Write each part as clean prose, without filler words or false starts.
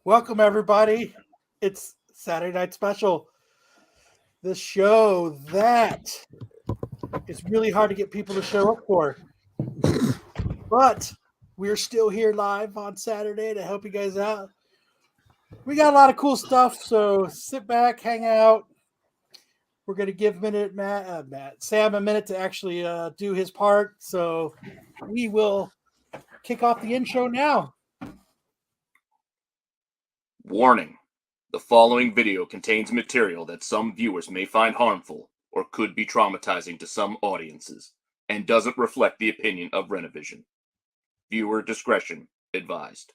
Welcome, everybody. It's Saturday Night Special, the show that is really hard to get people to show up for. But we're still here live on Saturday to help you guys out. We got a lot of cool stuff, so sit back, hang out. We're going to give Sam a minute to actually do his part. So we will kick off the intro now. Warning. The following video contains material that some viewers may find harmful or could be traumatizing to some audiences and doesn't reflect the opinion of Renovision. Viewer discretion advised.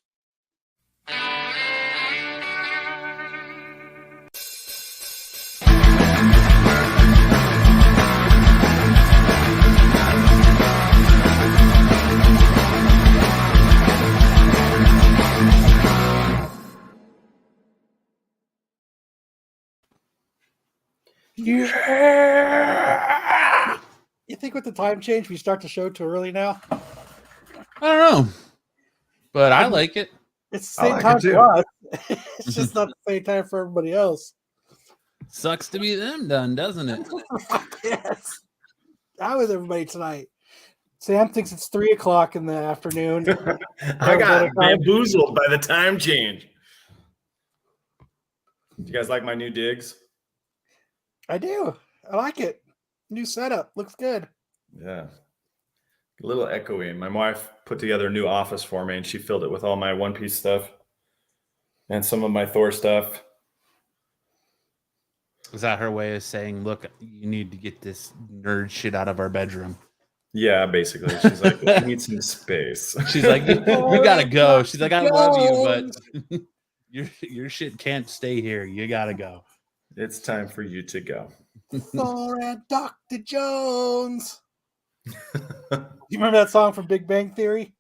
Yeah. You think with the time change we start the show too early now? I don't know, but I like it. It's the same time for us. It's just not the same time for everybody else. Sucks to be them done, doesn't it? Yes. How is everybody tonight? Sam thinks it's 3:00 in the afternoon. I got bamboozled by the time change. Do you guys like my new digs? I do. I like it. New setup. Looks good. Yeah. A little echoey. My wife put together a new office for me, and she filled it with all my One Piece stuff and some of my Thor stuff. Is that her way of saying, look, you need to get this nerd shit out of our bedroom? Yeah, basically. She's like, we need some space. She's like, you gotta go. She's like, I love you, but your shit can't stay here. You gotta go. It's time for you to go. Thor and Dr. Jones. You remember that song from Big Bang Theory?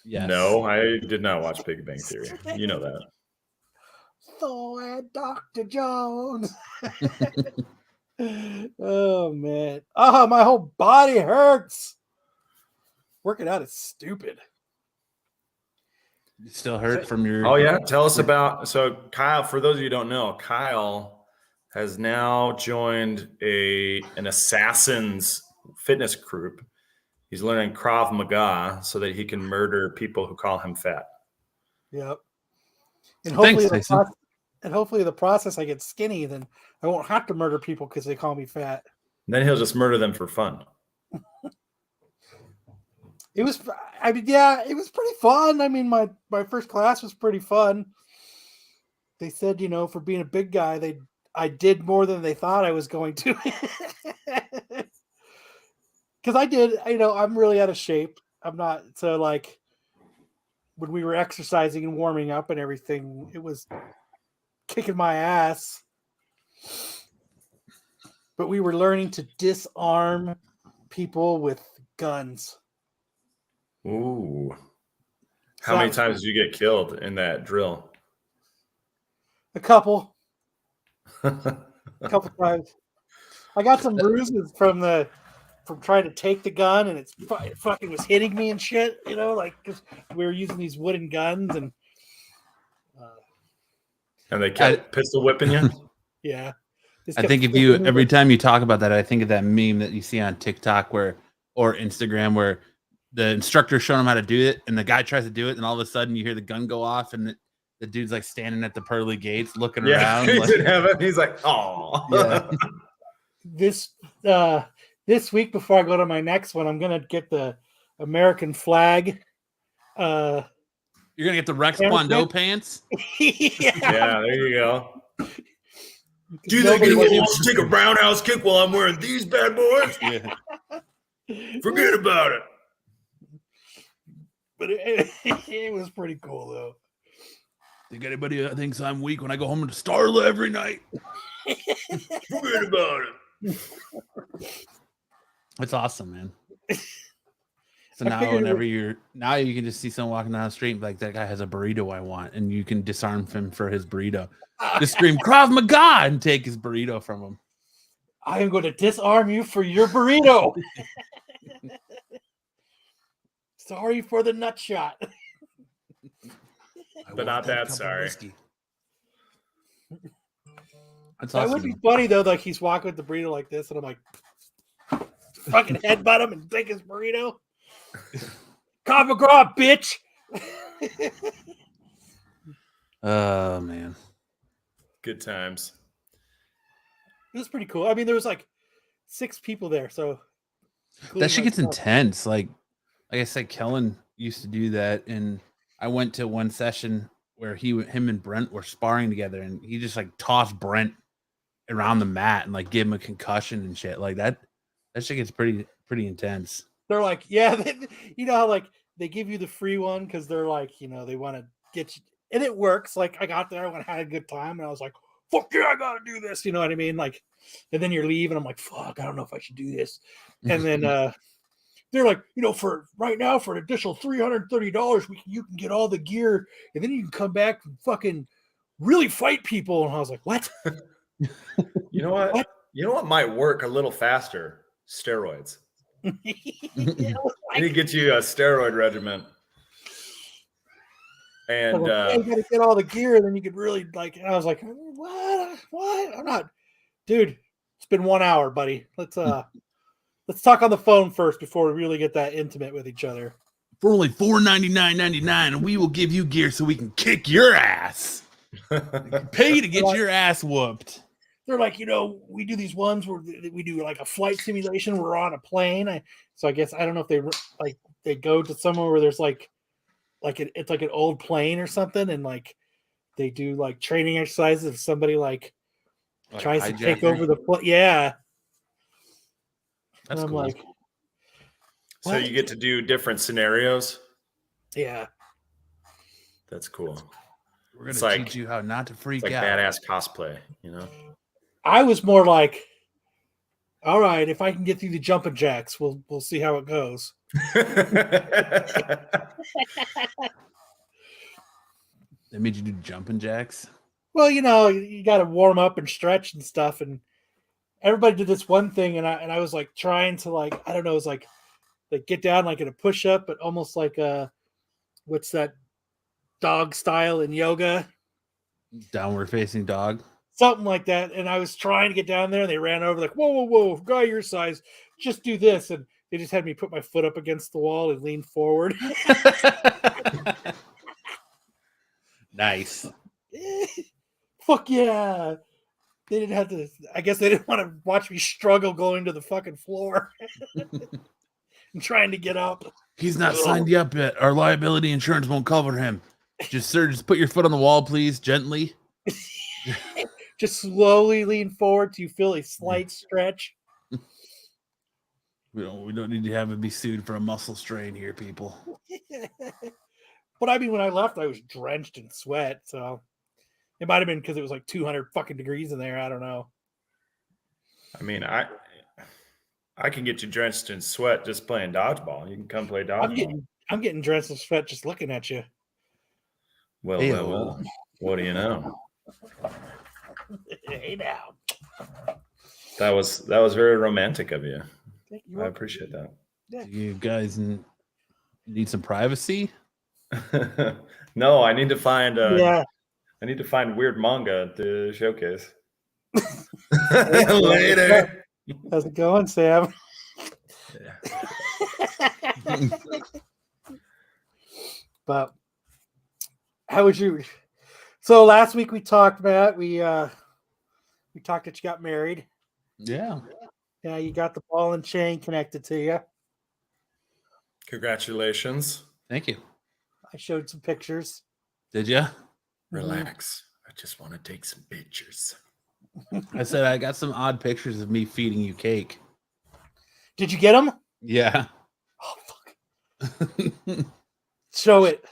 Yes. No, I did not watch Big Bang Theory. You know that. Thor and Dr. Jones. Oh, man. Oh, my whole body hurts. Working out is stupid. You still hurt from your... Oh, yeah? Tell us about... So, Kyle, for those of you who don't know, Kyle has now joined an assassin's fitness group. He's learning Krav Maga so that he can murder people who call him fat. Yep. And hopefully the process I get skinny, then I won't have to murder people because they call me fat. And then he'll just murder them for fun. It was pretty fun. I mean, my first class was pretty fun. They said, for being a big guy, I did more than they thought I was going to. Because I did, I'm really out of shape. I'm not, so like, when we were exercising and warming up and everything, it was kicking my ass. But we were learning to disarm people with guns. Ooh. How many times did you get killed in that drill? A couple. A couple times. I got some bruises from trying to take the gun, and it fucking was hitting me and shit, because we were using these wooden guns, and they kept pistol whipping you? Yeah. I think every time you talk about that, I think of that meme that you see on TikTok or Instagram where the instructor's showing him how to do it, and the guy tries to do it, and all of a sudden you hear the gun go off, and the dude's like standing at the pearly gates looking around. He's like, oh. Yeah. This week before I go to my next one, I'm gonna get the American flag. You're gonna get the Rex Kwon pants. Yeah, there you go. Do you think anyone wants to take a roundhouse kick while I'm wearing these bad boys? Yeah. Forget about it. But it was pretty cool though. Think anybody thinks I'm weak when I go home to Starla every night? Forget about it. It's awesome, man. So now you can just see someone walking down the street and be like, that guy has a burrito I want, and you can disarm him for his burrito. Just scream Krav Maga and take his burrito from him. I am going to disarm you for your burrito. Sorry for the nut shot. But not that sorry. That's That awesome. would be funny though. Like he's walking with the burrito like this, and I'm like, fucking headbutt him and take his burrito. Cop McGraw, bitch. Oh man, Good times. It was pretty cool. I mean, there was like 6 people there, so that shit gets myself. intense. Like I said, Kellen used to do that, and I went to one session where him and Brent were sparring together, and he just like tossed Brent around the mat and like gave him a concussion and shit. Like that shit gets pretty intense. They're like, yeah, you know how like they give you the free one because they're like, you know, they want to get you, and it works. Like I got there and had a good time, and I was like, fuck yeah, I gotta do this. You know what I mean? Like, and then you're leaving. I'm like, fuck, I don't know if I should do this. And then they're like, you know, for right now, for an additional $330, you can get all the gear, and then you can come back and fucking really fight people. And I was like, what? You know what? What? You know what might work a little faster? Steroids. Yeah, it was I need to get you a steroid regimen. And like, you gotta get all the gear, and then you could really like. And I was like, what? I'm not, dude. It's been 1 hour, buddy. Let's talk on the phone first before we really get that intimate with each other. For only $499.99, and we will give you gear so we can kick your ass. Pay to get your ass whooped. They're like, you know, we do these ones where we do like a flight simulation. We're on a plane. So I guess I don't know if they go to somewhere where there's it's like an old plane or something, and like they do like training exercises if somebody like tries to take over the plane. Yeah, That's and I'm cool. like, so you get to do different scenarios. yeah, That's cool. We're gonna It's like- teach you how not to freak It's like out. badass cosplay, you know? I was more like, all right, if I can get through the jumping jacks, we'll see how it goes. They made you do jumping jacks. Well, you know, you got to warm up and stretch and stuff, and everybody did this one thing, and I was like trying to like, I don't know, it was like get down like in a push up, but almost like what's that dog style in yoga? Downward facing dog. Something like that. And I was trying to get down there, and they ran over like, whoa, guy your size, just do this. And they just had me put my foot up against the wall and lean forward. Nice. Fuck yeah. They didn't have to, I guess they didn't want to watch me struggle going to the fucking floor and trying to get up. He's not signed you up yet. Our liability insurance won't cover him. Just put your foot on the wall, please, gently. Just slowly lean forward till you feel a slight stretch. We don't need to have him be sued for a muscle strain here, people. But I mean, when I left, I was drenched in sweat, so it might have been because it was like 200 fucking degrees in there. I don't know. I mean, I can get you drenched in sweat just playing dodgeball. You can come play dodgeball. I'm getting drenched in sweat just looking at you. Well. What do you know? Hey now. That was very romantic of you. You I appreciate that. Yeah. You guys need some privacy? No, I need to find Yeah. I need to find weird manga to showcase. Later. How's it going, Sam? But how would you? So last week we talked, Matt. We talked that you got married. Yeah. Yeah, you got the ball and chain connected to you. Congratulations. Thank you. I showed some pictures. Did you? Relax. I just want to take some pictures. I said I got some odd pictures of me feeding you cake. Did you get them? Yeah. Oh fuck! Show it.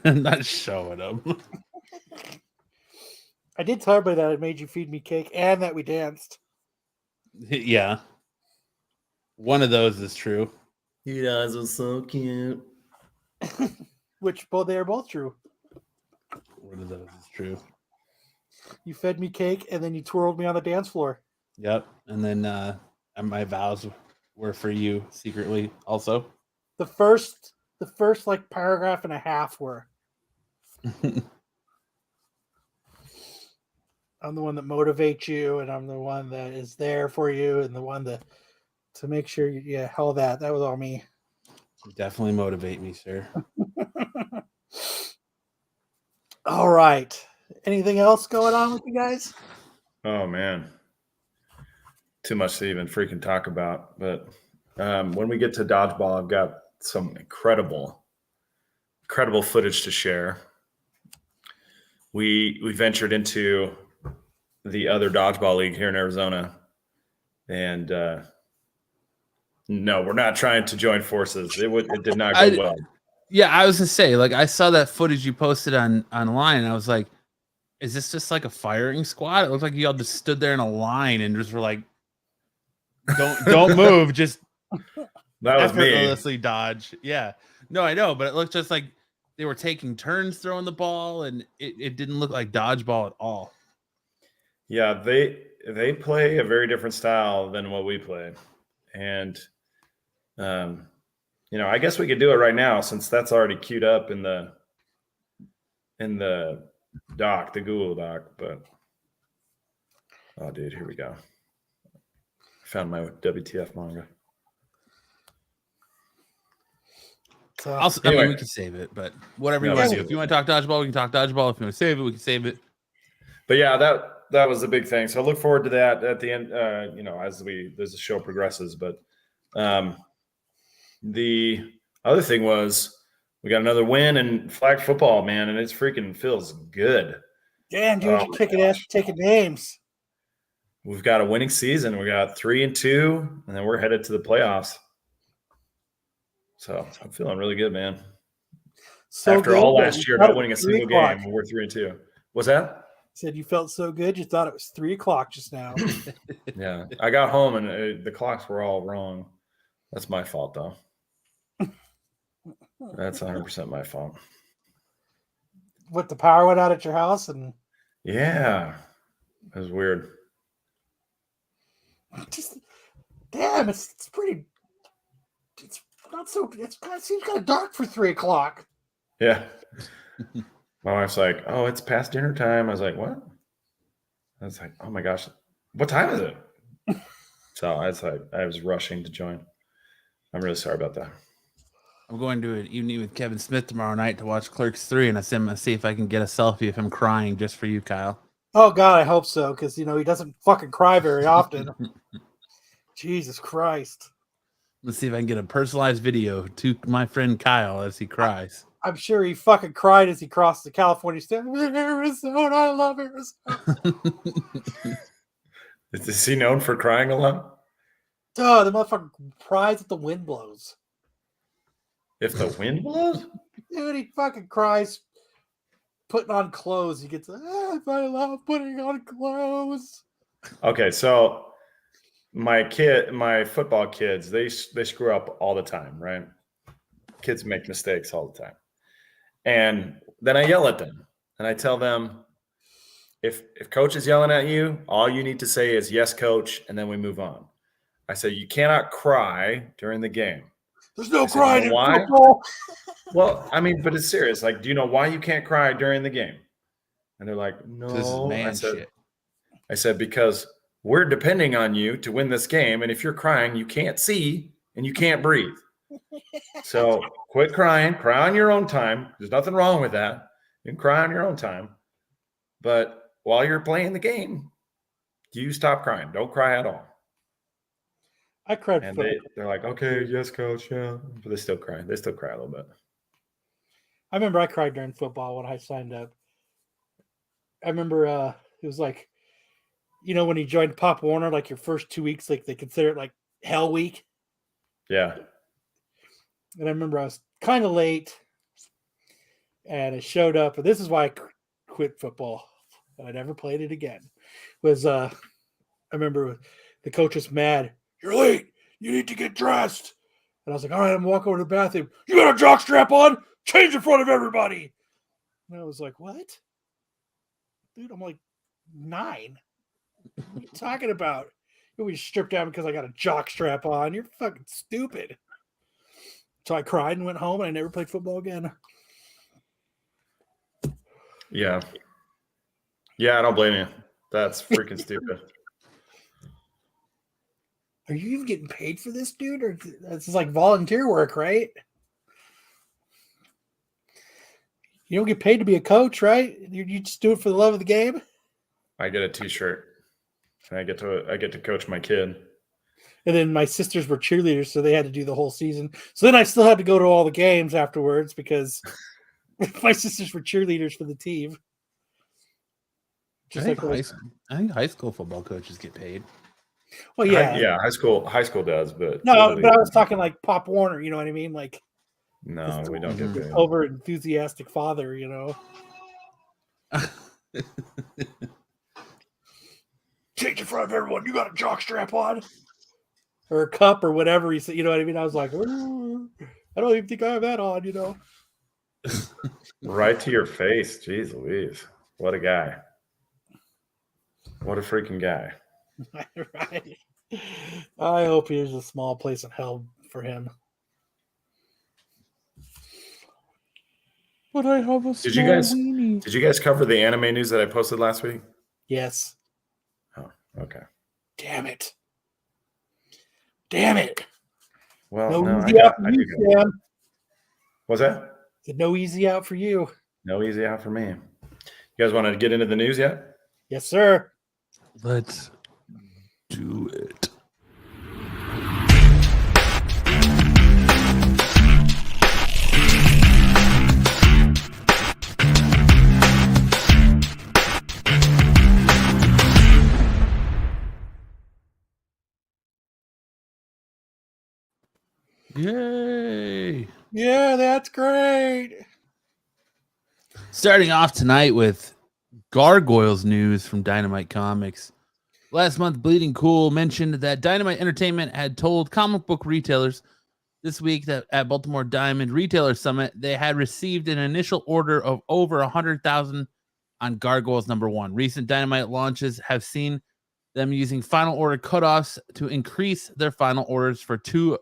I'm not showing them. I did tell everybody that I made you feed me cake and that we danced. Yeah. One of those is true. You guys are so cute. Which they are both true. One of those is true. You fed me cake and then you twirled me on the dance floor. Yep. And then and my vows were for you secretly also. The first like paragraph and a half were. I'm the one that motivates you, and I'm the one that is there for you, and the one to make sure all that was all me. Definitely motivate me, sir. All right. Anything else going on with you guys? Oh man, too much to even freaking talk about. But when we get to dodgeball, I've got some incredible footage to share. We ventured into the other dodgeball league here in Arizona, and no, we're not trying to join forces. It did not go well. Yeah, I was gonna say, like, I saw that footage you posted online, and I was like, is this just like a firing squad? It looked like you all just stood there in a line and just were like, don't move, just That was me. effortlessly dodge. Yeah. No, I know, but it looked just like they were taking turns throwing the ball, and it didn't look like dodgeball at all. Yeah, they play a very different style than what we play. And I guess we could do it right now since that's already queued up in the doc, the Google doc. But oh, dude, here we go. I found my WTF manga. I mean, we can save it, but whatever you want to do. If you want to talk dodgeball, we can talk dodgeball. If you want to save it, we can save it. But yeah, that was a big thing. So I look forward to that at the end. As the show progresses. But the other thing was we got another win in flag football, man, and it freaking feels good. Damn, dude, you're kicking ass, taking names. We've got a winning season. We got 3-2, and then we're headed to the playoffs. So I'm feeling really good, man. So after all last year, not winning a single game, we're 3-2. What's that? Said you felt so good, you thought it was 3:00 just now. Yeah, I got home and the clocks were all wrong. That's my fault, though. That's 100% my fault. What, the power went out at your house? And yeah, it was weird. Damn, it's pretty. It's not so. It seems kind of dark for 3:00. Yeah. My wife's like, "Oh, it's past dinner time." I was like, "What?" I was like, "Oh my gosh, what time is it?" So I was rushing to join. I'm really sorry about that. I'm going to an evening with Kevin Smith tomorrow night to watch Clerks 3, and I'm going to see if I can get a selfie of him crying just for you, Kyle. Oh God, I hope so, because he doesn't fucking cry very often. Jesus Christ. Let's see if I can get a personalized video to my friend Kyle as he cries. I'm sure he fucking cried as he crossed the California state. Arizona, I love Arizona. Is he known for crying a lot? Duh, the motherfucker cries if the wind blows. If the wind blows? Dude, he fucking cries putting on clothes. He gets, I love putting on clothes. Okay, so my football kids, they screw up all the time, right? Kids make mistakes all the time. And then I yell at them and I tell them, if coach is yelling at you, all you need to say is yes, coach, and then we move on. I say, you cannot cry during the game. There's no crying in football. Well, I mean, but it's serious. Like, do you know why you can't cry during the game? And they're like, no. This is man shit. I said, because we're depending on you to win this game. And if you're crying, you can't see and you can't breathe. So quit crying. Cry on your own time. There's nothing wrong with that. You can cry on your own time. But while you're playing the game, you stop crying. Don't cry at all. I cried. And they're like, okay, yes, coach, yeah. But they still cry. They still cry a little bit. I remember I cried during football when I signed up. I remember it was like, when you joined Pop Warner, like your first 2 weeks, like they consider it like Hell Week. Yeah. And I remember I was kind of late and I showed up. And this is why I quit football. I never played it again. I remember the coach was mad. You're late. You need to get dressed. And I was like, all right, I'm walking over to the bathroom. You got a jock strap on? Change in front of everybody. And I was like, what? Dude, I'm like 9. What are you talking about? We stripped down because I got a jock strap on. You're fucking stupid. So I cried and went home and I never played football again. Yeah. Yeah, I don't blame you. That's freaking stupid. Are you even getting paid for this, dude? Or this is like volunteer work, right? You don't get paid to be a coach, right? You just do it for the love of the game. I get a T-shirt, and I get to coach my kid. And then my sisters were cheerleaders, so they had to do the whole season. So then I still had to go to all the games afterwards because my sisters were cheerleaders for the team. I think high school football coaches get paid. Well, yeah, High school does, but no, but I was talking like Pop Warner. You know what I mean? Like, no, we don't get paid. Over enthusiastic father. You know, change in front of everyone. You got a jock strap on, or a cup, or whatever he said. You know what I mean? I was like, "Ooh, I don't even think I have that on. You know, right to your face. Jeez Louise, what a guy! What a freaking guy! Right. I hope here's a small place in hell for him. But I have a Did you guys cover the anime news that I posted last week? Yes. Oh, okay. Damn it. Damn it. Well, no easy out for you, Sam. What's that? No easy out for you. No easy out for me. You guys want to get into the news yet? Yes, sir. Let's do it. Yay! Yeah, that's great. Starting off tonight with Gargoyles news from Dynamite Comics. Last month, Bleeding Cool mentioned that Dynamite Entertainment had told comic book retailers this week that at Baltimore Diamond Retailer Summit, they had received an initial order of over 100,000 on Gargoyles #1. Recent Dynamite launches have seen them using final order cutoffs to increase their final orders for 2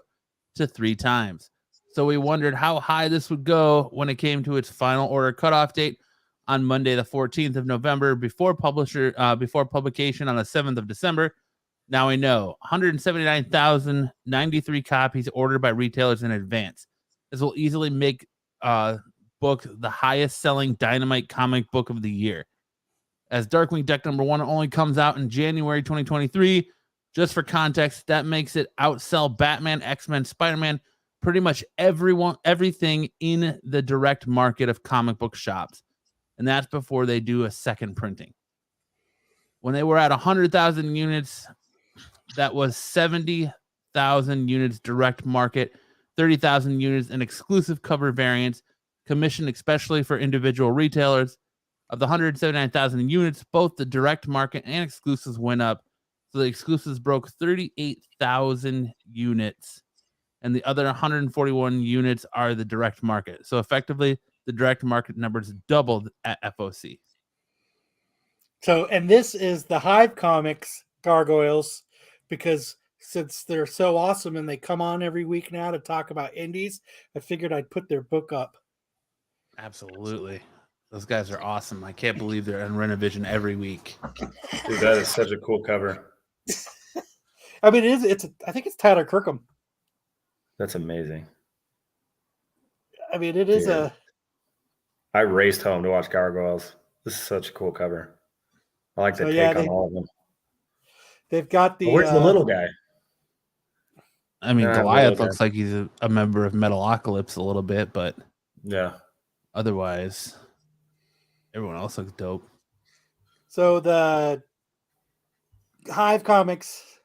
to 3 times. So we wondered how high this would go when it came to its final order cutoff date on Monday, the 14th of November, before publication on the 7th of December. Now we know 179,093 copies ordered by retailers in advance. This will easily make book the highest selling Dynamite comic book of the year. As Darkwing Deck #1 only comes out in January 2023, just for context, that makes it outsell Batman, X-Men, Spider-Man, pretty much everything in the direct market of comic book shops. And that's before they do a second printing. When they were at 100,000 units, that was 70,000 units direct market, 30,000 units in exclusive cover variants, commissioned especially for individual retailers. Of the 179,000 units, both the direct market and exclusives went up. So the exclusives broke 38,000 units, and the other 141 units are the direct market. So effectively, the direct market numbers doubled at FOC. So, and this is the Hive Comics Gargoyles, because since they're so awesome and they come on every week now to talk about indies, I figured I'd put their book up. Absolutely. Those guys are awesome. I can't believe they're on Renovision every week. Dude, that is such a cool cover. I mean, I think it's Tyler Kirkham. That's amazing. I mean, it is I raced home to watch Gargoyles. This is such a cool cover. I like the take on all of them. They've got the. Where's the little guy? I mean, Goliath looks like he's a member of Metalocalypse a little bit, but yeah. Otherwise, everyone else looks dope. So the Hive Comics,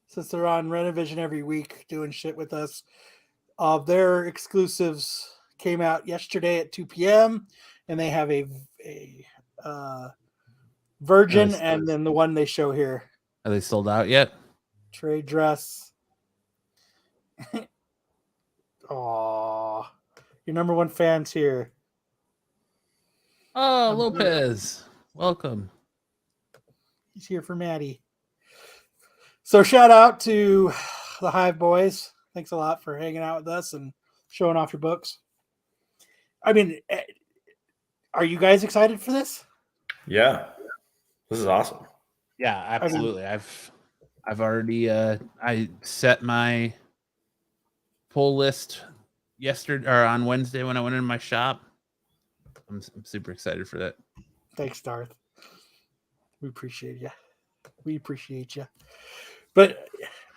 since they're on Renovision every week doing shit with us, their exclusives came out yesterday at 2 p.m. and they have a Virgin and then the one they show here. Are they sold out yet? Trade dress. Aw. Your #1 fan's here. Oh, Lopez. Welcome. He's here for Maddie. So shout out to the Hive boys. Thanks a lot for hanging out with us and showing off your books. I mean, Are you guys excited for this? Yeah, this is awesome. Yeah, absolutely. I've already I set my pull list yesterday or on Wednesday when I went in my shop. I'm super excited for that. Thanks, Darth. We appreciate you. We appreciate you. But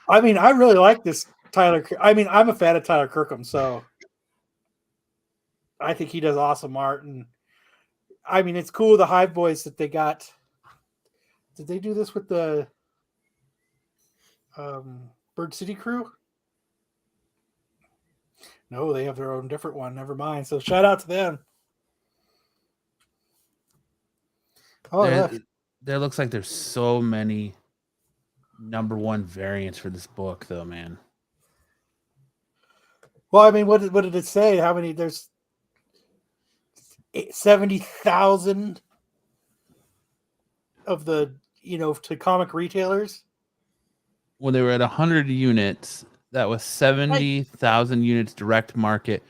I mean, I really like this Tyler. I mean, I'm a fan of Tyler Kirkham, so I think he does awesome art. And I mean, it's cool the Hive Boys that they got. Did they do this with the Bird City crew? No, they have their own different one. Never mind. So shout out to them. Oh, there looks like there's so many #1 variants for this book, though, man. well, I mean, what did it say? How many? There's 70,000 of the to comic retailers. When they were at 100 units, that was 70,000 units direct market,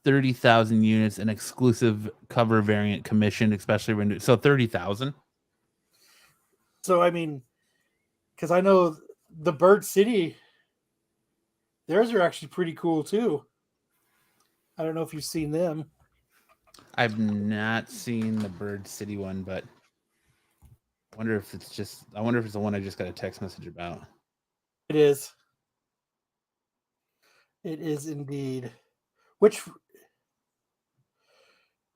30,000 units an exclusive cover variant commissioned, especially when so 30,000. So I mean, because I know the Bird City, theirs are actually pretty cool too. I don't know if you've seen them. I've not seen the Bird City one, but I wonder if it's the one I just got a text message about. It is. It is indeed. Which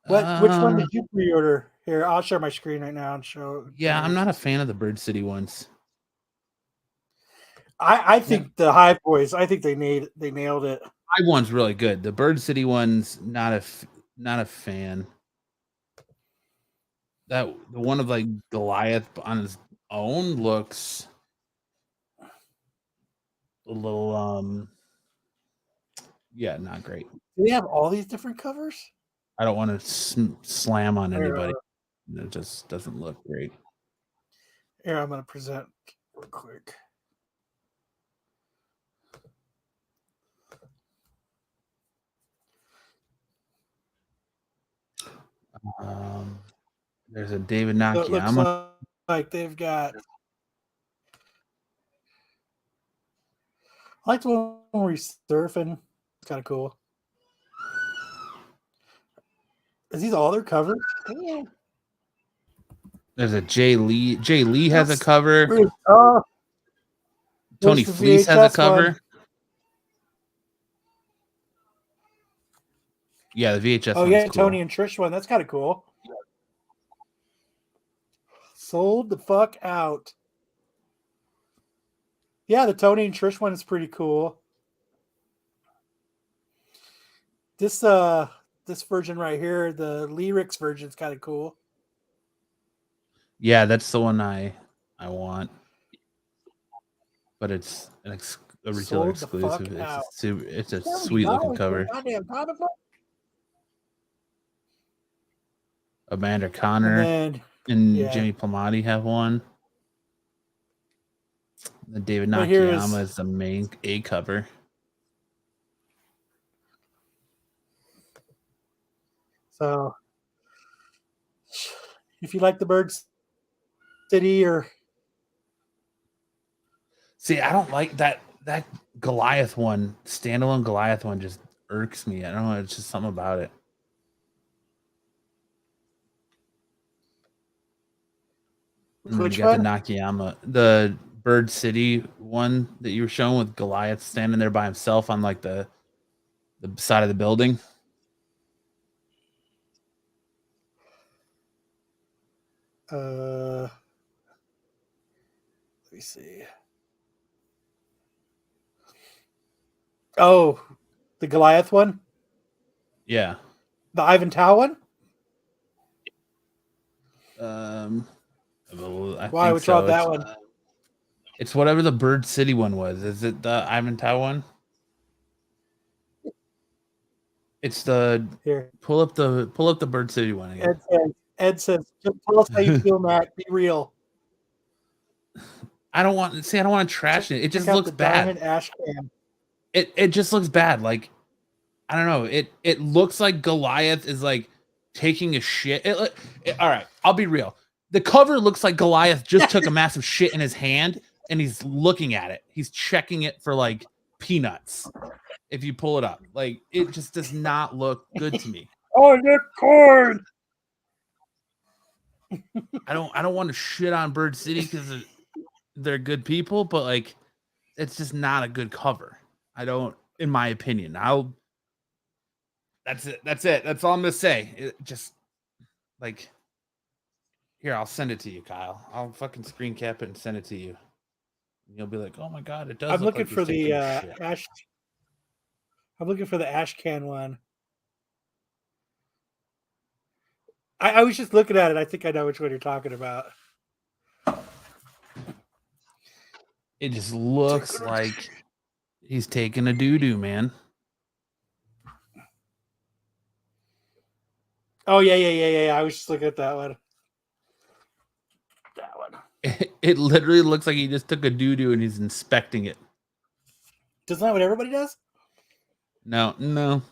one did you pre-order? Here, I'll share my screen right now and show. Yeah, I'm not a fan of the Bird City ones. I think the Hive Boys. I think they nailed it. Hive one's really good. The Bird City one's not a fan. That the one of like Goliath on his own looks a little yeah, not great. Do they have all these different covers? I don't want to slam on anybody. It just doesn't look great. Here, I'm going to present real quick. There's a David Nakayama. So it looks like they've got. I like the one where he's surfing. It's kind of cool. Is these all their covers? Yeah. There's a Jay Lee. Jay Lee has a cover. Tony Fleece has a cover. One. Yeah, the VHS. Oh yeah, cool. Tony and Trish one. That's kind of cool. Sold the fuck out. Yeah, the Tony and Trish one is pretty cool. This version right here, the lyrics version, is kind of cool. Yeah, that's the one I want. But it's a retailer exclusive. It's a sweet looking cover. Amanda Connor and Jimmy Palmiotti have one. The David Nakayama is the main A cover. So, if you like the Bird City or see, I don't like that Goliath one, standalone Goliath one, just irks me. I don't know. It's just something about it. Which you got one? The Nakayama, the Bird City one that you were showing with Goliath standing there by himself on like the side of the building. Let me see. Oh, the Goliath one? Yeah. The Ivan Tao one? Why? Which one? That one? It's whatever the Bird City one was. Is it the Ivan Tao one? It's the here. Pull up the Bird City one again. Ed says, "Just tell us how you feel, Matt. Be real." I don't want to trash it. It just looks bad. Ash can. It just looks bad. Like I don't know. It looks like Goliath is like taking a shit. All right, I'll be real. The cover looks like Goliath just took a massive shit in his hand and he's looking at it. He's checking it for like peanuts. If you pull it up, like it just does not look good to me. Oh, the corn. I don't want to shit on Bird City because they're good people, but like it's just not a good cover. I don't, in my opinion. That's it. That's all I'm gonna say. It just like here, I'll send it to you, Kyle. I'll fucking screen cap it and send it to you. And you'll be like, oh my god, it does. I'm look looking like for he's the taking a shit. ash. I'm looking for the ash can one. I was just looking at it. I think I know which one you're talking about. It just looks like he's taking a doo-doo, man. Oh yeah. I was just looking at that one. That one. It literally looks like he just took a doo-doo and he's inspecting it. Isn't that what everybody does? No. No.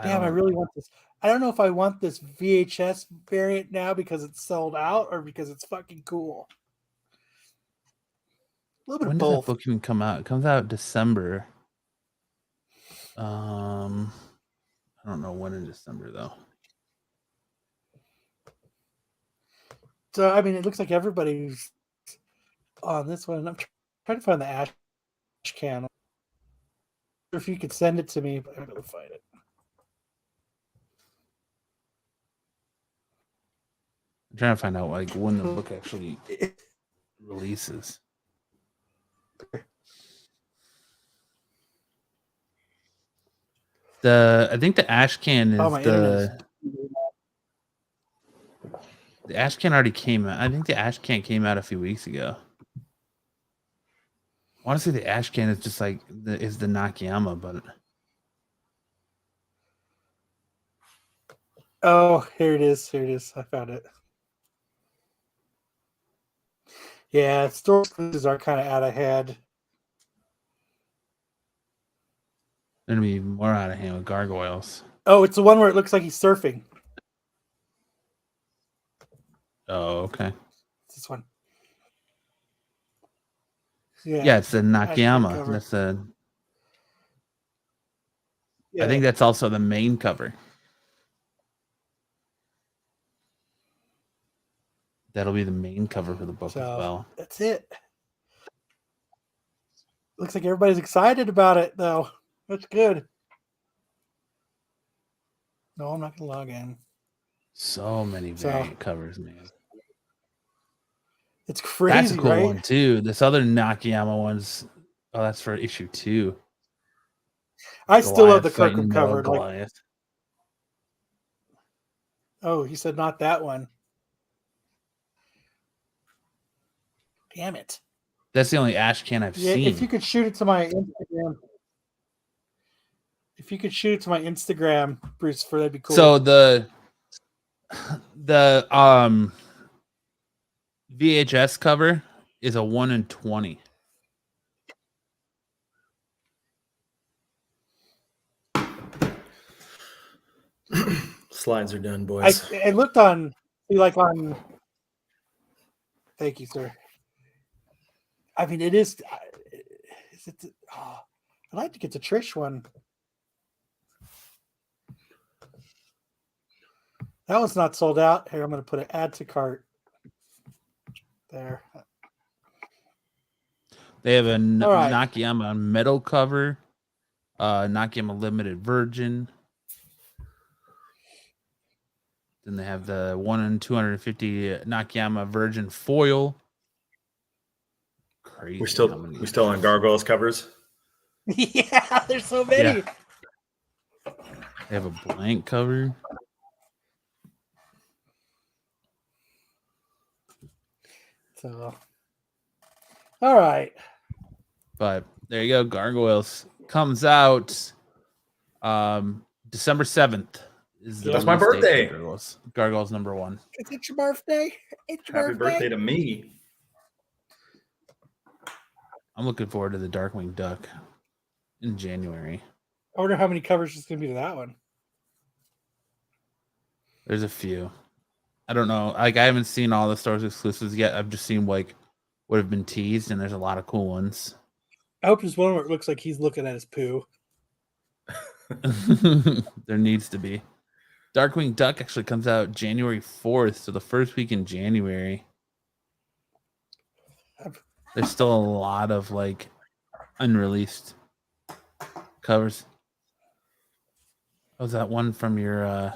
Damn, I really want this. I don't know if I want this VHS variant now because it's sold out or because it's fucking cool. A little bit When of does both. that book even come out? It comes out December. I don't know when in December though. So I mean, it looks like everybody's on this one. I'm trying to find the ash can. If you could send it to me, but I'm gonna find it. I'm trying to find out like when the book actually releases. I think the ash can is the ash can already came out. I think the ash can came out a few weeks ago. Honestly, the ash can is just like is the Nakayama, but oh, here it is. I found it. Yeah, store exclusives are kind of out of hand. they're gonna be more out of hand with gargoyles. Oh, it's the one where it looks like he's surfing. Oh, okay. It's this one. Yeah, it's the Nakayama. That's the. Yeah. I think that's also the main cover. That'll be the main cover for the book as well. That's it. Looks like everybody's excited about it, though. That's good. No, I'm not going to log in. So many variant covers, man. It's crazy, that's a cool right? one, too. This other Nakayama one's... Oh, that's for issue 2. I still love the Kirkham cover. Goliath. Oh, he said not that one. Damn it. That's the only ash can I've seen. If you could shoot it to my Instagram. If you could shoot it to my Instagram, Bruce, that'd be cool. So the VHS cover is a 1 in 20. Slides are done, boys. I looked on. Thank you, sir. I mean, it is. Is it? Oh, I'd like to get the Trish one. That one's not sold out. Here, I'm going to put an add to cart. There. They have a Nakayama metal cover, Nakayama limited virgin. Then they have the 1 in 250 Nakayama virgin foil. Crazy. We still on gargoyles covers. Yeah, there's so many. Yeah. They have a blank cover. So, all right. But there you go. Gargoyles comes out December 7th. That's my birthday. Gargoyles number 1. It's your birthday. Happy birthday to me. I'm looking forward to the Darkwing Duck. in January. I wonder how many covers there's going to be to that one. There's a few. I don't know. Like I haven't seen all the Stars exclusives yet. I've just seen like what have been teased, and there's a lot of cool ones. I hope there's one where it looks like he's looking at his poo. There needs to be. Darkwing Duck actually comes out January 4th, so the first week in January. There's still a lot of like unreleased covers. Was that one from your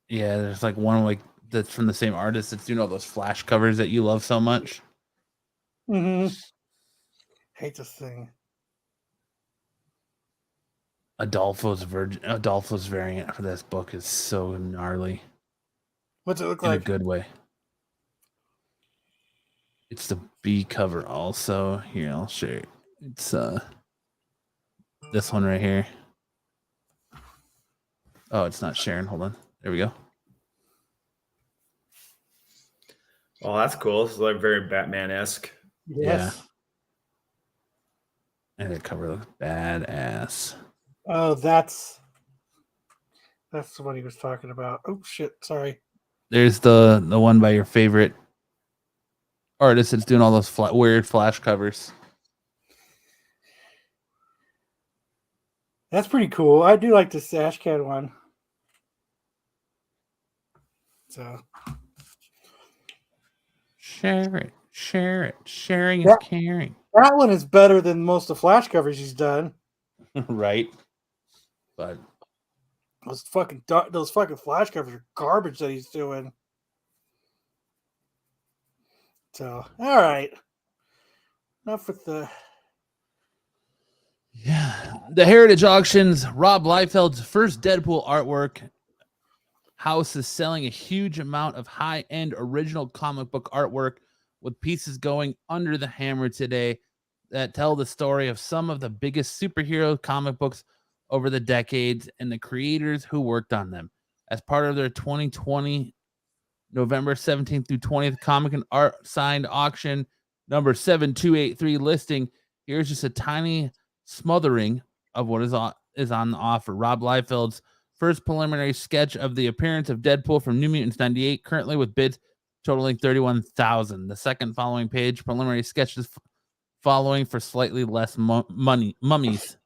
yeah, there's like one like that's from the same artist that's doing all those Flash covers that you love so much. Mm-hmm. Hate this thing. Adolfo's variant for this book is so gnarly. What's it look in like? a good way. It's the B cover also. Here, I'll share it. It's this one right here. Oh, it's not sharing. Hold on. There we go. Oh, that's cool. It's like very Batman-esque. Yes. Yeah. And the cover looks badass. Oh, that's what he was talking about. Oh shit! Sorry. There's the one by your favorite artist that's doing all those weird Flash covers. That's pretty cool. I do like the Sash Cat one. So share it. Sharing is caring. That one is better than most of the Flash covers he's done. Right. But those fucking Flash covers are garbage that he's doing. So, all right. Enough with the... Yeah. The Heritage Auctions, Rob Liefeld's first Deadpool artwork. House is selling a huge amount of high-end original comic book artwork with pieces going under the hammer today that tell the story of some of the biggest superhero comic books over the decades and the creators who worked on them. As part of their 2020 November 17th through 20th Comic and Art signed auction number 7283 listing, here's just a tiny smothering of what is on the offer. Rob Liefeld's first preliminary sketch of the appearance of Deadpool from New Mutants 98, currently with bids totaling $31,000. The second following page, preliminary sketches following for slightly less money. Mummies.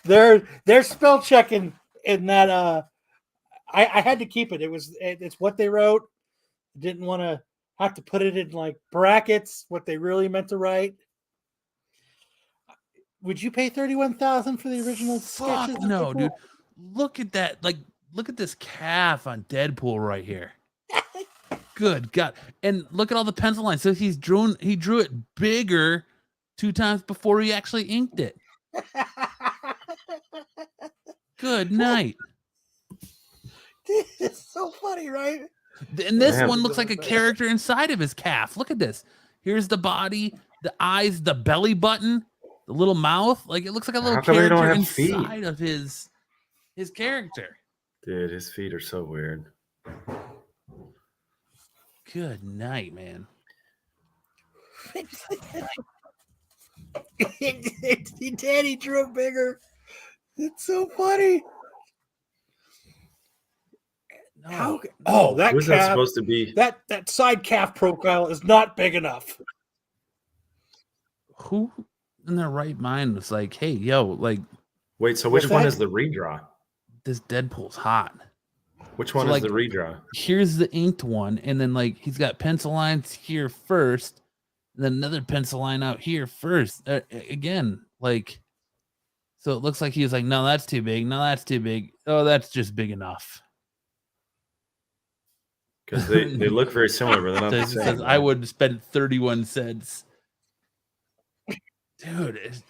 They're spell checking in that. I had to keep it. It's what they wrote. Didn't want to have to put it in like brackets. What they really meant to write. Would you pay $31,000 for the original sketches? No, dude. Look at that. Like, look at this calf on Deadpool right here. Good God. And look at all the pencil lines. So he drew it bigger 2 times before he actually inked it. Good night. It's so funny, right? And this one looks like a character inside of his calf. Look at this. Here's the body, the eyes, the belly button, the little mouth. Like it looks like a little character inside of his character. Dude, his feet are so weird. Good night, man. Daddy drew it bigger. It's so funny. No. That who's calf, that supposed to be? That side calf profile is not big enough. Who in their right mind was like, hey, yo, like, wait, so which one is the redraw? This Deadpool's hot. Which one is the redraw? Here's the inked one, and then like he's got pencil lines here first, and then another pencil line out here first. Again, like, so it looks like he's like, no, that's too big. No, that's too big. Oh, that's just big enough. Because they look very similar, but they're not the same. Says, I would spend 31 cents. Dude.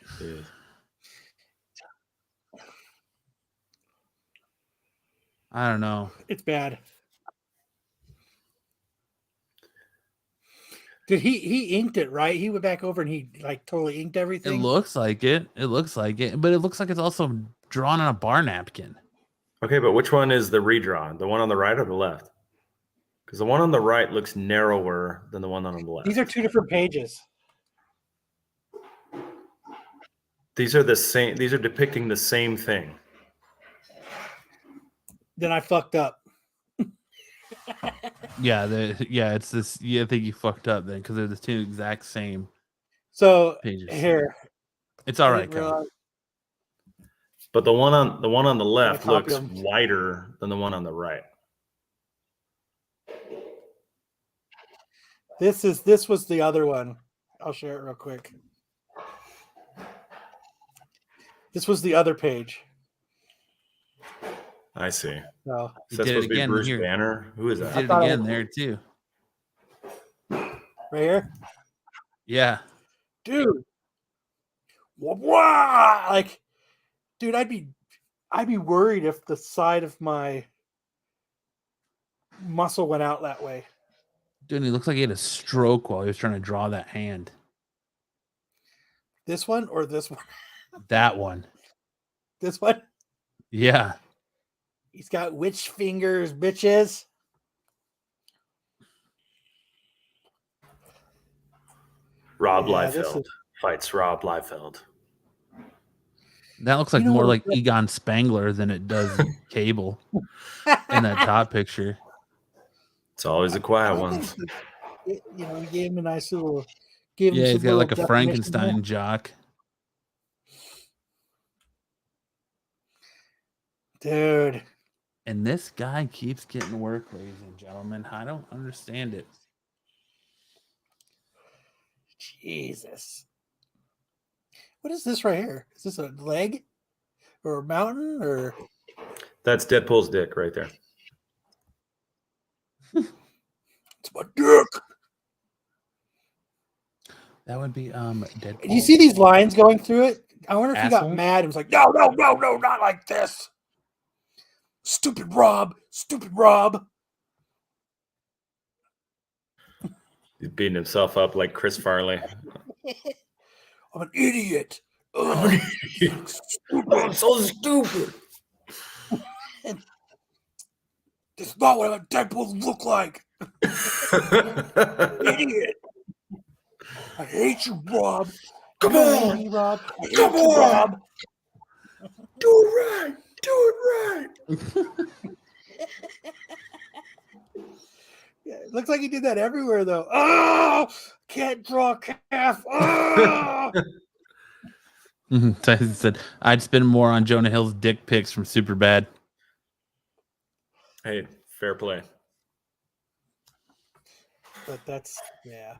I don't know. It's bad. Did he inked it, right? He went back over and he like totally inked everything. It looks like it. But it looks like it's also drawn on a bar napkin. Okay, but which one is the redraw? The one on the right or the left? Because the one on the right looks narrower than the one on the left. These are 2 different pages. These are the same. These are depicting the same thing. Then I fucked up. Yeah, it's this. Yeah, I think you fucked up then because they're the two exact same So pages. here, It's all I right, didn't Kyle. realize- But the one on the left copied looks them. wider than the one on the right. This was the other one. I'll share it real quick. This was the other page. I see. So Is He that did it supposed to be again Bruce here. Banner? Who is He that? did it thought again I- there too. right here, Yeah, dude. Wah! Like, dude, I'd be worried if the side of my muscle went out that way. dude, he looks like he had a stroke while he was trying to draw that hand. This one or this one? That one. This one. Yeah. He's got witch fingers, bitches. Rob Yeah, this Liefeld fights Rob Liefeld. That looks like You know more what- like Egon Spangler than it does Cable in that top picture. It's always the I quiet think ones. he gave him a nice little. Gave him Yeah, some he's got like a little Frankenstein jock. definition. Dude. And this guy keeps getting work, ladies and gentlemen. I don't understand it. Jesus. What is this right here? Is this a leg or a mountain or That's Deadpool's dick right there. it's my dick? That would be Deadpool. Do you see these lines going through it? I wonder if he got Assholes? mad and was like, no, not like this. Stupid Rob. He's beating himself up like Chris Farley. I'm an idiot. I'm so stupid. This is not what Deadpool look like. Idiot. I hate you, Rob. Come You hate on. me, Rob. I hate Come you, on. Rob. Do it right. Yeah, it looks like he did that everywhere, though. Oh, can't draw calf. Oh! Tyson said, I'd spend more on Jonah Hill's dick pics from Superbad. Hey, fair play. But that's, yeah.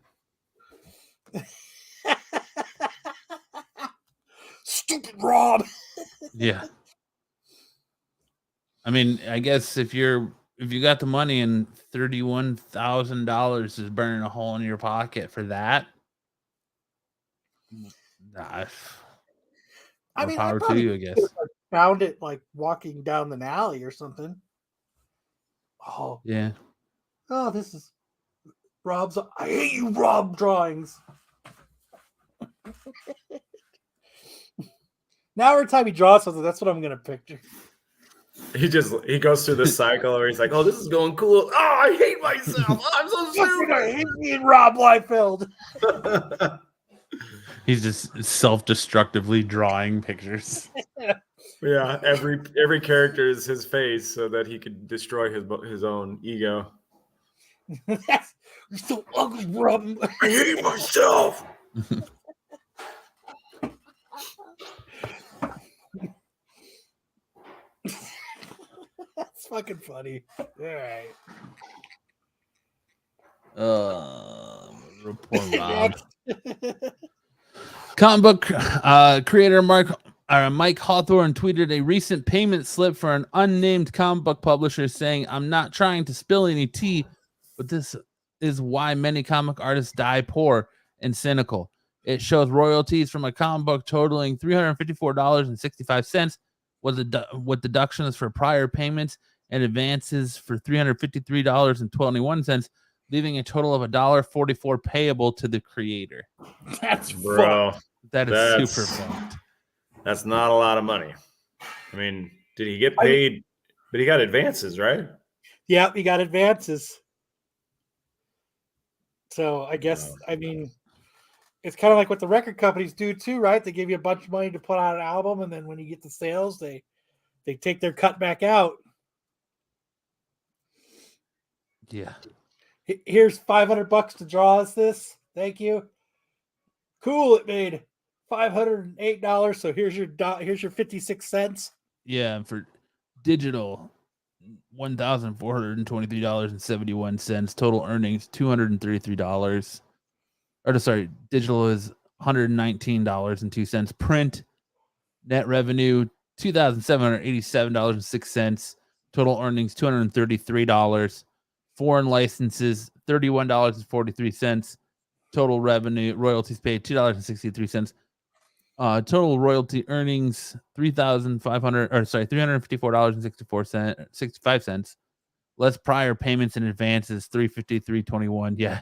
Stupid Rob. Yeah. I mean, I guess if you got the money and $31,000 is burning a hole in your pocket for that, nah, I more mean, power I to probably you, I guess. could've, like, found it like walking down the alley or something. Oh, Yeah. oh, this is Rob's. I hate you, Rob drawings. Now every time he draws something, that's what I'm gonna picture. He goes through this cycle where he's like, "Oh, this is going cool. Oh, I hate myself. I'm so I stupid." hate me and Rob Liefeld. He's just self-destructively drawing pictures. Yeah, every character is his face so that he could destroy his own ego. You're so ugly, Rob. I hate myself. That's fucking funny. All right. Poor Rob. Comic book creator Mike Hawthorne tweeted a recent payment slip for an unnamed comic book publisher saying, "I'm not trying to spill any tea, but this is why many comic artists die poor and cynical. It shows royalties from a comic book totaling $354.65 with deductions for prior payments and advances for $353.21, leaving a total of $1.44 payable to the creator." That's Bro, That's super fucked. That's not a lot of money. I mean, did he get paid? But he got advances, right? Yep, he got advances. So I guess, I mean, It's kind of like what the record companies do too, right? They give you a bunch of money to put out an album, and then when you get the sales, they take their cut back out. Yeah. Here's $500 to draw us this. Thank you. Cool. It made $508. So here's your 56 cents. Yeah, and for digital, $1,423.71. Total earnings $233. Or sorry, digital is $119.02. Print net revenue $2,787.06. Total earnings $233. Foreign licenses $31.43. Total revenue royalties paid $2.63. Total royalty earnings $354.65. Less prior payments and advances $353.21. Yeah,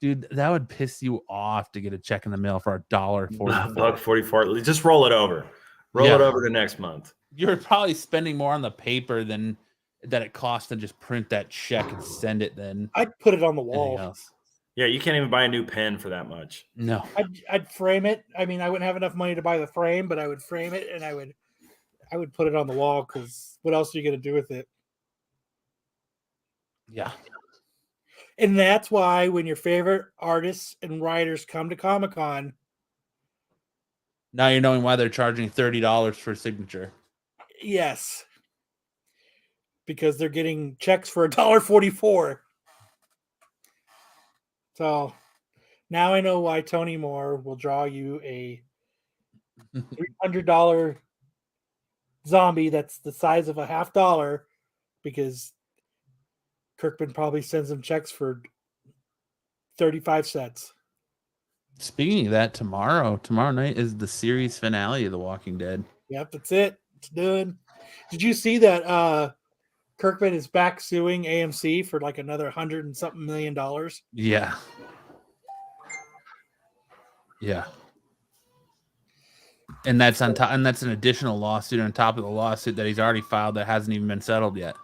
dude, that would piss you off to get a check in the mail for $1.44. Just roll it over. Roll it over to next month. You're probably spending more on the paper than that it costs to just print that check and send it. Then I'd put it on the wall. Else. Yeah, you can't even buy a new pen for that much. No, I'd frame it. I mean, I wouldn't have enough money to buy the frame, but I would frame it and I would put it on the wall because what else are you going to do with it? Yeah. And that's why when your favorite artists and writers come to Comic-Con, now you're knowing why they're charging $30 for a signature. Yes. Because they're getting checks for $1.44. So now I know why Tony Moore will draw you a $300 zombie that's the size of a $50 because Kirkman probably sends him checks for 35 cents. Speaking of that, tomorrow night is the series finale of The Walking Dead. Yep, that's it. It's done. Did you see that Kirkman is back suing AMC for like another $100 and something million? Yeah. Yeah. And that's on top, and that's an additional lawsuit on top of the lawsuit that he's already filed that hasn't even been settled yet.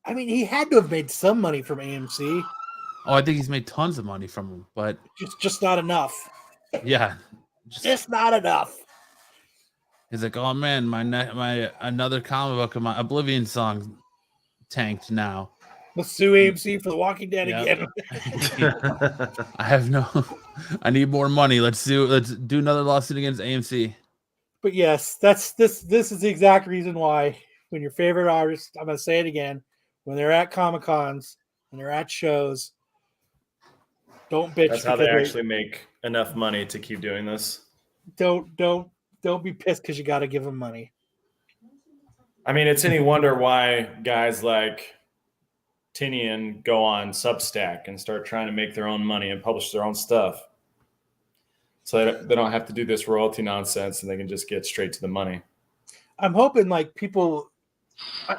I mean, he had to have made some money from AMC. Oh, I think he's made tons of money from them, but just not enough. Yeah. Just not enough. He's like, oh man, my another comic book of my Oblivion song tanked now. Let's sue AMC for The Walking Dead again. I need more money. Let's do another lawsuit against AMC. But yes, this is the exact reason why when your favorite artist, I'm gonna say it again, when they're at Comic-Cons, when they're at shows, don't bitch. That's how they actually make enough money to keep doing this. Don't be pissed because you got to give them money. I mean, it's any wonder why guys like Tinian go on Substack and start trying to make their own money and publish their own stuff. So they don't have to do this royalty nonsense and they can just get straight to the money. I'm hoping like people,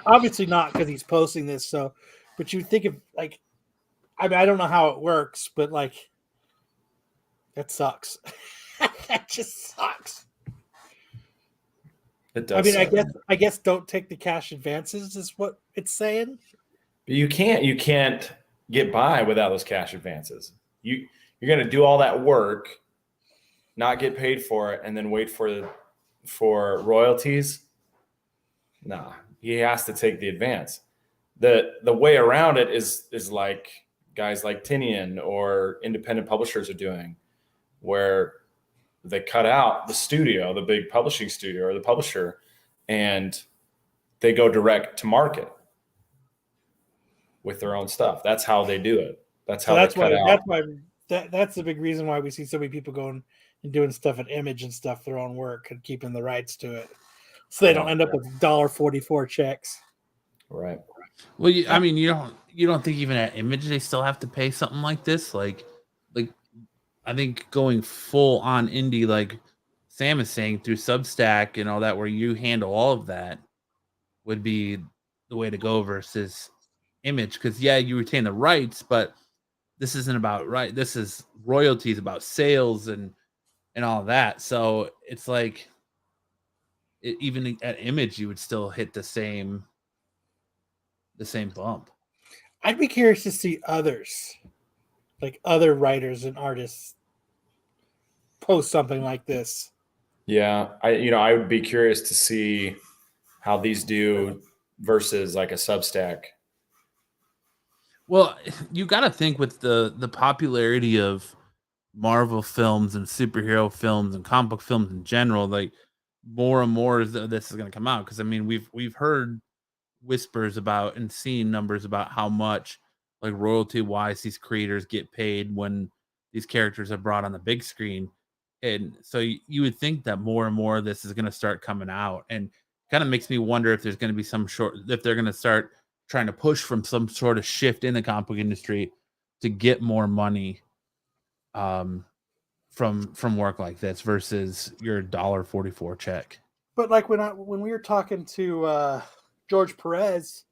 obviously not because he's posting this, but you think of like, I mean, I don't know how it works, but like, that sucks. That just sucks. It does. I mean, I guess don't take the cash advances is what it's saying. But you can't get by without those cash advances. You're going to do all that work, not get paid for it, and then wait for royalties. Nah, he has to take the advance. The way around it is like guys like Tinian or independent publishers are doing, where they cut out the studio, the big publishing studio or the publisher, and they go direct to market with their own stuff. That's how they do it. That's how that's the big reason why we see so many people going and doing stuff at Image and stuff, their own work and keeping the rights to it, so they don't end up with $1.44 checks. Right. Well, I mean, you don't think even at Image they still have to pay something like this? Like I think going full on indie, like Sam is saying, through Substack and all that, where you handle all of that, would be the way to go versus Image. Because you retain the rights, but this isn't about right. This is royalties, about sales and all of that. So it's like even at Image, you would still hit the same bump. I'd be curious to see others. like other writers and artists post something like this. Yeah, I would be curious to see how these do versus like a Substack. Well, you got to think with the popularity of Marvel films and superhero films and comic book films in general, like more and more of this is going to come out. Because I mean, we've heard whispers about and seen numbers about how much like royalty wise these creators get paid when these characters are brought on the big screen. And so you would think that more and more of this is going to start coming out, and kind of makes me wonder if there's going to be if they're going to start trying to push from some sort of shift in the comic book industry to get more money from work like this versus your $1.44 check. But like when we were talking to George Perez,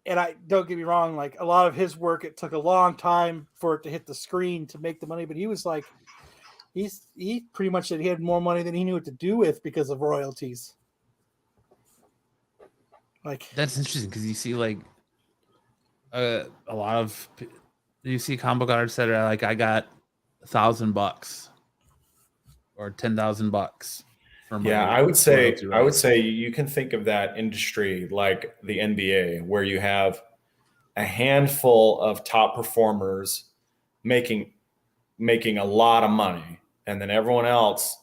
and I don't get me wrong, like a lot of his work, it took a long time for it to hit the screen to make the money. But he was like, he pretty much said he had more money than he knew what to do with because of royalties. Like That's interesting because you see like a lot of you see comic book artists that are like, I got $1,000 or $10,000 for my Yeah, royalty I would rights. say you can think of that industry like the NBA, where you have a handful of top performers making a lot of money, and then everyone else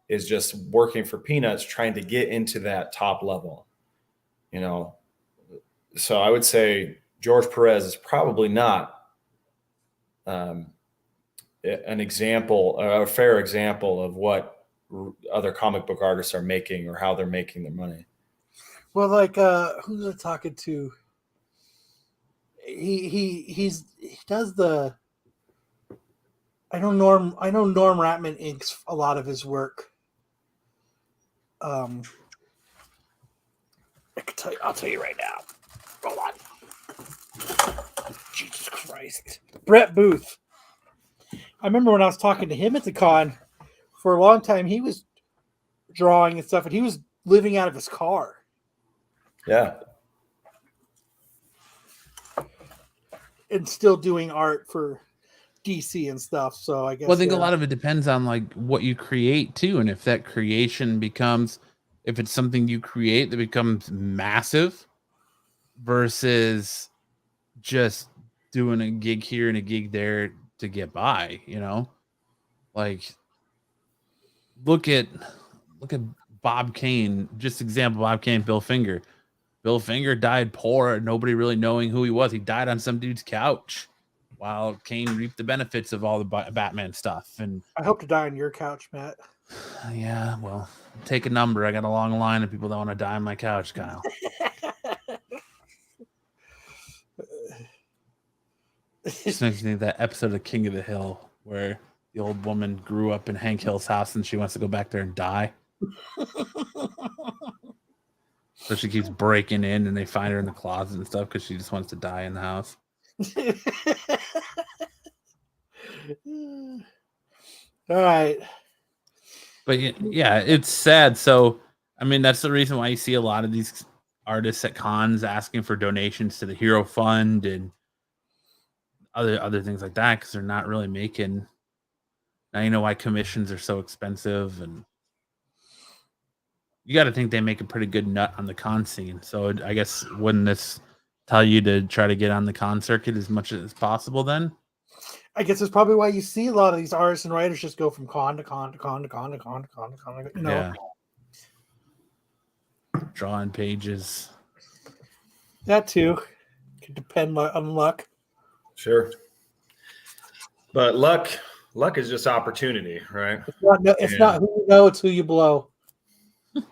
is just working for peanuts trying to get into that top level. So I would say George Perez is probably not an example, a fair example of what other comic book artists are making or how they're making their money. well, like who's I talking to? He does the. I know Norm Ratman inks a lot of his work. I can tell you. I'll tell you right now. Hold on. Jesus Christ, Brett Booth. I remember when I was talking to him at the con. For a long time, he was drawing and stuff, and he was living out of his car. Yeah. And still doing art for DC and stuff. So I guess. Well, I think a lot of it depends on like what you create too, and if that creation becomes, if it's something you create that becomes massive, versus just doing a gig here and a gig there to get by. Like look at Bob Kane. Just example, Bob Kane, Bill Finger. Bill Finger died poor, nobody really knowing who he was. He died on some dude's couch, while Kane reaped the benefits of all the Batman stuff. And I hope to die on your couch, Matt. yeah, well, take a number. I got a long line of people that want to die on my couch, Kyle. Just makes me think that episode of King of the Hill where the old woman grew up in Hank Hill's house and she wants to go back there and die. So she keeps breaking in and they find her in the closet and stuff because she just wants to die in the house. All right. But yeah, it's sad. So, I mean, that's the reason why you see a lot of these artists at cons asking for donations to the Hero Fund and other things like that, because they're not really making. Now you know why commissions are so expensive, and you got to think they make a pretty good nut on the con scene. So I guess wouldn't this tell you to try to get on the con circuit as much as possible then? I guess that's probably why you see a lot of these artists and writers just go from con to con to con to con to con to con to con. Yeah. Drawing pages. That too. Could depend on luck. Sure. But luck is just opportunity, right? It's not who you know, it's who you blow. It's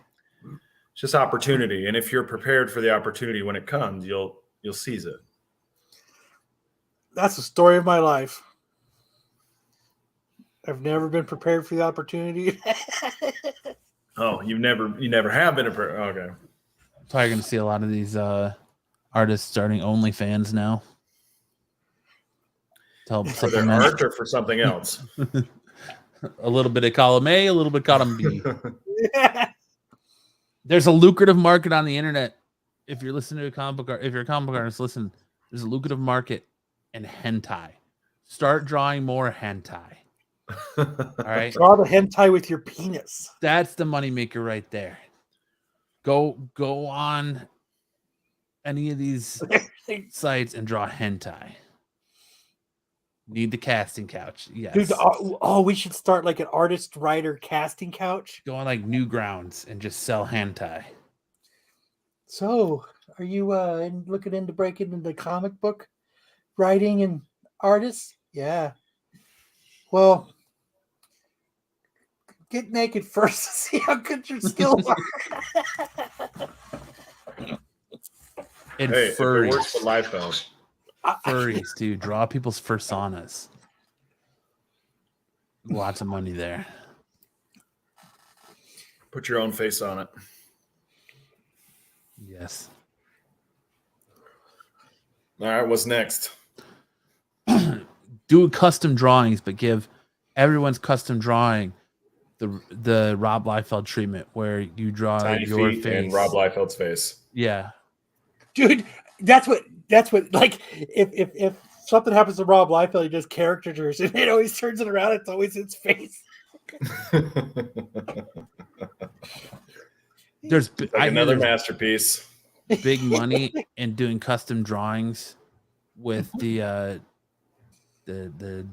just opportunity. And if you're prepared for the opportunity when it comes, you'll seize it. That's the story of my life. I've never been prepared for the opportunity. Oh, you never have been okay. Probably gonna see a lot of these artists starting OnlyFans now. To help For their supplement art or for something else? a little bit of column A, a little bit of column B. There's a lucrative market on the internet. If you're listening to a comic book, if you're a comic book artist, listen. There's a lucrative market, and hentai. Start drawing more hentai. All right. Draw the hentai with your penis. That's the moneymaker right there. Go on any of these sites and draw hentai. Need the casting couch. Yes. Dude, we should start like an artist writer casting couch. Go on like Newgrounds and just sell hentai. So, are you looking into breaking into comic book writing and artists? Yeah. Well, get naked first to see how good your skills are. And Hey, if it furries. works for life, though. Furries, too. Draw people's personas. Lots of money there. Put your own face on it. Yes. All right, what's next? Do custom drawings, but give everyone's custom drawing the Rob Liefeld treatment, where you draw Tiny your feet face and Rob Liefeld's face. Yeah. Dude, that's what like if something happens to Rob Liefeld, he does caricatures and it always turns it around, it's always his face. There's another masterpiece. Big money in doing custom drawings with the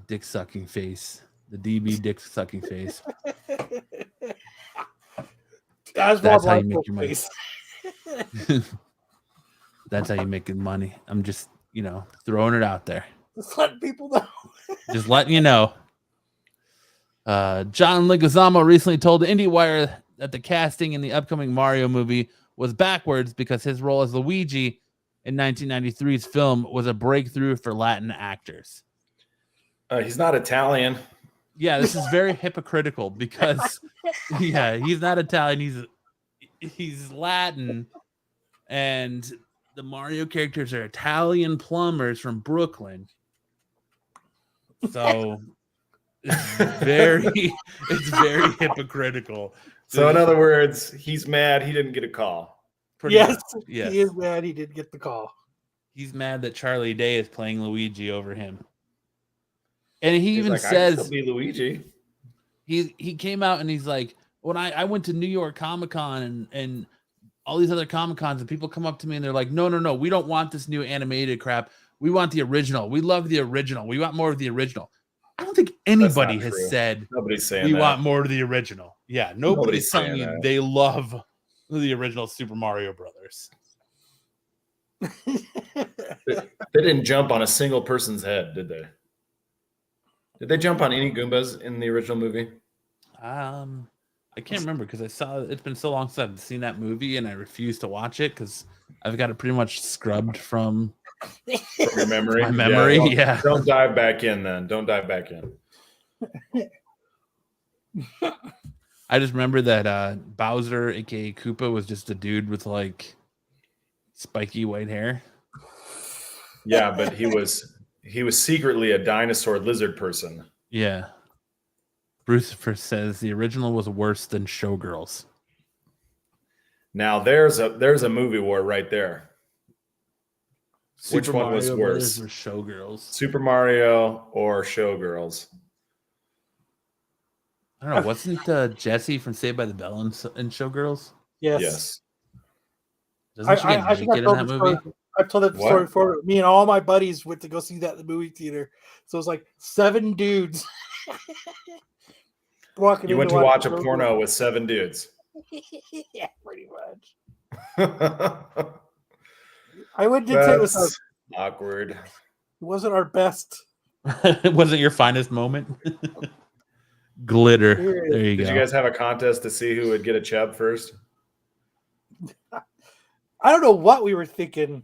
dick sucking face, the DB dick sucking face. That's how you make your money. That's how you make good money. I'm just, throwing it out there. Just letting people know. Just letting you know. John Leguizamo recently told IndieWire that the casting in the upcoming Mario movie was backwards because his role as Luigi in 1993's film was a breakthrough for Latin actors. He's not Italian. Yeah, this is very hypocritical because, he's not Italian. He's Latin, and the Mario characters are Italian plumbers from Brooklyn. So it's very hypocritical. So in other words, he's mad he didn't get a call. Yes, yes, he is mad he didn't get the call. He's mad that Charlie Day is playing Luigi over him. And he He's even like, says, I can still be Luigi. He came out and he's like, when I went to New York Comic-Con and all these other Comic-Cons, and people come up to me and they're like, no, we don't want this new animated crap. We want the original. We love the original. We want more of the original. I don't think anybody has said nobody's saying we that. want more of the original. Yeah, nobody's telling you they love the original Super Mario Brothers. They didn't jump on a single person's head, did they? Did they jump on any Goombas in the original movie? I can't remember because it's been so long since I've seen that movie and I refuse to watch it because I've got it pretty much scrubbed from your memory. My memory, yeah. Don't dive back in then. Don't dive back in. I just remember that Bowser, aka Koopa, was just a dude with like spiky white hair. Yeah, but he was secretly a dinosaur lizard person. Yeah. Brucifer says the original was worse than Showgirls. Now there's a movie war right there. Which Super one Mario was Brothers worse? or Showgirls? Super Mario or Showgirls? I don't know. Wasn't Jessie from Saved by the Bell in Showgirls? Yes. Doesn't she get naked in that movie? I've told that story before. Me and all my buddies went to go see that in the movie theater. So it was like 7 dudes walking. You went to watch a porno with 7 dudes. Yeah, pretty much. I wouldn't say it was awkward. It wasn't our best. It wasn't your finest moment. Glitter. There you go. Did you guys have a contest to see who would get a chub first? I don't know what we were thinking.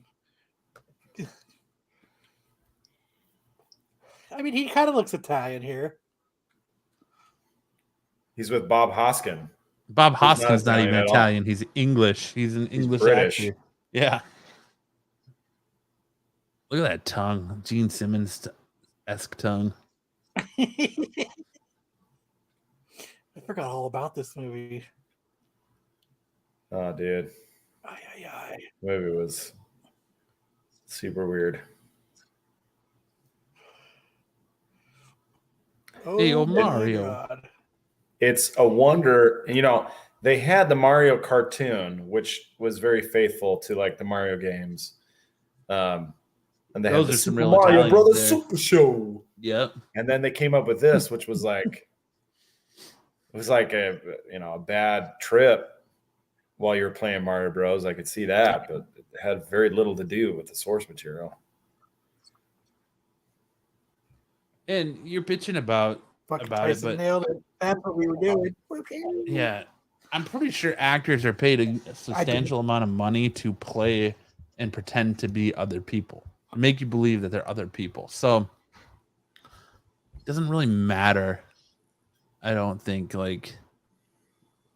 I mean, he kind of looks Italian here. He's with Bob Hoskin. Bob Hoskin's not even Italian. He's English. He's an English British. actor. Yeah. Look at that tongue. Gene Simmons-esque tongue. I forgot all about this movie. Oh, dude. Aye. Movie was super weird. Hey, Oh old my Mario. God. It's a wonder. You know, they had the Mario cartoon, which was very faithful to like the Mario games. And they Those had the are some Super real Mario Italians Brothers there. Super Show. Yep. And then they came up with this, which was like, it was like a bad trip while you were playing Mario Bros. I could see that, but it had very little to do with the source material. And you're bitching about Fucking it, Tyson but nailed it. That's what we were doing. yeah, I'm pretty sure actors are paid a substantial amount of money to play and pretend to be other people, make you believe that they're other people. So it doesn't really matter. I don't think like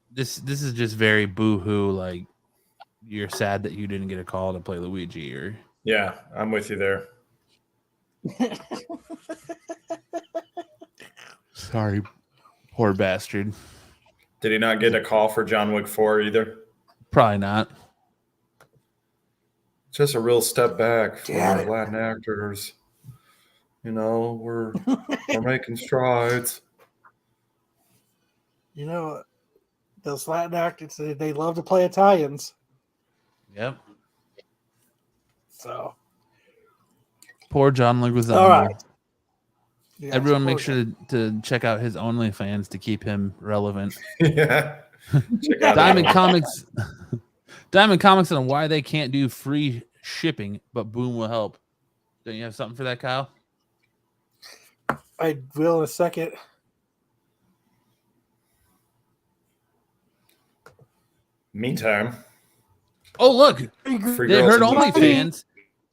this is just very boo-hoo. Like you're sad that you didn't get a call to play Luigi, or Yeah, I'm with you there. sorry, poor bastard. Did he not get a call for John Wick 4 either? Probably not. Just a real step back for Damn it. Latin actors. You know, we're making strides. You know, those Latin actors, they love to play Italians. Yep. So, Poor John Leguizamo. all right. Yeah, Everyone make support sure to check out his OnlyFans to keep him relevant. Yeah. Check out Diamond that one. Comics Diamond Comics on why they can't do free shipping, but Boom will help. Don't you have something for that, Kyle? I will in a second. Meantime, Oh, look. free They girls heard in your city. OnlyFans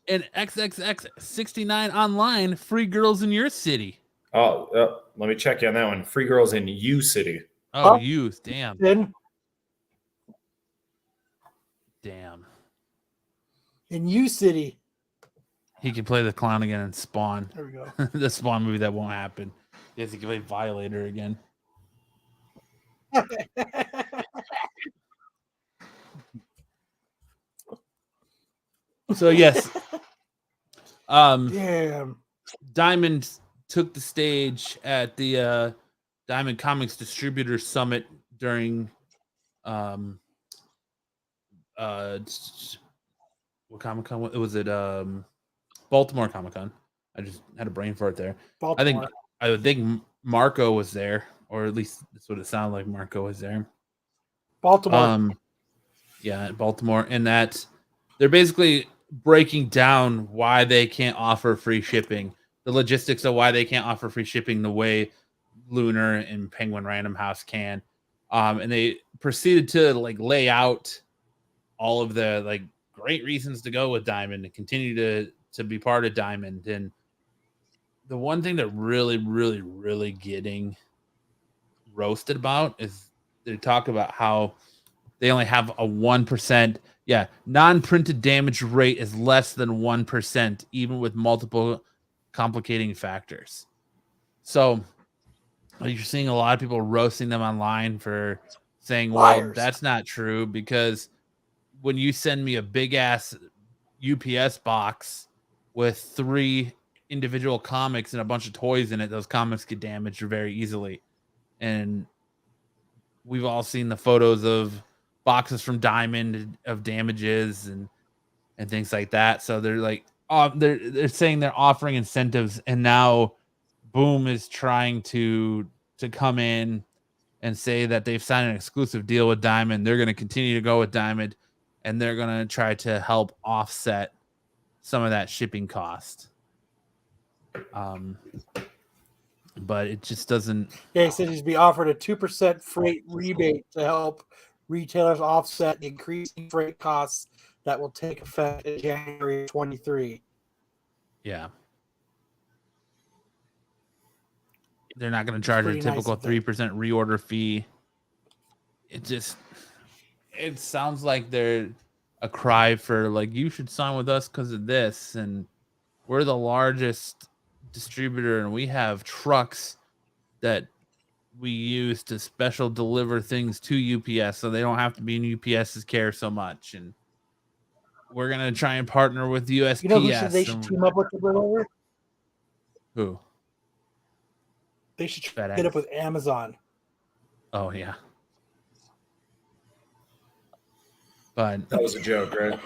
and XXX69 online, free girls in your city. Oh, let me check you on that one. Free girls in U City. Oh, Huh? youth. Damn. Then Damn. in U City. He can play the clown again and Spawn. There we go. The Spawn movie that won't happen. He has to play Violator again. So yes. Damn. Diamond took the stage at the Diamond Comics Distributor Summit during what Comic-Con was it? Baltimore Comic-Con. I just had a brain fart there. Baltimore. I would think Marco was there, or at least that's what it sounded like. Marco was there. Baltimore. Yeah, Baltimore, and that they're basically breaking down why they can't offer free shipping, the logistics of why they can't offer free shipping the way Lunar and Penguin Random House can. And they proceeded to like lay out all of the like great reasons to go with Diamond and continue to be part of Diamond. And the one thing that really getting roasted about is they talk about how they only have a 1%. Yeah, non-printed damage rate is less than 1%, even with multiple complicating factors. So you're seeing a lot of people roasting them online for saying, well, Liars. that's not true, because when you send me a big ass UPS box with 3 individual comics and a bunch of toys in it, those comics get damaged very easily. And we've all seen the photos of boxes from Diamond of damages and things like that. So they're like, oh, they're saying they're offering incentives, and now Boom is trying to come in and say that they've signed an exclusive deal with Diamond. They're going to continue to go with Diamond, and they're going to try to help offset some of that shipping cost. But it just doesn't. Yeah, he said he's be offered a 2% freight rebate to help retailers offset the increasing freight costs that will take effect in January 23. Yeah. They're not going to charge a pretty nice typical of them. 3% reorder fee. It sounds like they're a cry for like, you should sign with us because of this, and we're the largest distributor and we have trucks that we use to special deliver things to UPS so they don't have to be in UPS's care so much, and we're gonna try and partner with USPS. You know who they should team up with to deliver? Who? They should FedEx. get up with Amazon. Oh yeah. But That was a joke, right?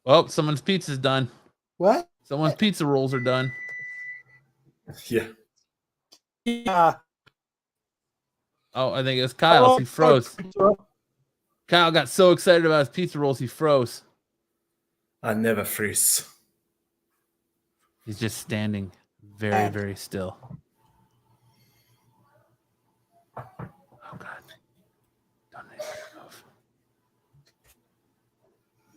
well, someone's pizza's done. What? Someone's pizza rolls are done. Yeah. Yeah. Oh, I think it was Kyle's. He froze. Kyle got so excited about his pizza rolls, he froze. I never freeze. He's just standing very, very still. Oh, God. Don't need to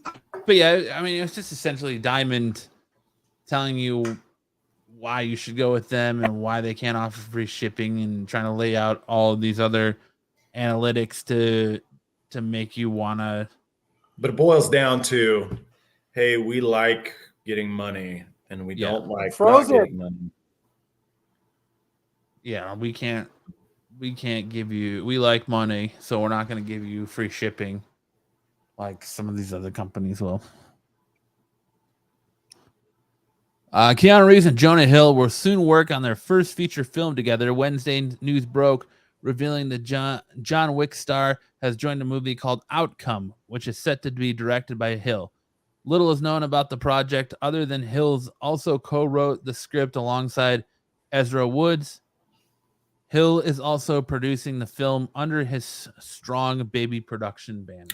move. But yeah, I mean, it's just essentially Diamond telling you why you should go with them and why they can't offer free shipping and trying to lay out all of these other analytics to make you want to. But it boils down to, hey, we like getting money and we don't like not getting money. Yeah, we can't give you, we like money, so we're not going to give you free shipping like some of these other companies will. Keanu Reeves and Jonah Hill will soon work on their first feature film together. Wednesday, news broke revealing that John Wick star has joined a movie called Outcome, which is set to be directed by Hill. Little is known about the project other than Hill's also co-wrote the script alongside Ezra Woods. Hill is also producing the film under his Strong Baby production banner.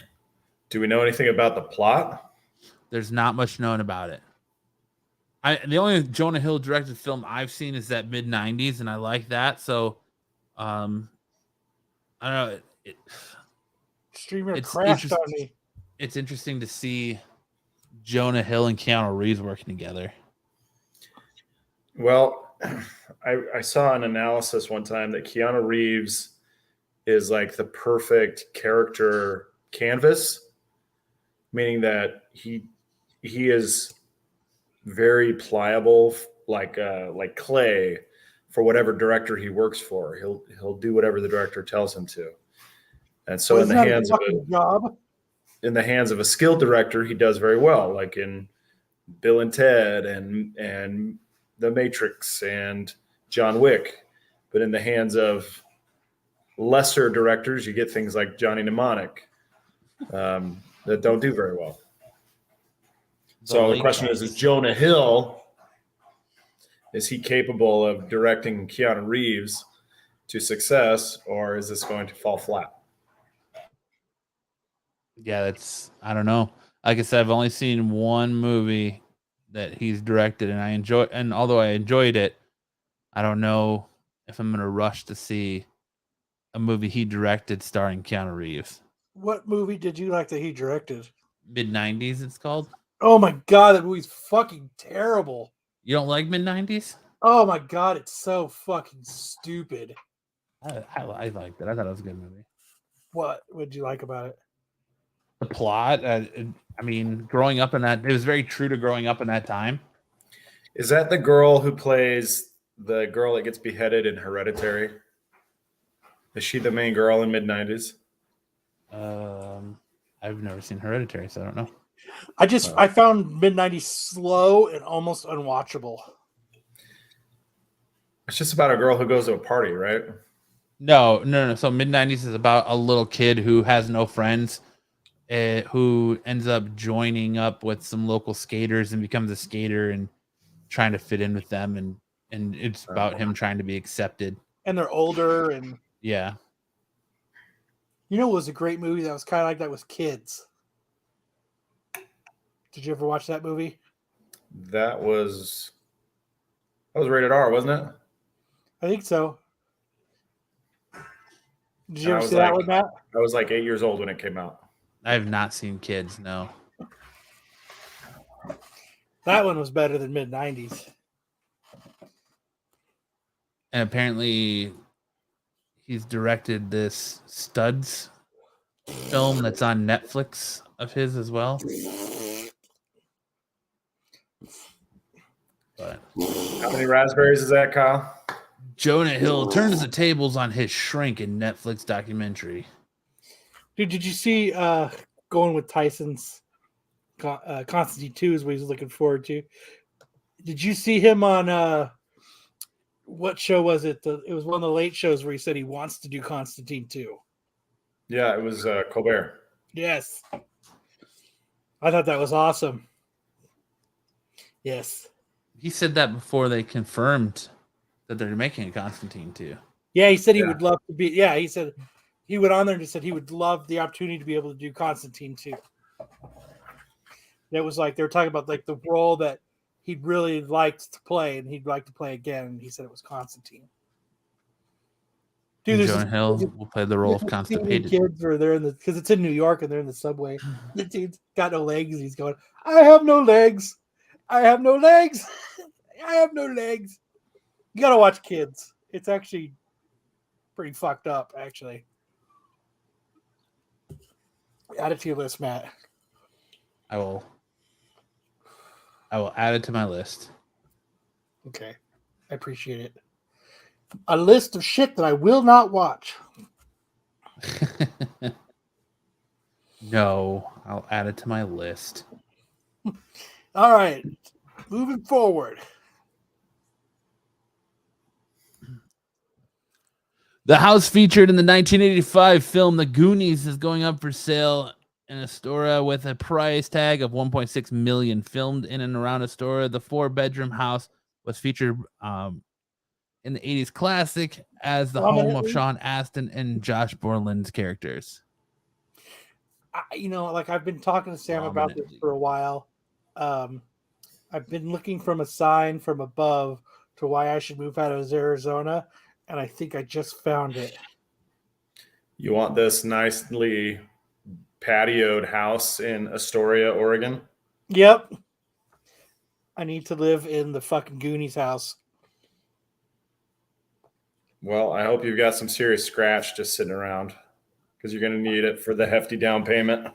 Do we know anything about the plot? There's not much known about it. The only Jonah Hill directed film I've seen is that mid-90s, and I like that. So, I don't know. Streamer crashed on me. It's interesting to see Jonah Hill and Keanu Reeves working together. Well, I saw an analysis one time that Keanu Reeves is like the perfect character canvas, meaning that he is very pliable, like clay, for whatever director he works for. He'll do whatever the director tells him to. And so in the hands of a skilled director, he does very well, like in Bill and Ted and The Matrix and John Wick. But in the hands of lesser directors, you get things like Johnny Mnemonic that don't do very well. So the question is Jonah Hill, is he capable of directing Keanu Reeves to success, or is this going to fall flat? Yeah, I don't know. Like I said, I've only seen one movie that he's directed, and although I enjoyed it, I don't know if I'm gonna rush to see a movie he directed starring Keanu Reeves. What movie did you like that he directed? Mid-90s, it's called. Oh my God, that movie's fucking terrible. You don't like mid-90s? Oh my God, it's so fucking stupid. I liked it. I thought it was a good movie. What did you like about it? The plot. I mean, growing up in that, it was very true to growing up in that time. Is that the girl who plays the girl that gets beheaded in Hereditary? Is she the main girl in mid-90s? I've never seen Hereditary, so I don't know. I found mid-90s slow and almost unwatchable. It's just about a girl who goes to a party, right? No. So mid-90s is about a little kid who has no friends, who ends up joining up with some local skaters and becomes a skater and trying to fit in with them, and it's about him trying to be accepted. And they're older, and yeah. You know, it was a great movie that was kind of like that was Kids. Did you ever watch that movie? That was rated R, wasn't it? I think so. Did you ever see that one, Matt? I was like 8 years old when it came out. I have not seen Kids, no. That one was better than mid-90s. And apparently he's directed this Studs film that's on Netflix of his as well. But how many raspberries is that, Kyle? Jonah Hill turns the tables on his Shrink in Netflix documentary. Dude, did you see Going with Tyson's Constantine 2 is what he's looking forward to? Did you see him on what show was it? It was one of the late shows where he said he wants to do Constantine too. Yeah, it was Colbert. Yes. I thought that was awesome. Yes. He said that before they confirmed that they're making a Constantine too. Yeah, he said he would love to be. Yeah, he said he went on there and just said he would love the opportunity to be able to do Constantine too. It was like they were talking about like the role that he'd really liked to play and he'd like to play again. And he said it was Constantine. Dude, Jonah Hill will play the role of constipated. Kids were there because it's in New York and they're in the subway. The dude's got no legs. He's going, I have no legs. I have no legs. I have no legs. You got to watch Kids. It's actually pretty fucked up, actually. Add it to your list, Matt. I will add it to my list. Okay. I appreciate it. A list of shit that I will not watch. No, I'll add it to my list. All right. Moving forward. The house featured in the 1985 film The Goonies is going up for sale in Astoria with a price tag of $1.6 million. Filmed in and around Astoria, the 4-bedroom house was featured in the 80s classic as the home of Sean Astin and Josh Brolin's characters. I've been talking to Sam about this for a while. I've been looking from a sign from above to why I should move out of Arizona, and I think I just found it. You want this nicely patioed house in Astoria, Oregon? Yep. I need to live in the fucking Goonies house. Well, I hope you've got some serious scratch just sitting around because you're going to need it for the hefty down payment.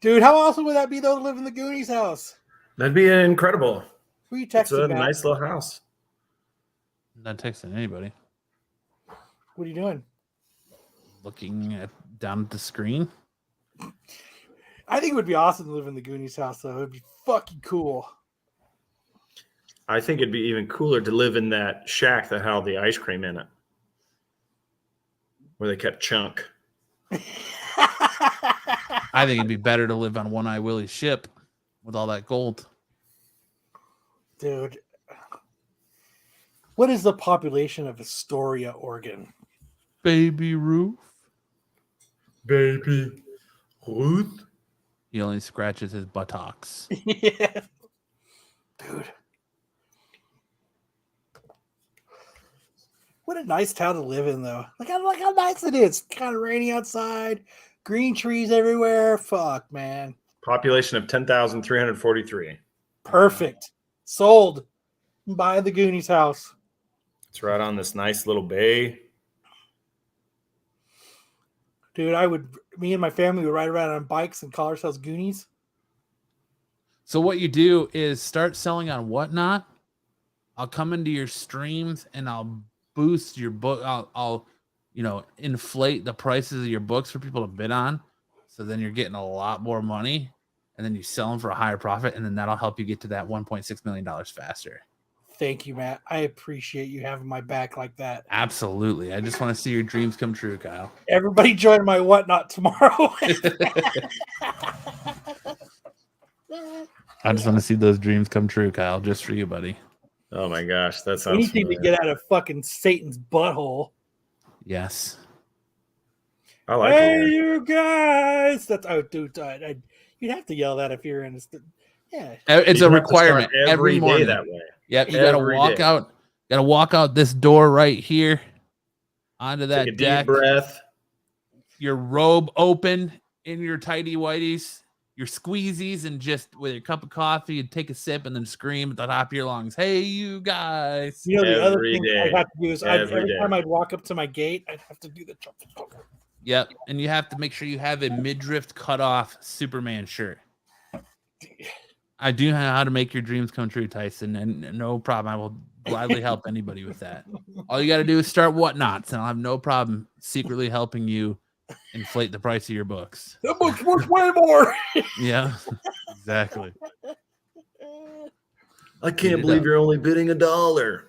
Dude, how awesome would that be, though, to live in the Goonies house? That'd be incredible. Who are you It's texting a about? nice little house. Not texting anybody. What are you doing? Looking down at the screen. I think it would be awesome to live in the Goonies house, though. It would be fucking cool. I think it'd be even cooler to live in that shack that had the ice cream in it, where they kept Chunk. I think it'd be better to live on One Eye Willie's ship with all that gold. Dude, what is the population of Astoria, Oregon? Baby Ruth. Baby Ruth. He only scratches his buttocks. Yeah. Dude. What a nice town to live in, though. Look how nice it is. It's kind of rainy outside. Green trees everywhere. Fuck, man. Population of 10,343. Perfect. Sold. Buy the Goonies house. It's right on this nice little bay. Dude, me and my family would ride around on bikes and call ourselves Goonies. So what you do is start selling on Whatnot. I'll come into your streams and I'll boost your book. I'll inflate the prices of your books for people to bid on. So then you're getting a lot more money and then you sell them for a higher profit. And then that'll help you get to that $1.6 million faster. Thank you, Matt. I appreciate you having my back like that. Absolutely. I just want to see your dreams come true, Kyle. Everybody join my Whatnot tomorrow. I just want to see those dreams come true, Kyle, just for you, buddy. Oh my gosh, that sounds anything familiar. to get out of fucking Satan's butthole. Yes. I like hey, it. you guys! That's dude. You'd have to yell that if you're in a. Yeah, it's a requirement every day morning. that way. Yep, you gotta walk out. Gotta walk out this door right here onto that Take a deck. deep breath. Your robe open in your tighty whities, your squeezies, and just with your cup of coffee and take a sip and then scream at the top of your lungs, "Hey, you guys!" You know the other Every thing day. I'd have to do is every day. time I'd walk up to my gate, I'd have to do the jump. Yep, and you have to make sure you have a midriff cut off Superman shirt. I do know how to make your dreams come true, Tyson, and no problem. I will gladly help anybody with that. All you got to do is start Whatnots, and I'll have no problem secretly helping you inflate the price of your books. That book's worth way more. Yeah, exactly. I Eat can't it believe up. you're only bidding $1.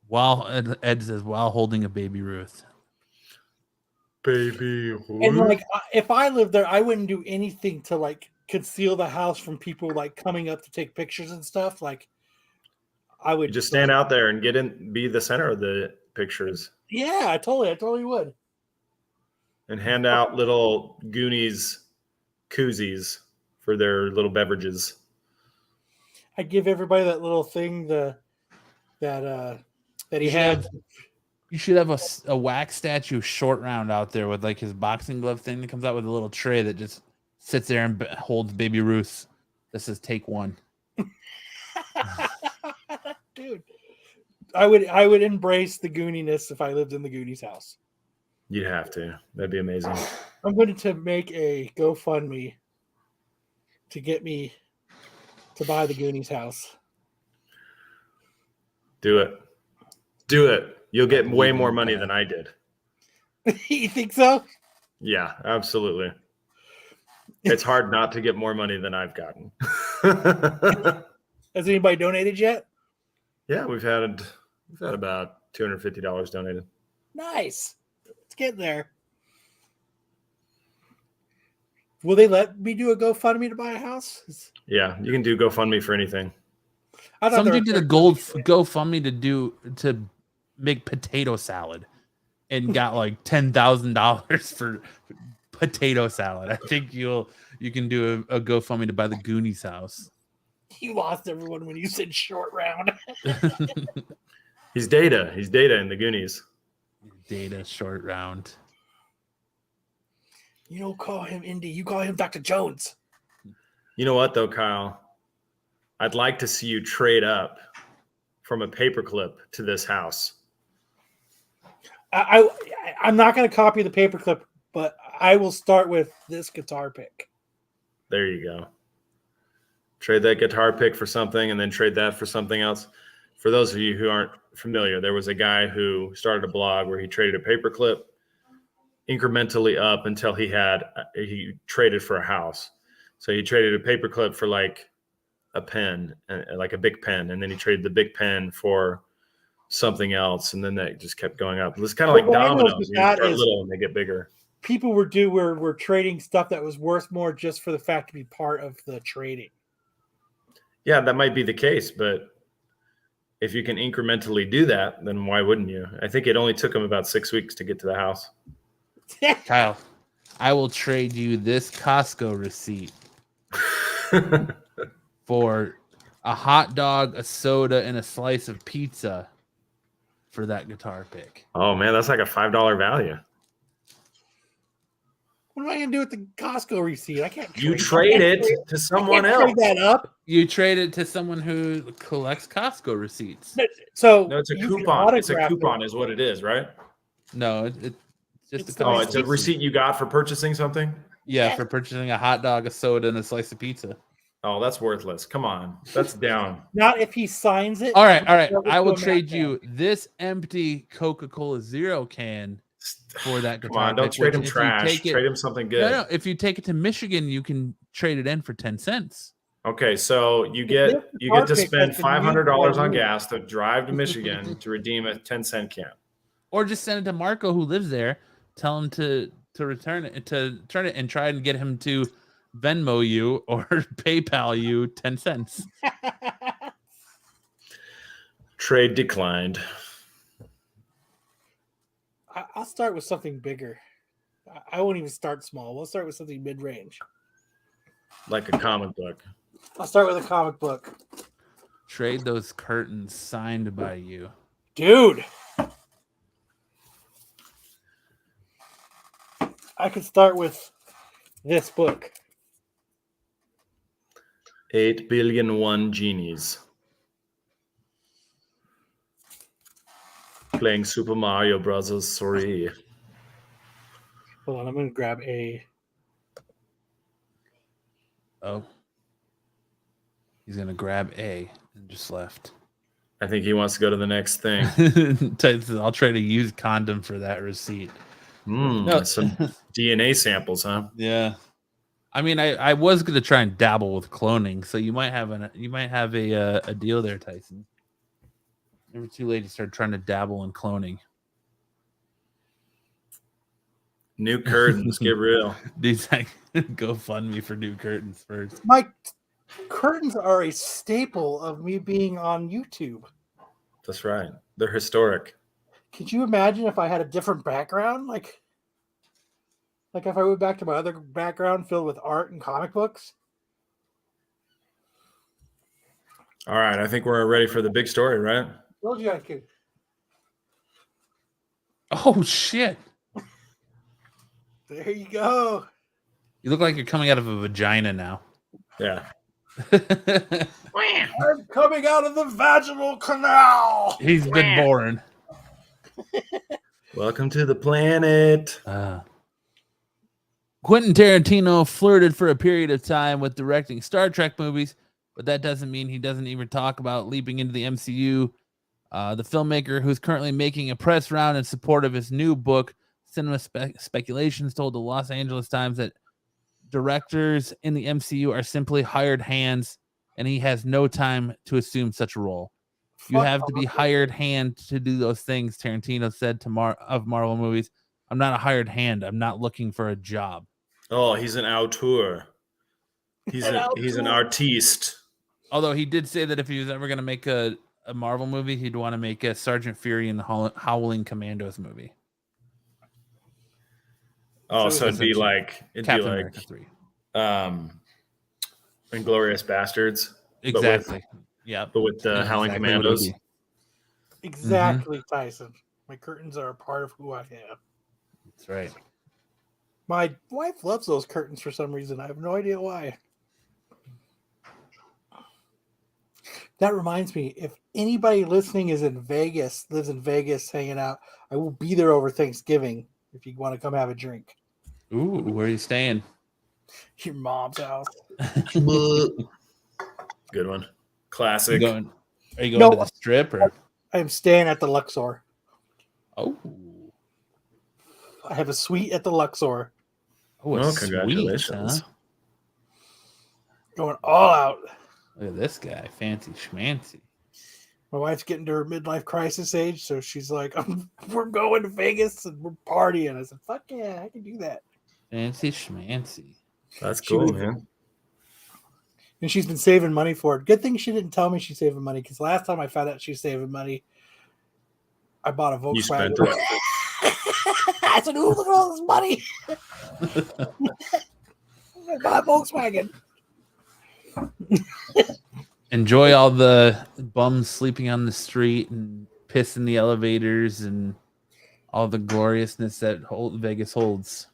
While Ed says, while holding a baby Ruth. Baby. And like, if I lived there, I wouldn't do anything to like conceal the house from people like coming up to take pictures and stuff. Like, I would You just stand out there and be the center of the pictures Yeah, I totally would. and hand out little Goonies koozies for their little beverages. I'd give everybody that little thing that he had. You should have a wax statue Short Round out there with like his boxing glove thing that comes out with a little tray that just sits there and holds baby Ruth. This is take one. Dude, I would embrace the Gooniness if I lived in the Goonies house. You'd have to. That'd be amazing. I'm going to make a GoFundMe to get me to buy the Goonies house. Do it. Do it. You'll get way more money than I did. You think so? Yeah, absolutely. It's hard not to get more money than I've gotten. Has anybody donated yet? Yeah, we've had about $250 donated. Nice. Let's get there. Will they let me do a GoFundMe to buy a house? Yeah, you can do GoFundMe for anything. Somebody did a GoFundMe to make potato salad and got like $10,000 for potato salad. I think you can do a GoFundMe to buy the Goonies house. You lost everyone when you said Short Round. He's Data. He's Data in the Goonies. Data Short Round. You don't call him Indy. You call him Dr. Jones. You know what, though, Kyle? I'd like to see you trade up from a paperclip to this house. I'm not going to copy the paperclip, but I will start with this guitar pick. There you go. Trade that guitar pick for something and then trade that for something else. For those of you who aren't familiar, there was a guy who started a blog where he traded a paperclip incrementally up until he traded for a house. So he traded a paperclip for like a pen, like a big pen, and then he traded the big pen for something else, and then that just kept going up. It's kind of like dominoes. You start little and they get bigger. People were trading stuff that was worth more just for the fact to be part of the trading. Yeah, that might be the case, but if you can incrementally do that, then why wouldn't you? I think it only took him about 6 weeks to get to the house. Kyle, I will trade you this Costco receipt for a hot dog, a soda, and a slice of pizza for that guitar pick. Oh, man, that's like a $5 value. What am I going to do with the Costco receipt? I can't. You trade it to someone else. Trade that up. You trade it to someone who collects Costco receipts. So no, it's a coupon. It's a coupon, is what it is, right? No, it's just it's a receipt you got for purchasing something. Yeah, for purchasing a hot dog, a soda, and a slice of pizza. Oh, that's worthless. Come on, that's down. Not if he signs it. All right. I will trade you this empty Coca-Cola Zero can for that guitar. Come on, don't trade him trash. Trade him something good. No, if you take it to Michigan, you can trade it in for 10 cents. Okay, so you get to spend $500 on gas to drive to Michigan to redeem a 10-cent can. Or just send it to Marco, who lives there. Tell him to return it, to turn it, and try and get him to Venmo you or PayPal you 10 cents. Trade declined. I'll start with something bigger. I won't even start small. We'll start with something mid-range. Like a comic book. I'll start with a comic book. Trade those curtains signed by you. Dude. I could start with this book. 8 billion one genies. Playing Super Mario Bros. 3. Hold on, I'm going to grab a... Oh. He's going to grab A and just left. I think he wants to go to the next thing. I'll try to use condom for that receipt. No. Some DNA samples, huh? Yeah. I mean, I was gonna try and dabble with cloning, so you might have a deal there, Tyson. Never too late to start trying to dabble in cloning. New curtains, get real. These go fund me for new curtains first. My curtains are a staple of me being on YouTube. That's right. They're historic. Could you imagine if I had a different background? Like if I went back to my other background filled with art and comic books? All right, I think we're ready for the big story, right? Told you I could. Oh shit! There you go. You look like you're coming out of a vagina now. Yeah. I'm coming out of the vaginal canal. He's been born. Welcome to the planet. Quentin Tarantino flirted for a period of time with directing Star Trek movies, but that doesn't mean he doesn't even talk about leaping into the MCU. The filmmaker, who's currently making a press round in support of his new book, Cinema Speculations, told the Los Angeles Times that directors in the MCU are simply hired hands, and he has no time to assume such a role. You have to be hired hand to do those things, Tarantino said to of Marvel movies. I'm not a hired hand. I'm not looking for a job. Oh, he's an auteur. He's an artiste. Although he did say that if he was ever going to make a Marvel movie, he'd want to make a Sergeant Fury and the Howling Commandos movie. Oh, so it'd be like Captain America 3. Inglourious Bastards. Exactly. Yeah. But with the Howling Commandos. Exactly, Tyson. My curtains are a part of who I am. That's right. My wife loves those curtains for some reason. I have no idea why. That reminds me, if anybody listening lives in Vegas hanging out, I will be there over Thanksgiving if you want to come have a drink. Ooh, where are you staying? Your mom's house. Good one. Classic. Are you going to the strip? Or? I'm staying at the Luxor. Oh. I have a suite at the Luxor. Oh, congratulations. Huh? Going all out. Look at this guy. Fancy schmancy. My wife's getting to her midlife crisis age, so she's like, we're going to Vegas and we're partying. I said, fuck yeah, I can do that. Fancy schmancy. That's cool, man. And she's been saving money for it. Good thing she didn't tell me she's saving money, because last time I found out she's saving money, I bought a Volkswagen. You spent it. I said, ooh, look at all this money. I bought a Volkswagen. Enjoy all the bums sleeping on the street and piss in the elevators and all the gloriousness that Vegas holds.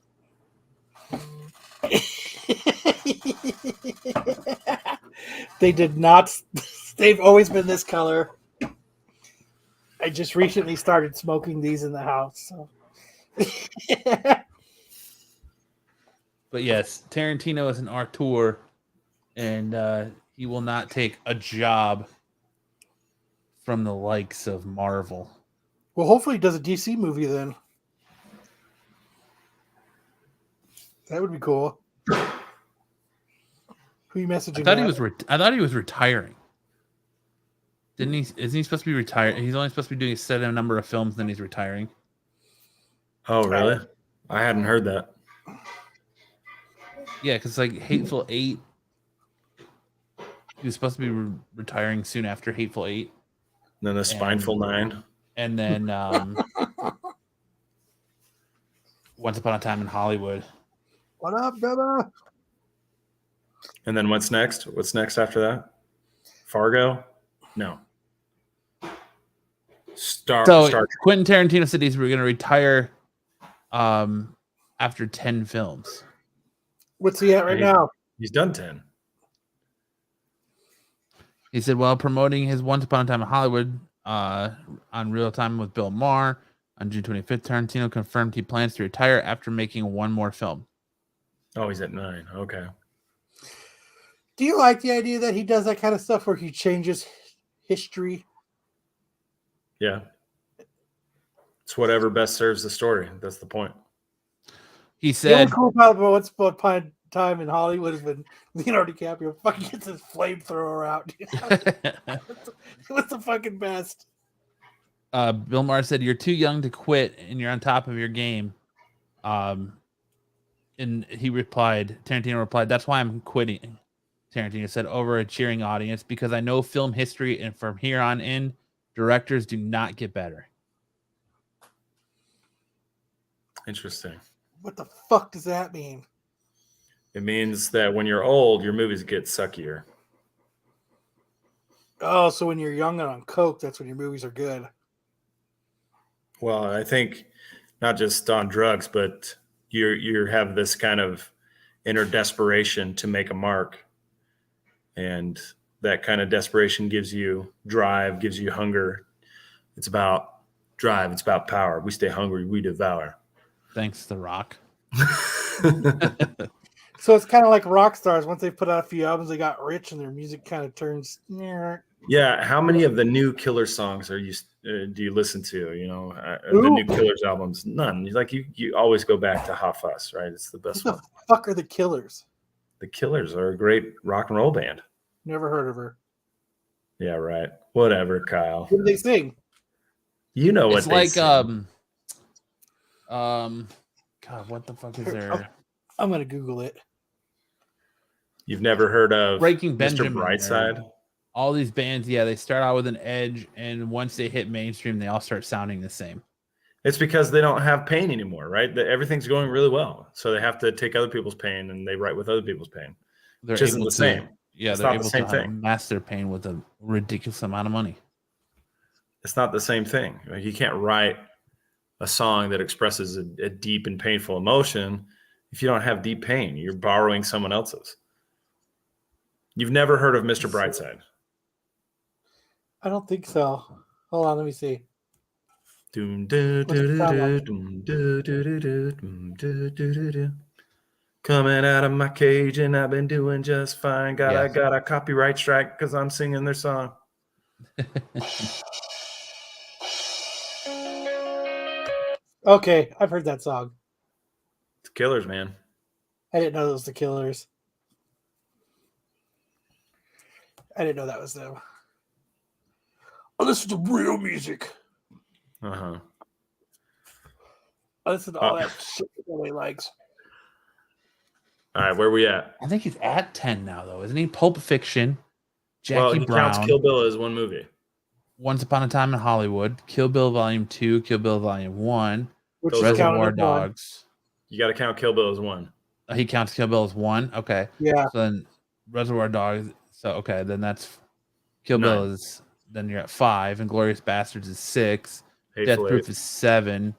They did not. They've always been this color. I just recently started smoking these in the house. So. But yes, Tarantino is an auteur, and he will not take a job from the likes of Marvel. Well, hopefully he does a DC movie then. That would be cool. Who you messaging? I thought he was retiring. Didn't he? Isn't he supposed to be retired? He's only supposed to be doing a set number of films, then he's retiring. Oh, really? I hadn't heard that. Yeah, because like Hateful Eight, he was supposed to be retiring soon after Hateful Eight. And then the Spineful 9. And then Once Upon a Time in Hollywood. What up, brother? And then what's next? What's next after that? Fargo? No. Star Quentin Tarantino said we're going to retire after 10 films. What's he at right now? He's done 10. He said, while promoting his Once Upon a Time in Hollywood on Real Time with Bill Maher on June 25th, Tarantino confirmed he plans to retire after making one more film. Oh, he's at 9. Okay. Do you like the idea that he does that kind of stuff where he changes history? Yeah. It's whatever best serves the story. That's the point. He The only said, cool part about Once Upon a Time in Hollywood is when Leonardo DiCaprio fucking gets his flamethrower out. It was the fucking best. Bill Maher said, "You're too young to quit, and you're on top of your game." And Tarantino replied, "That's why I'm quitting." Tarantino said over a cheering audience, "Because I know film history, and from here on in, directors do not get better." Interesting. What the fuck does that mean? It means that when you're old, your movies get suckier. Oh, so when you're young and on coke, that's when your movies are good. Well, I think not just on drugs, but you have this kind of inner desperation to make a mark, and that kind of desperation gives you drive, gives you hunger. It's about drive. It's about power. We stay hungry. We devour. Thanks, The Rock. So it's kind of like rock stars. Once they put out a few albums, they got rich, and their music kind of turns. Yeah. How many of the new Killer songs do you listen to? You know, the new Killers albums? None. Like you always go back to Hot Fuss, right? It's the best What one. the fuck are the Killers? The Killers are a great rock and roll band. Never heard of her. Yeah, right. Whatever, Kyle. What do they sing? You know what It's they like sing. God, what the fuck is there? I'm gonna Google it. You've never heard of Breaking Mr. Benjamin. Brightside? All these bands, yeah, they start out with an edge, and once they hit mainstream, they all start sounding the same. It's because they don't have pain anymore, right? Everything's going really well, so they have to take other people's pain and they write with other people's pain, which isn't the same. Yeah, It's they're not able the same to thing. mask their pain with a ridiculous amount of money. It's not the same thing. Like, you can't write a song that expresses a deep and painful emotion if you don't have deep pain. You're borrowing someone else's. You've never heard of Mr. Brightside? I don't think so. Hold on, let me see. Doom, What's it sound like? Coming out of my cage and I've been doing just fine. I Yes. got a copyright strike because I'm singing their song. Okay, I've heard that song. It's Killers, man. I didn't know it was the Killers. I didn't know that was them. I listen to real music. Uh-huh. I listen to all that shit that nobody likes. All right, where we at? I think he's at 10 now, though, isn't he? Pulp Fiction, Well, Jackie he Brown, counts Kill Bill as one movie. Once Upon a Time in Hollywood, Kill Bill Volume 2, Kill Bill Volume 1, Which Those is counted Reservoir as one. Dogs. You got to count Kill Bill as one. He counts Kill Bill as 1. Okay. Yeah. So then Reservoir Dogs. So, okay, then that's Kill 9. Bill is, then you're at 5, and Glorious Bastards is 6, Death Hateful Proof Eight. is 7,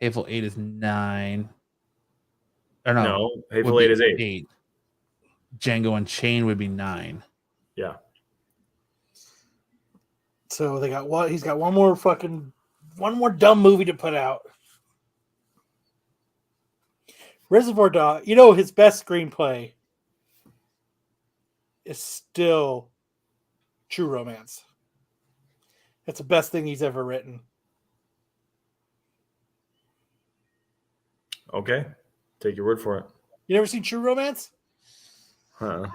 Hateful Eight is 9. Or no, No, Hateful would be Eight is 8. Django Unchained would be 9. Yeah. So they got what? He's got one more dumb movie to put out. Reservoir Dogs. You know, his best screenplay is still True Romance. It's the best thing he's ever written. Okay. Take your word for it. You never seen True Romance? Huh.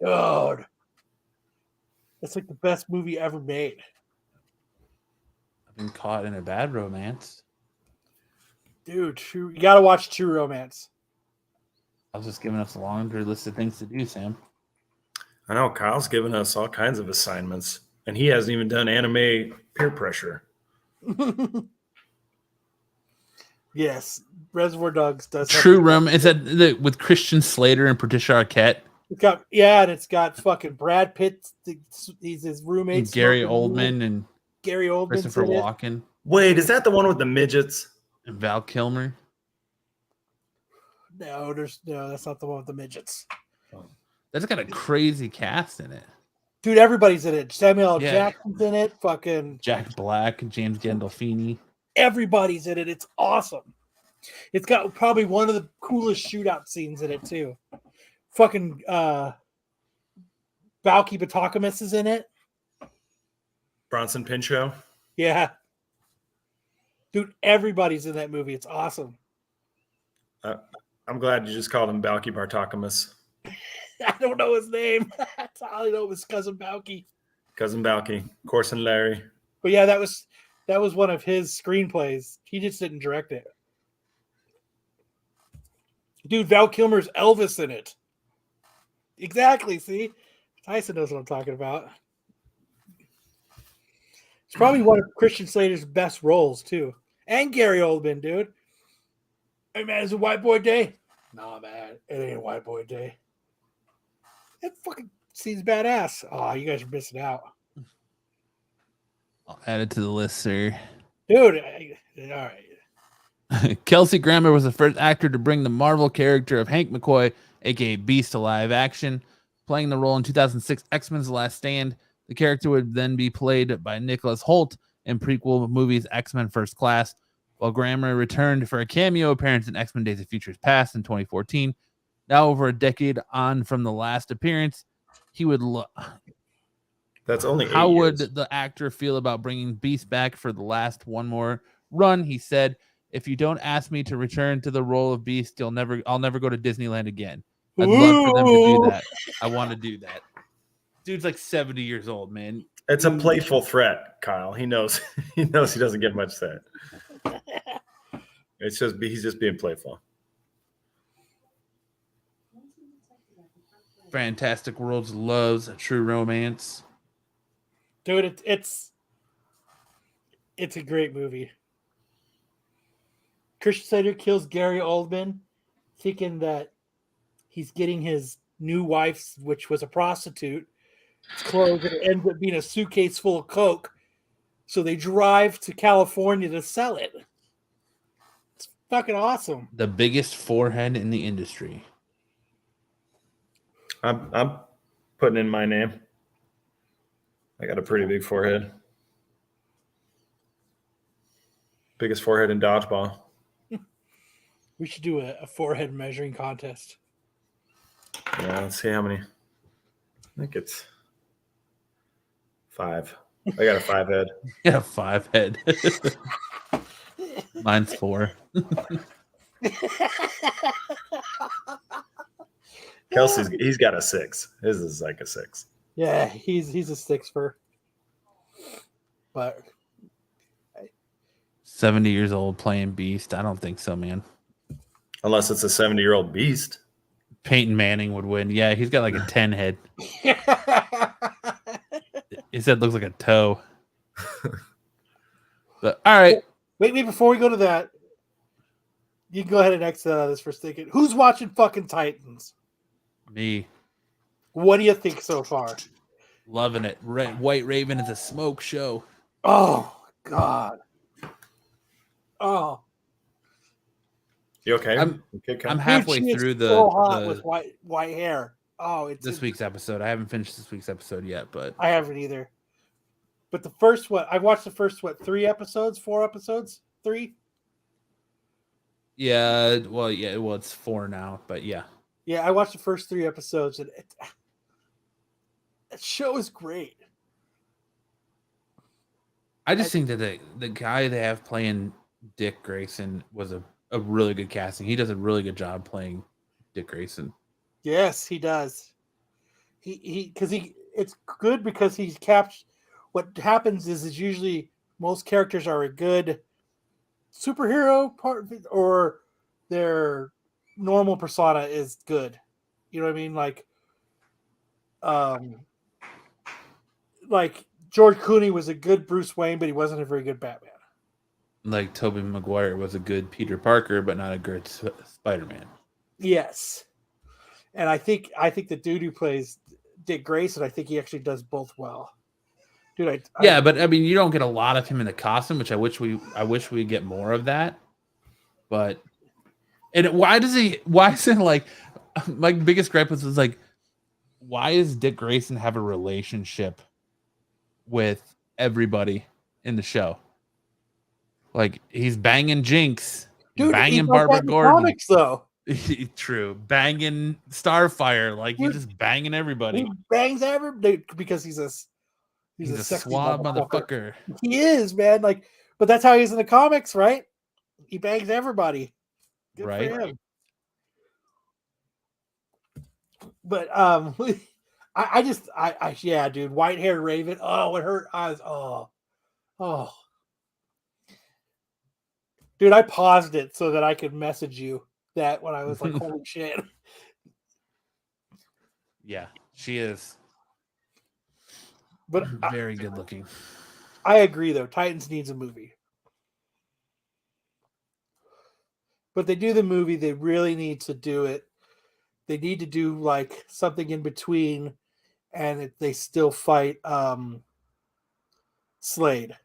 God. That's like the best movie ever made. I've been caught in a bad romance. Dude, you gotta watch True Romance. I was just giving us a longer list of things to do, Sam. I know Kyle's given us all kinds of assignments, and he hasn't even done anime peer pressure. Yes, Reservoir Dogs does. True Rum is that with Christian Slater and Patricia Arquette, And it's got fucking Brad Pitt. He's his roommate. and Gary smoking weed. Oldman and Gary Oldman. Christopher Walken Wait, is that the one with the midgets? and Val Kilmer. No, that's not the one with the midgets. That's got a crazy cast in it. Dude, everybody's in it. Samuel L. Yeah. Jackson's in it. Fucking Jack Black and James Gandolfini. everybody's in it. It's awesome. It's got probably one of the coolest shootout scenes in it too. Fucking Balky Batacamus is in it. Bronson Pinchot. Yeah. Dude, everybody's in that movie. It's awesome. I'm glad you just called him Balky Bartakamus. I don't know his name. That's all I know was Cousin Balky. Cousin Balky, Corson Larry. But yeah, that was one of his screenplays. He just didn't direct it. Dude, Val Kilmer's Elvis in it. Exactly, see? Tyson knows what I'm talking about. It's probably one of Christian Slater's best roles, too. And Gary Oldman, dude. Hey, man, is it White Boy Day? Nah, man, it ain't White Boy Day. That fucking scene's badass. Oh, you guys are missing out. I'll add it to the list, sir. Dude, all right. Kelsey Grammer was the first actor to bring the Marvel character of Hank McCoy, aka Beast, to live action. Playing the role in 2006 X-Men's The Last Stand, the character would then be played by Nicholas Hoult in prequel movies X-Men First Class, while Grammer returned for a cameo appearance in X-Men Days of Futures Past in 2014. Now over a decade on from the last appearance, he would That's only 8 How years. would the actor feel about bringing Beast back for the last one more run? He said, "If you don't ask me to return to the role of Beast, I'll never go to Disneyland again. I'd love for them to do that. I want to do that." Dude's like 70 years old, man. It's a playful threat, Kyle. He knows he doesn't get much threat. He's just being playful. Fantastic Worlds loves a true romance. Dude, it's a great movie. Christian Slater kills Gary Oldman, thinking that he's getting his new wife's, which was a prostitute, clothes, and it ends up being a suitcase full of coke. So they drive to California to sell it. It's fucking awesome. The biggest forehead in the industry. I'm putting in my name. I got a pretty big forehead. Biggest forehead in dodgeball. We should do a forehead measuring contest. Yeah, let's see how many. I think it's 5. I got a 5 head. Yeah, 5 head. Mine's 4. He's got a 6. His is like a 6. Yeah, he's a 6'4". But 70 years old playing Beast. I don't think so, man. Unless it's a 70-year-old Beast. Peyton Manning would win. Yeah, he's got like a 10 head. His head looks like a toe. But all right. Wait, before we go to that, you can go ahead and exit out of this for a second. Who's watching fucking Titans? Me. What do you think so far? Loving it. White Raven is a smoke show. Oh, God. Oh. You okay? I'm Kyle? halfway Dude, she is through so hot the with white hair. Oh, it's this week's episode. I haven't finished this week's episode yet, but I haven't either. But the first one, I watched the first 3 episodes, 4 episodes, 3. yeah, it's 4 now, but yeah. Yeah, I watched the first 3 episodes, and that show is great. I just think that the guy they have playing Dick Grayson was a really good casting. He does a really good job playing Dick Grayson. Yes, he does. It's good because he's captured. What happens is usually most characters are a good superhero part of it, or their normal persona is good. You know what I mean? Like George Clooney was a good Bruce Wayne, but he wasn't a very good Batman. Like Tobey Maguire was a good Peter Parker, but not a good Spider-Man. Yes, and I think the dude who plays Dick Grayson, I think he actually does both well. Dude, but I mean, you don't get a lot of him in the costume, which I wish we get more of that. But why is it like my biggest gripe was like, why does Dick Grayson have a relationship with everybody in the show? Like he's banging Jinx, dude, banging Barbara Gordon. Comics, though. True, banging Starfire, like he's just banging everybody. He bangs everybody because he's He's a sexy suave motherfucker. He is, man. Like, but that's how he is in the comics, right? He bangs everybody. Good Right. for him. But yeah, dude, white haired raven. Oh, it hurt eyes. Oh, dude, I paused it so that I could message you that when I was like, holy shit. Yeah, she is. But Very good looking. I agree, though. Titans needs a movie. But they do the movie, they really need to do it. They need to do like something in between, and they still fight Slade.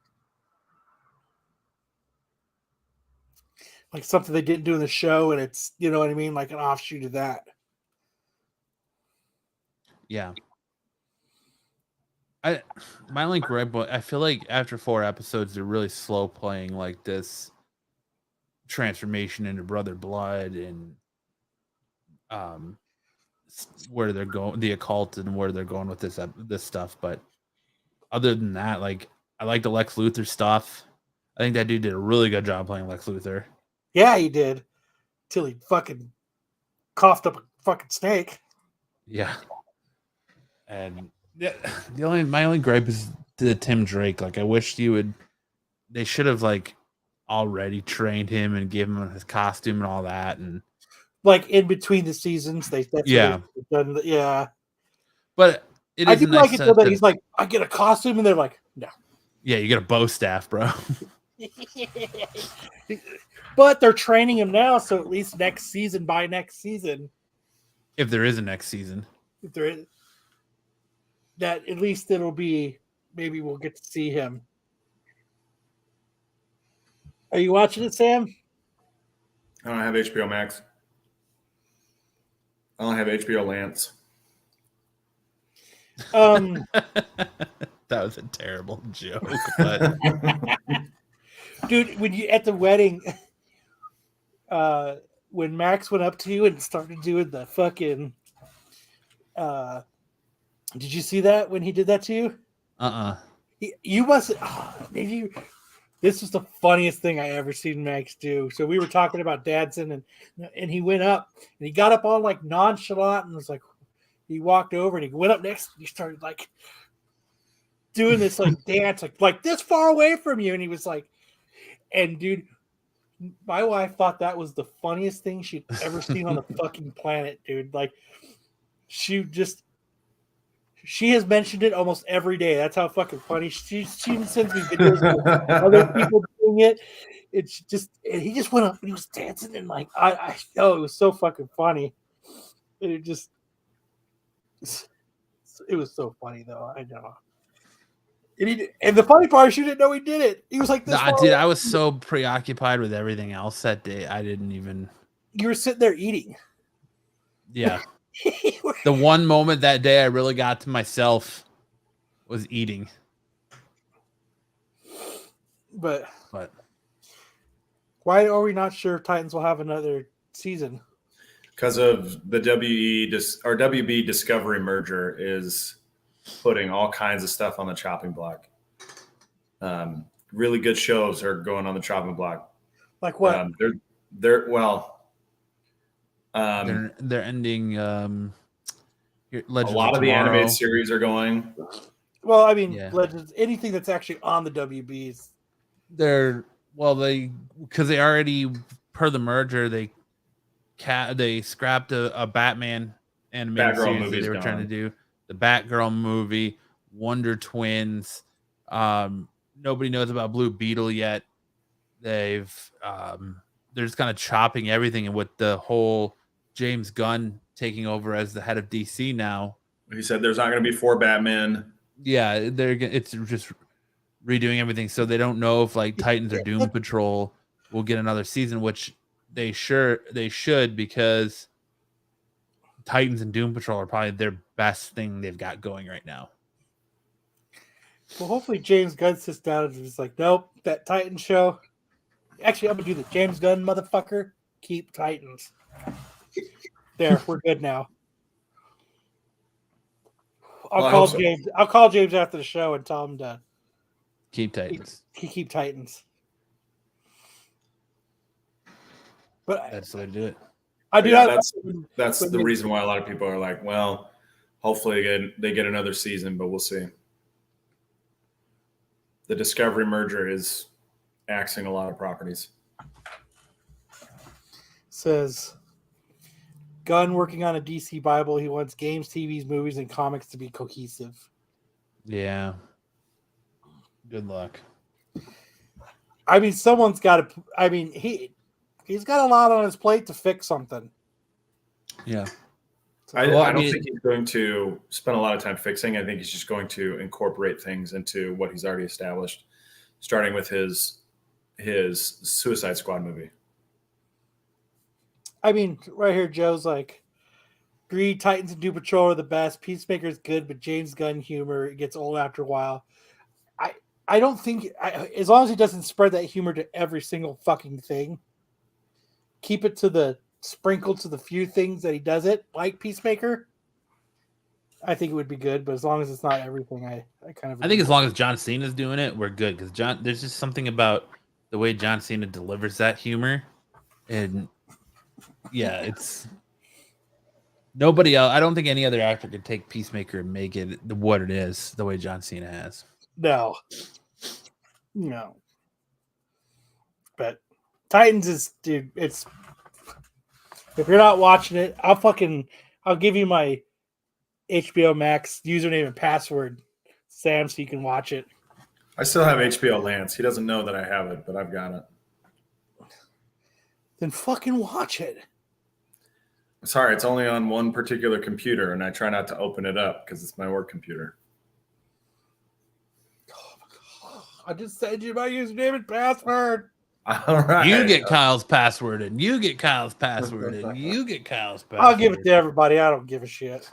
Like something they didn't do in the show, and it's, you know what I mean, like an offshoot of that. Yeah. My only gripe, I feel like after 4 episodes, they're really slow playing like this transformation into Brother Blood and where they're going, the occult, and where they're going with this stuff. But other than that, like I like the Lex Luthor stuff. I think that dude did a really good job playing Lex Luthor. Yeah, he did. Till he fucking coughed up a fucking snake. Yeah. And my only gripe is the Tim Drake. Like I wish they should have like already trained him and gave him his costume and all that. And Like in between the seasons, Yeah. done. Yeah, but I do like it though that he's like, I get a costume, and they're like, no. Yeah, you get a bow staff, bro. But they're training him now, so at least by next season, If there is a next season. if there is, that at least it'll be, maybe we'll get to see him. Are you watching it, Sam? I don't have HBO Max. I don't have HBO Lance. That was a terrible joke, but Dude, when you at the wedding, when Max went up to you and started doing the fucking, did you see that when he did that to you? You must. Maybe this was the funniest thing I ever seen Max do. So we were talking about Dadson, and he went up and he got up all like nonchalant and was like, he walked over and he went up next and he started like doing this like dance, like this far away from you, and he was like, and dude, my wife thought that was the funniest thing she'd ever seen on the fucking planet, dude. Like she has mentioned it almost every day. That's how fucking funny she sends me videos of other people doing it. It's just, and he just went up and he was dancing and like it was so fucking funny. It was so funny though. I know. And the funny part is you didn't know he did it. He was like this. Nah, dude, I was so preoccupied with everything else that day. I didn't even. You were sitting there eating. Yeah. The one moment that day I really got to myself was eating. But why are we not sure Titans will have another season? Because of the WB Discovery merger is putting all kinds of stuff on the chopping block. Really good shows are going on the chopping block. Like what? They're ending. A lot of the animated series are going. Well, I mean, Legends, anything that's actually on the WBs. Because they already, per the merger, they scrapped a Batman animated series that they were trying to do. The Batgirl movie, Wonder Twins. Nobody knows about Blue Beetle yet. They're just kind of chopping everything, and with the whole James Gunn taking over as the head of DC now. He said there's not going to be 4 Batman. Yeah, it's just redoing everything, so they don't know if like Titans or Doom Patrol will get another season, which they should, because Titans and Doom Patrol are probably their best thing they've got going right now. Well, hopefully James Gunn sits down and is like, nope, that Titan show. Actually, I'm gonna do the James Gunn motherfucker. Keep Titans. There, we're good now. I'll Well, I call hope so. James. I'll call James after the show and tell him to Keep Titans. keep Titans. But That's the way to do it. I do Yeah, not. that's the reason why a lot of people are like, well, hopefully they get another season, but we'll see. The Discovery merger is axing a lot of properties. Says Gunn working on a DC Bible. He wants games, TVs, movies, and comics to be cohesive. Yeah. Good luck. I mean, someone's got to. I mean, he's got a lot on his plate to fix something. Yeah. I Well, I don't mean- think he's going to spend a lot of time fixing. I think he's just going to incorporate things into what he's already established, starting with his Suicide Squad movie. I mean, right here, Joe's like, Greed, Titans, and Doom Patrol are the best. Peacemaker is good, but James Gunn humor it gets old after a while. I don't think, as long as he doesn't spread that humor to every single fucking thing, keep it to the sprinkled to the few things that he does it, like Peacemaker, I think it would be good. But as long as it's not everything, I kind of. I think as long as John Cena's doing it, we're good. Because there's just something about the way John Cena delivers that humor, and yeah, it's nobody else. I don't think any other actor could take Peacemaker and make it what it is the way John Cena has. No. But Titans is, dude, it's, if you're not watching it, I'll give you my HBO Max username and password, Sam, so you can watch it. I still have HBO Lance. He doesn't know that I have it, but I've got it. Then fucking watch it. Sorry, it's only on one particular computer, and I try not to open it up because it's my work computer. I just sent you my username and password. All right. You get Kyle's password, and you get Kyle's password, and you get Kyle's password. I'll give it to everybody. I don't give a shit.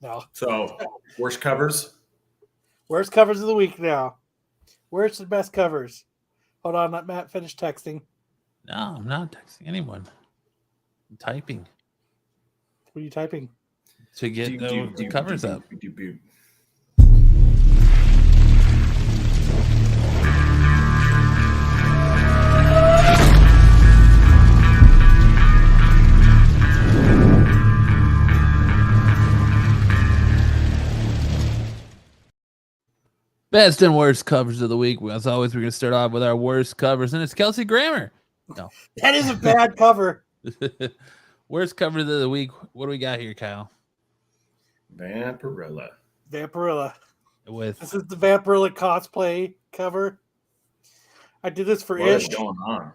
No. So, worst covers? Where's covers of the week now? Where's the best covers? Hold on, let Matt finish texting. No, I'm not texting anyone. I'm typing What are you typing? to get the covers up. Best and worst covers of the week. As always, we're going to start off with our worst covers, and it's Kelsey Grammer. No. That is a bad cover. Worst cover of the week. What do we got here, Kyle? Vampirella. Vampirella. With This is the Vampirella cosplay cover. I did this for What is Ish. going on?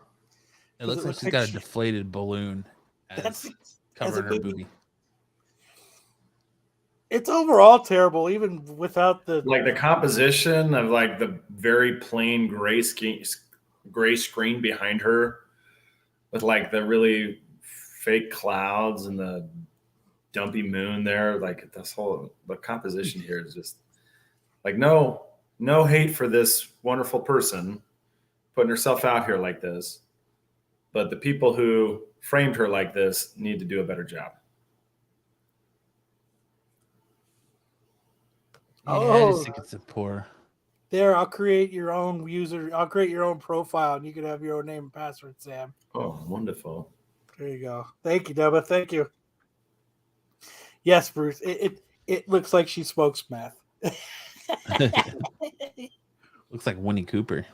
it looks it like looks she's like got a she- deflated balloon That's as covering her booby. booby. It's overall terrible, even without the. Like the composition of like the very plain gray screen behind her with like the really fake clouds and the dumpy moon there. Like the composition here is just like no hate for this wonderful person putting herself out here like this, but the people who framed her like this need to do a better job. Yeah, I Oh. just think it's a poor. There, I'll create your own user. I'll create your own profile, and you can have your own name and password, Sam. Oh, wonderful. There you go. Thank you, Dubba. Thank you. Yes, Bruce. It looks like she smokes meth. Looks like Winnie Cooper.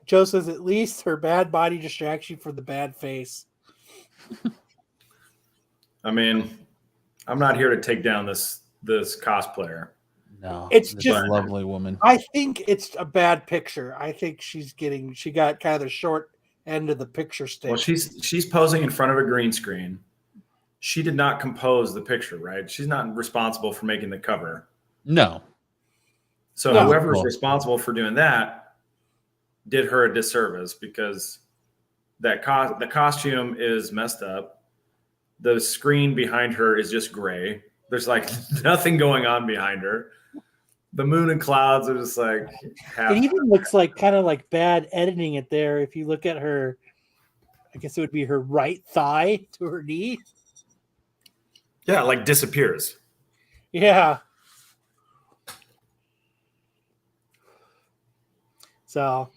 Joe says at least her bad body distracts you from the bad face. I mean, I'm not here to take down this cosplayer. No, It's this just- lovely woman. I think it's a bad picture. I think she got kind of the short end of the picture stick. Well, she's posing in front of a green screen. She did not compose the picture, right? She's not responsible for making the cover. No, So No. whoever's Cool. responsible for doing that did her a disservice because the costume is messed up. The screen behind her is just gray. There's like nothing going on behind her. The moon and clouds are just like half. It even looks like kind of like bad editing it there. If you look at her, I guess it would be her right thigh to her knee. Yeah, like disappears. Yeah. So,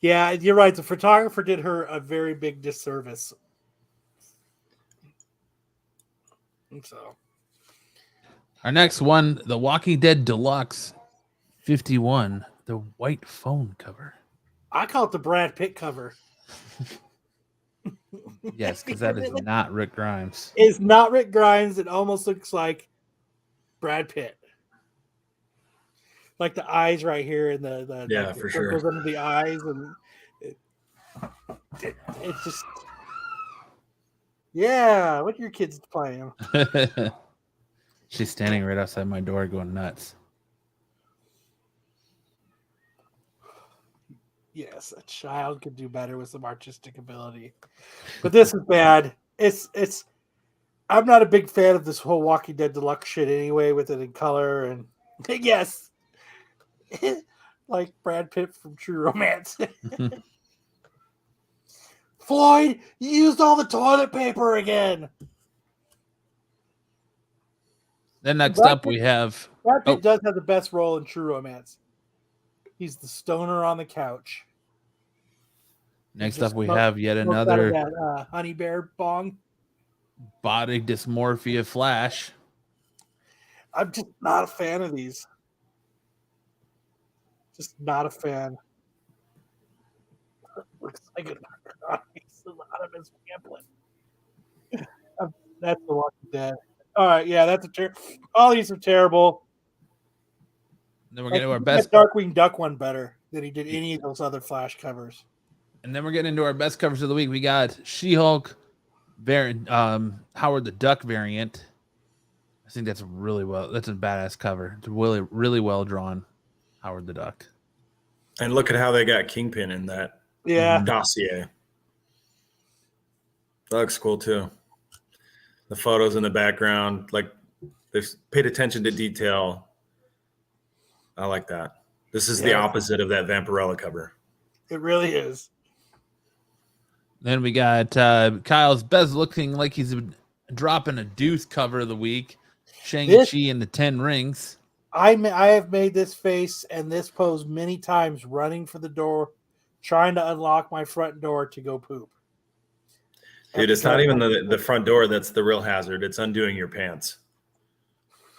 yeah, you're right. The photographer did her a very big disservice. So, Our next one, The Walking Dead Deluxe 51, the white phone cover. I call it the Brad Pitt cover. Yes, because that is not Rick Grimes. It's not Rick Grimes. It almost looks like Brad Pitt. Like the eyes right here, and the Yeah, like for the sure. circles under the eyes, and it's just yeah. What are your kids playing? She's standing right outside my door going nuts. Yes, a child could do better with some artistic ability, but this is bad. It's. I'm not a big fan of this whole Walking Dead Deluxe shit anyway, with it in color and yes, like Brad Pitt from True Romance. Floyd, you used all the toilet paper again. Then next up we have Brad Pitt does have the best role in True Romance. He's the stoner on the couch. Next up we have yet Out another of that honey bear bong. body dysmorphia Flash. I'm just not a fan of these. Just not a fan. Looks like a anonymous pamphlet. That's The Walking Dead. All right, yeah, that's all these are terrible. Then we're getting to our best Darkwing Duck one better than he did any of those other Flash covers. And then we're getting into our best covers of the week. We got She-Hulk variant, Howard the Duck variant. I think that's a badass cover. It's really, really well drawn, Howard the Duck. And look at how they got Kingpin in that dossier. That looks cool too. The photos in the background, like they've paid attention to detail. I like that. This is the opposite of that Vampirella cover. It really is. Then we got Kyle's best looking like he's dropping a deuce cover of the week. Shang-Chi and the 10 Rings. I have made this face and this pose many times running for the door, trying to unlock my front door to go poop. Dude, it's not even the front door that's the real hazard. It's undoing your pants.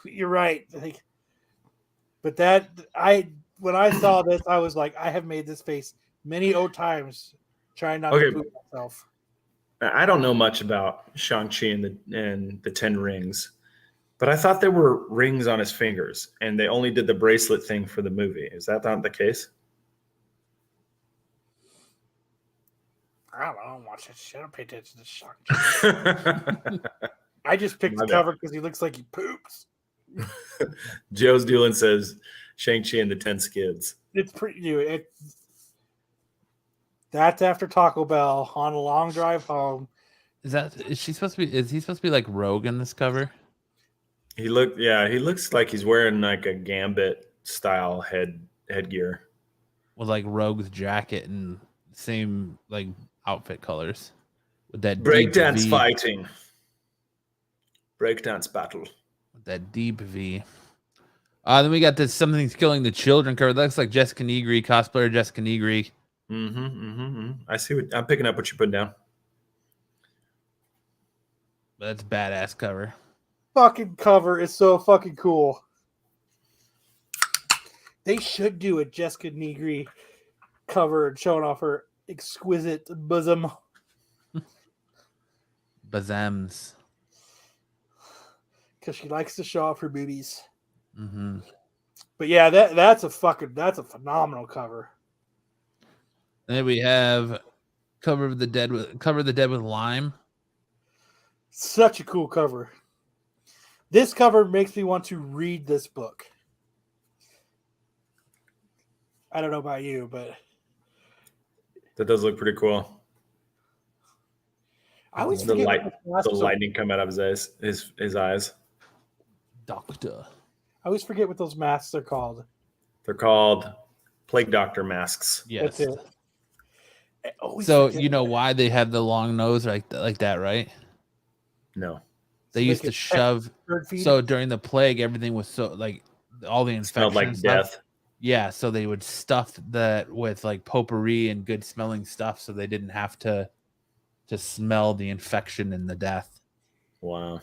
You're right. But when I saw this, I was like, I have made this face many times trying not to poop myself. I don't know much about Shang-Chi and the 10 Rings, but I thought there were rings on his fingers, and they only did the bracelet thing for the movie. Is that not the case? I don't watch that shit. I don't pay attention to Shang-Chi. I just picked the cover because he looks like he poops. Joe's Doolin says Shang-Chi and the 10 Skids. It's pretty new. That's after Taco Bell on a long drive home. Is he supposed to be like Rogue in this cover? He looks like he's wearing like a Gambit style headgear. With like Rogue's jacket and same like outfit colors. With that breakdance fighting. Breakdance battle. With that deep V. Then we got this Something's Killing the Children cover. That looks like Jessica Negri, cosplayer Jessica Negri. I see I'm picking up what you're putting down. But that's a badass cover. Fucking cover is so fucking cool. They should do a Jessica Negri cover and showing off her exquisite bosom. Bazams. Because she likes to show off her boobies. Mm-hmm. But yeah, that's a phenomenal cover. And then we have Cover the Dead with Lime. Such a cool cover. This cover makes me want to read this book. I don't know about you, but that does look pretty cool. I always the lightning come out of his eyes. Doctor. I always forget what those masks are called. They're called Plague Doctor masks. Yes. That's it. So you know why they have the long nose like that, right? No. They used to shove. So during the plague, everything was so like all the infection Smelled like death. Yeah, so they would stuff that with like potpourri and good smelling stuff, so they didn't have to smell the infection and the death. Wow.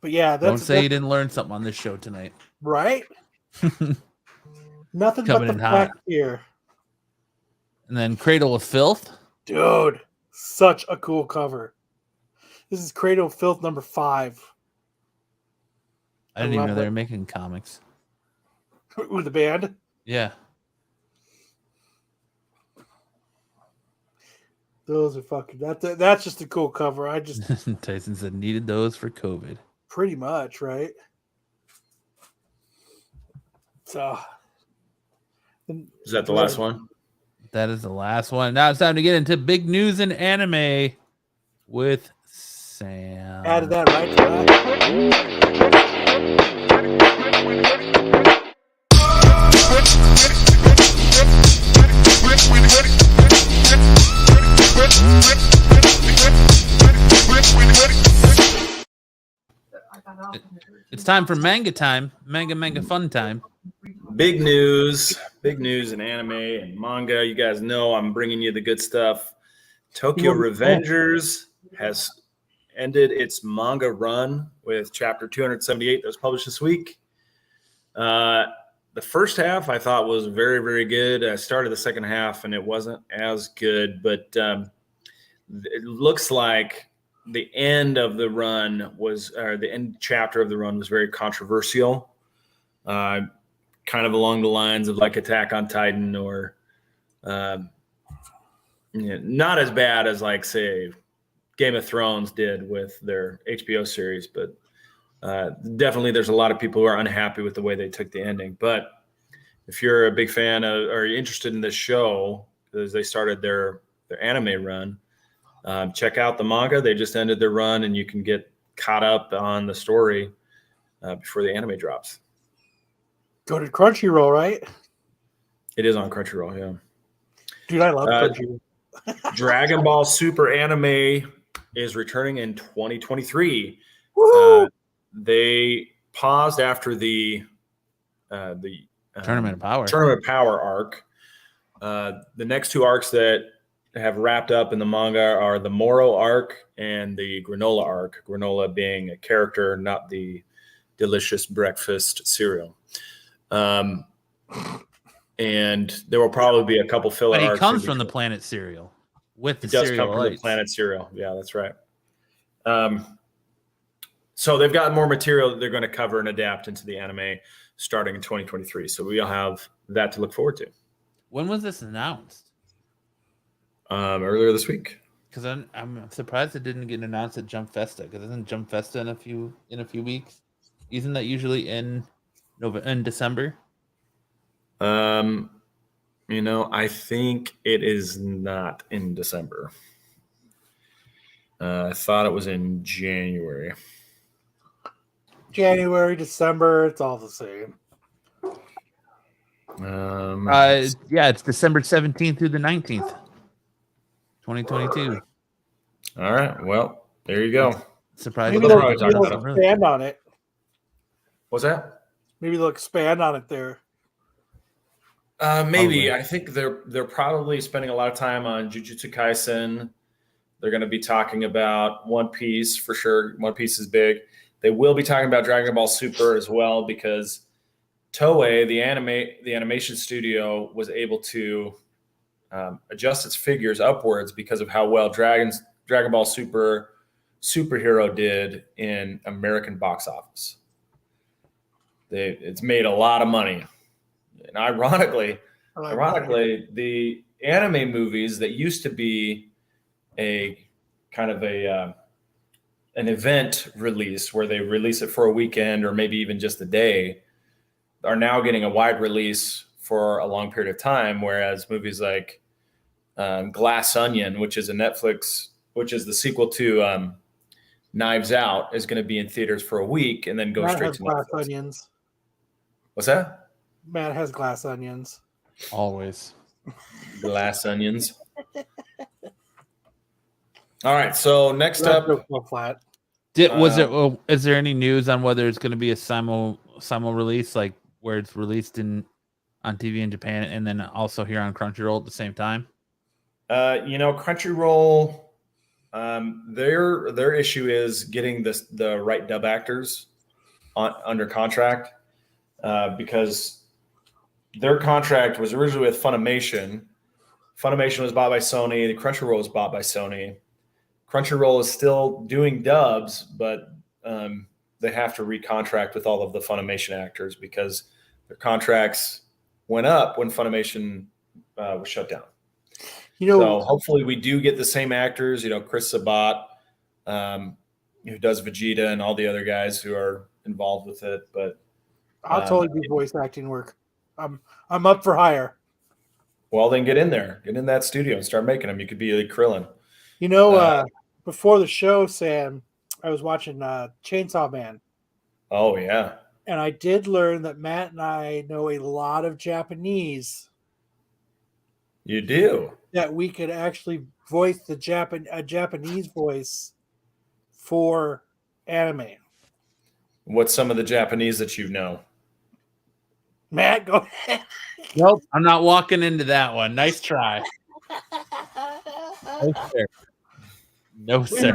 But yeah, Don't say you didn't learn something on this show tonight, right? Nothing Coming but in the hot. fact here. And then Cradle of Filth. Dude, such a cool cover. This is Cradle of Filth number 5. I didn't even know they were making comics. With the band? Yeah. Those are fucking... That's just a cool cover. I just... Tyson said needed those for COVID. Pretty much, right? So... Is that the last one? That is the last one. Now it's time to get into big news in anime with Sam. Added that right to that. It's time for manga time. Manga fun time. Big news in anime and manga. You guys know I'm bringing you the good stuff. Tokyo Revengers has ended its manga run with chapter 278 that was published this week. The first half I thought was very, very good. I started the second half and it wasn't as good, but it looks like the end of the run was, or the end chapter of the run was very controversial. Kind of along the lines of like Attack on Titan or not as bad as like, say, Game of Thrones did with their HBO series, but definitely there's a lot of people who are unhappy with the way they took the ending. But if you're a big fan of, or you're interested in this show, because they started their anime run, check out the manga. They just ended their run and you can get caught up on the story before the anime drops. Go to Crunchyroll, right? It is on Crunchyroll, yeah. Dude, I love Crunchyroll. Dragon Ball Super anime is returning in 2023. They paused after the Tournament of Power arc. The next two arcs that have wrapped up in the manga are the Moro arc and the Granola arc. Granola being a character, not the delicious breakfast cereal. And there will probably be a couple filler arcs. But he comes from the planet cereal. With the cereal, does come from the planet cereal. Yeah, that's right. So they've got more material that they're going to cover and adapt into the anime starting in 2023. So we'll have that to look forward to. When was this announced? Earlier this week. Because I'm surprised it didn't get announced at Jump Festa. Because isn't Jump Festa in a few weeks? Isn't that usually in December? I think it is not in December. I thought it was in January. January, December, it's all the same. Yeah, it's December 17th through the 19th, 2022. All right. Well, there you go. Surprising. Maybe they'll expand on it. What's that? Maybe they'll expand on it there. Maybe. I think they're probably spending a lot of time on Jujutsu Kaisen. They're going to be talking about One Piece for sure. One Piece is big. They will be talking about Dragon Ball Super as well because Toei, the animation studio, was able to adjust its figures upwards because of how well Dragon Ball Superhero did in American box office. It's made a lot of money. And ironically, the anime movies that used to be a kind of an event release where they release it for a weekend or maybe even just a day are now getting a wide release for a long period of time. Whereas movies like Glass Onion, which is the sequel to Knives Out, is going to be in theaters for a week and then go straight to Glass Netflix. Onions. What's that? Matt has Glass Onions. Always. Glass Onions. All right. So next That up, joke fell flat. Is there any news on whether it's going to be a simul release, like where it's released on TV in Japan and then also here on Crunchyroll at the same time? Crunchyroll, their issue is getting the right dub actors under contract, because their contract was originally with Funimation. Funimation was bought by Sony. The Crunchyroll was bought by Sony. Crunchyroll is still doing dubs, but they have to recontract with all of the Funimation actors because their contracts went up when Funimation was shut down. So hopefully we do get the same actors. Chris Sabat, who does Vegeta, and all the other guys who are involved with it. But I'll totally do voice acting work. I'm up for hire. Well, then get in there, get in that studio, and start making them. You could be like Krillin. Before the show, Sam, I was watching Chainsaw Man. Oh yeah, and I did learn that Matt and I know a lot of Japanese. You do? That we could actually voice a Japanese voice for anime. What's some of the Japanese that you know? Matt, go ahead. Nope, I'm not walking into that one. Nice try. No, sir. No, sir.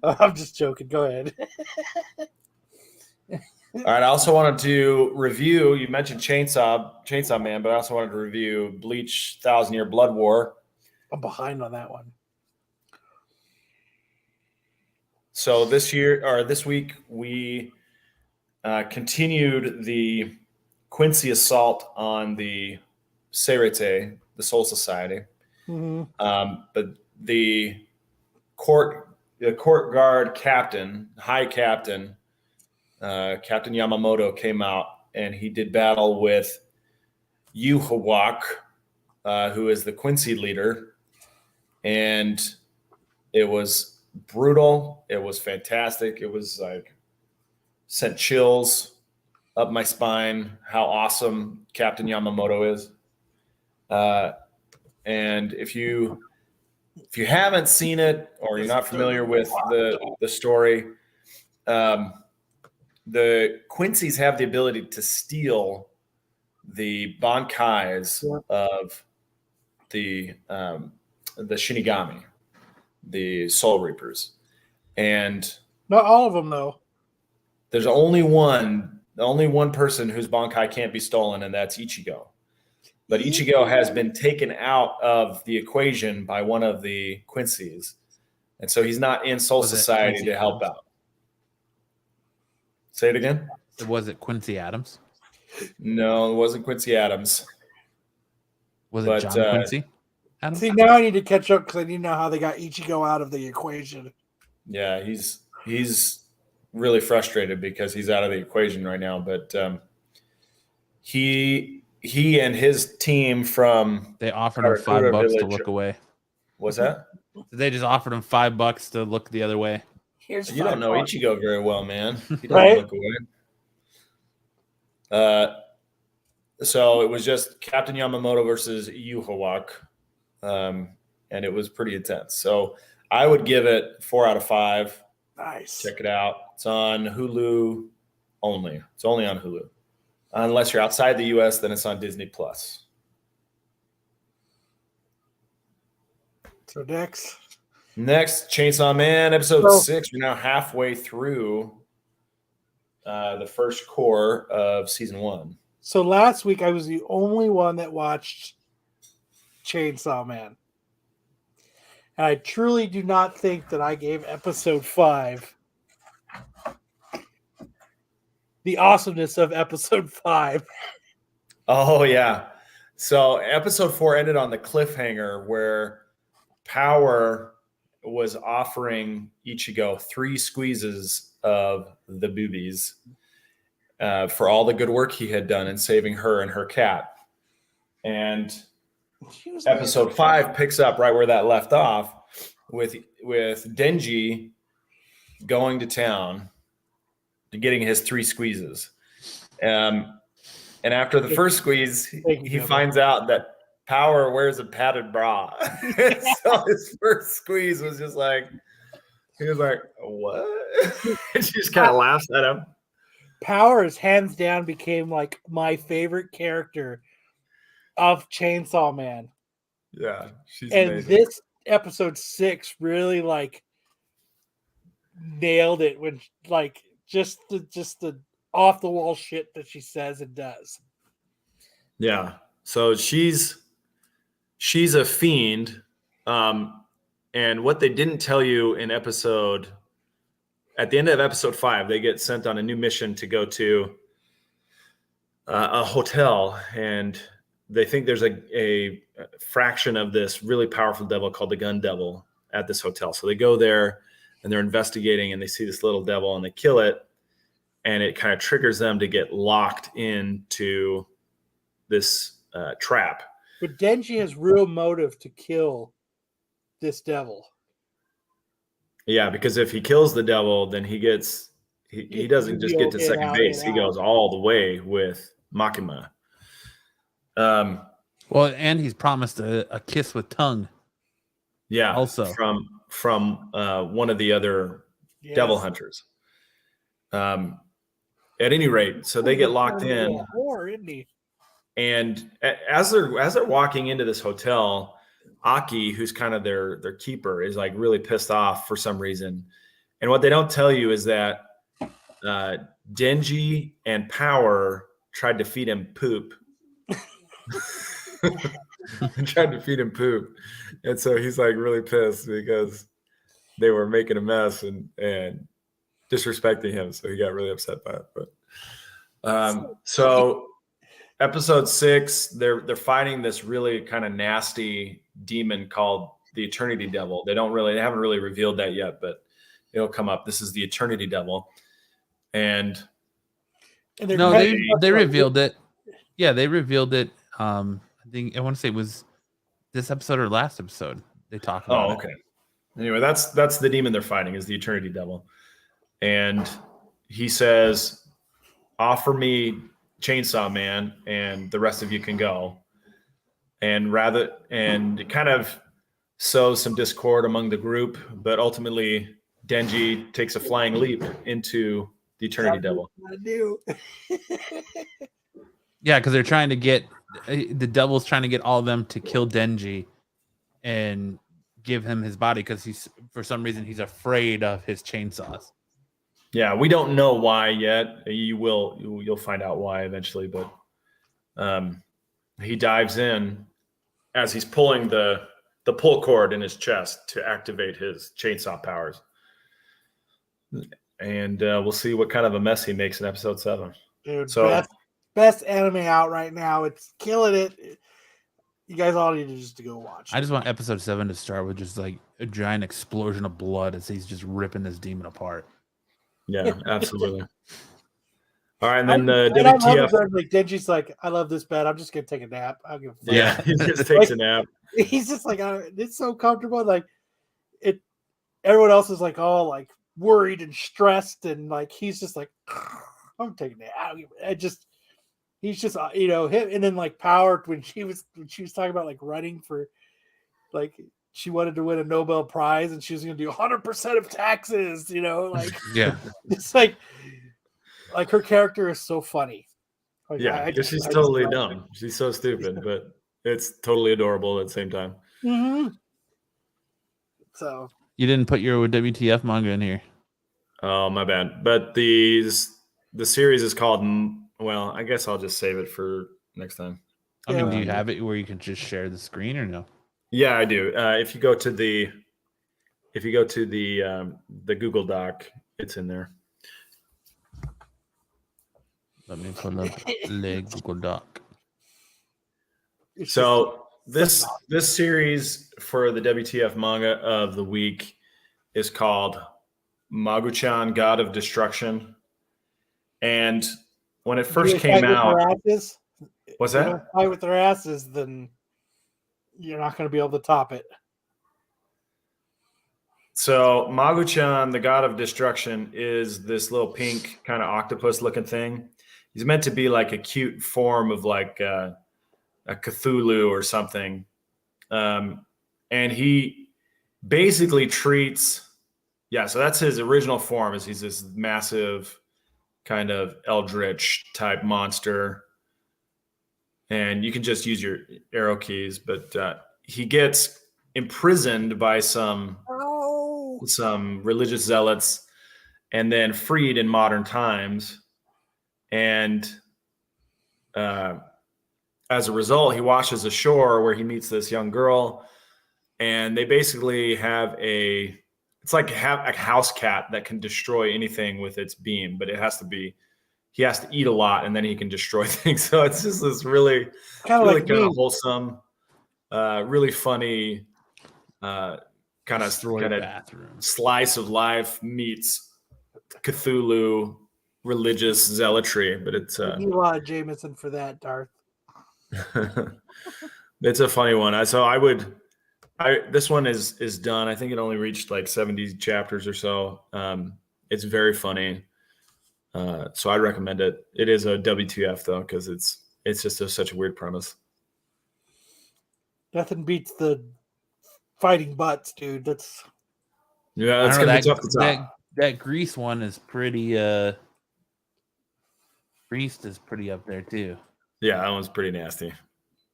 I'm just joking. Go ahead. All right. I also wanted to review. You mentioned Chainsaw Man, but I also wanted to review Bleach: 1,000-Year Blood War. I'm behind on that one. So this week, we continued the Quincy assault on the Seirete, the Soul Society. Mm-hmm. But the court guard captain, high captain, Captain Yamamoto came out and he did battle with Yu Hawak, who is the Quincy leader. And it was brutal. It was fantastic. It was like sent chills up my spine, how awesome Captain Yamamoto is. And if you haven't seen it or you're not familiar with the story, the Quincy's have the ability to steal the bankais of the Shinigami, the Soul Reapers, and not all of them though. There's only one person whose bankai can't be stolen, and that's Ichigo. But Ichigo has been taken out of the equation by one of the Quincy's, and so he's not in Soul Society to help out. Say it again. Was it Quincy Adams? No, it wasn't Quincy Adams. Was it John Quincy Adams? See, now I need to catch up because I need to know how they got Ichigo out of the equation. Yeah, he's really frustrated because he's out of the equation right now. But he and his team from they offered him $5 to look away. What's that? They just offered him $5 to look the other way. You don't know Ichigo very well, man. He doesn't right? Look away. So it was just Captain Yamamoto versus Yu Hawak, and it was pretty intense. So I would give it 4 out of 5. Nice. Check it out. It's on Hulu only. It's only on Hulu. Unless you're outside the U.S., then it's on Disney Plus. So next, Chainsaw Man, episode 6. We're now halfway through the first core of season 1. So last week I was the only one that watched Chainsaw Man. And I truly do not think that I gave episode 5 the awesomeness of episode 5. Oh, yeah. So episode 4 ended on the cliffhanger where Power was offering Ichigo 3 squeezes of the boobies for all the good work he had done in saving her and her cat. And episode 5 picks up right where that left off with Denji going to town to getting his 3 squeezes. And after the first squeeze, he finds out that Power wears a padded bra. So his first squeeze was just like, he was like, what? And she just kind of laughs at him. Powers hands down became like my favorite character of Chainsaw Man. Yeah, she's And amazing. this episode 6 really like nailed it when like just the off the wall shit that she says and does. Yeah. So she's a fiend. And what they didn't tell you in at the end of episode 5, they get sent on a new mission to go to a hotel, and they think there's a fraction of this really powerful devil called the Gun Devil at this hotel. So they go there and they're investigating, and they see this little devil and they kill it, and it kind of triggers them to get locked into this trap. But Denji has real motive to kill this devil. Yeah, because if he kills the devil, then he doesn't just get to second base. He goes all the way with Makima. Well, and he's promised a kiss with tongue. Yeah, also from one of the other devil hunters. At any rate, so they get locked in. Isn't he? And as they're walking into this hotel, Aki, who's kind of their keeper, is like really pissed off for some reason. And what they don't tell you is that Denji and Power tried to feed him poop. Tried to feed him poop. And so he's like really pissed because they were making a mess and disrespecting him. So he got really upset by it. But so episode 6, they're fighting this really kind of nasty demon called the Eternity Devil. They haven't really revealed that yet, but it'll come up. This is the Eternity Devil. And no, they revealed it. Yeah, they revealed it. I think I want to say it was this episode or last episode. They talked about it. Okay. Anyway, that's the demon they're fighting, is the Eternity Devil. And he says, offer me Chainsaw Man and the rest of you can go. And it kind of sows some discord among the group, but ultimately Denji takes a flying leap into the Eternity Devil. I do. Yeah, because they're trying to get the devil's trying to get all of them to kill Denji and give him his body because for some reason he's afraid of his chainsaws. Yeah, we don't know why yet. You'll find out why eventually, but he dives in as he's pulling the pull cord in his chest to activate his chainsaw powers. And we'll see what kind of a mess he makes in episode 7. Dude, so best anime out right now. It's killing it. You guys all need to go watch it. I just want episode 7 to start with just like a giant explosion of blood as he's just ripping this demon apart. Yeah, absolutely. All right, and then the WTF. Like Denji's like, I love this bed. I'm just gonna take a nap. I'll give a fuck. Yeah, he just takes a nap. He's just like, it's so comfortable. Like it. Everyone else is like all like worried and stressed, and like he's just like, I'm taking a nap. He's just him. And then like Power when she was talking about like running for like. She wanted to win a Nobel Prize and she was going to do 100% of taxes, like, yeah, it's like her character is so funny. Like, yeah, she's totally dumb. She's so stupid, but it's totally adorable at the same time. Mm-hmm. So you didn't put your WTF manga in here. Oh, my bad. But the series is called, well, I guess I'll just save it for next time. I mean, do you have it where you can just share the screen or no? Yeah, I do. If you go to the Google Doc, it's in there. Let me pull up the Google Doc. So this series for the WTF manga of the week is called Magu-chan, God of Destruction. And when it first came out, what's that? If they don't fight with their asses, then you're not going to be able to top it. So Magu-chan, the God of Destruction, is this little pink kind of octopus looking thing. He's meant to be like a cute form of like a Cthulhu or something. And he basically treats, so that's his original form, is he's this massive kind of eldritch type monster. And you can just use your arrow keys, but he gets imprisoned by some religious zealots and then freed in modern times. And as a result, he washes ashore where he meets this young girl, and they basically have it's like a house cat that can destroy anything with its beam, but he has to eat a lot and then he can destroy things. So it's just this really kind of wholesome, really funny, kind of slice of life meets Cthulhu religious zealotry. But it's you need a lot of Jameson for that, Darth. It's a funny one. This one is done. I think it only reached like 70 chapters or so. It's very funny. So I'd recommend it. It is a WTF though, because it's just such a weird premise. Nothing beats the fighting butts, dude. That's gonna be tough to top. That Grease one is pretty. Greased is pretty up there too. Yeah, that one's pretty nasty.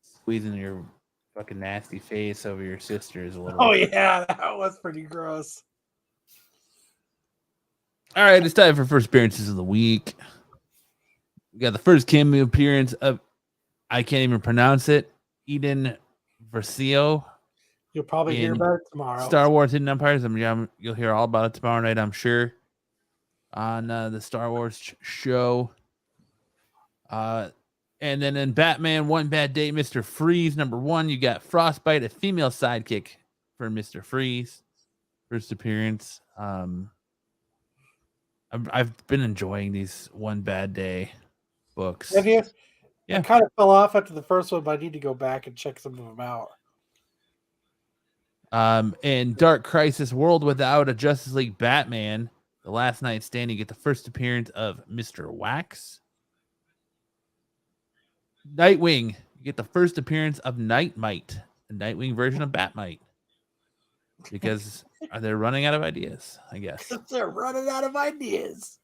Squeezing your fucking nasty face over your sister's a little. Oh yeah, that was pretty gross. All right, it's time for first appearances of the week. We got the first cameo appearance of, I can't even pronounce it, Eden Versio. You'll probably hear about it tomorrow. Star Wars Hidden Empires. You'll hear all about it tomorrow night, I'm sure, on the Star Wars show. And then in Batman One Bad Day, Mr. Freeze, number 1, you got Frostbite, a female sidekick for Mr. Freeze. First appearance. I've been enjoying these One Bad Day books. Have you? Yeah. I kind of fell off after the first one, but I need to go back and check some of them out. In Dark Crisis World Without a Justice League Batman, The Last Night Stand, you get the first appearance of Mr. Wax. Nightwing, you get the first appearance of Nightmite, a Nightwing version of Batmite. Because they're running out of ideas, I guess. They're running out of ideas.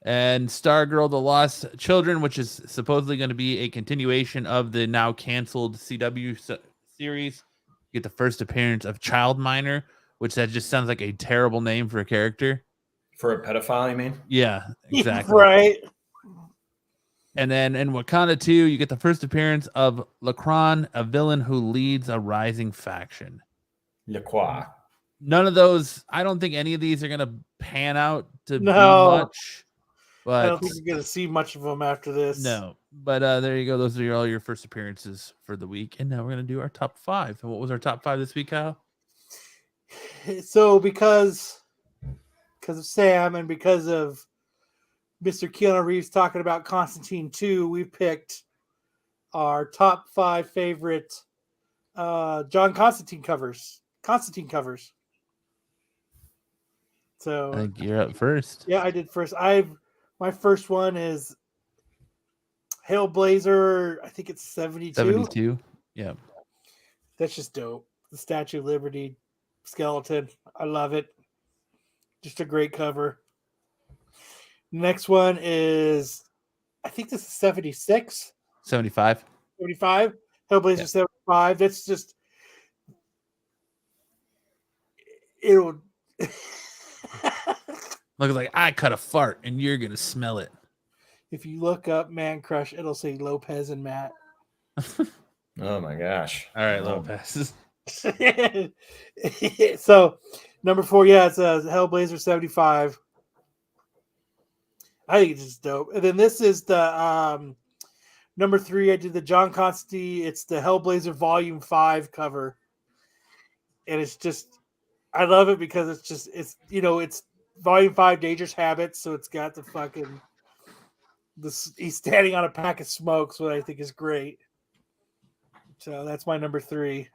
And Stargirl, The Lost Children, which is supposedly going to be a continuation of the now canceled CW series. You get the first appearance of Childminer, which that just sounds like a terrible name for a character. For a pedophile, you mean? Yeah, exactly. Right. And then in Wakanda 2, you get the first appearance of Lacron, a villain who leads a rising faction. Lacroix. None of those, I don't think any of these are going to pan out to be much. But I don't think you're going to see much of them after this. No. But there you go. Those are all your first appearances for the week. And now we're going to do our top 5. And what was our top 5 this week, Kyle? So because of Sam and because of Mr. Keanu Reeves talking about Constantine 2, we picked our top 5 favorite John Constantine covers. So I think you're up first. Yeah, I did first. My first one is Hellblazer. I think it's 72. 72. Yeah. That's just dope. The Statue of Liberty skeleton. I love it. Just a great cover. Next one is, I think this is 76. 75. 75. Hellblazer 75. That's just, it'll. Looks like I cut a fart and you're going to smell it. If you look up Man Crush, it'll say Lopez and Matt. Oh my gosh. All right, Lopez. So, number 4, it's a Hellblazer 75. I think it's just dope. And then this is the number 3. I did the John Constantine. It's the Hellblazer Volume 5 cover. And it's just, I love it because it's Volume 5 Dangerous Habits. So it's got the fucking, he's standing on a pack of smokes, what I think is great. So that's my number 3.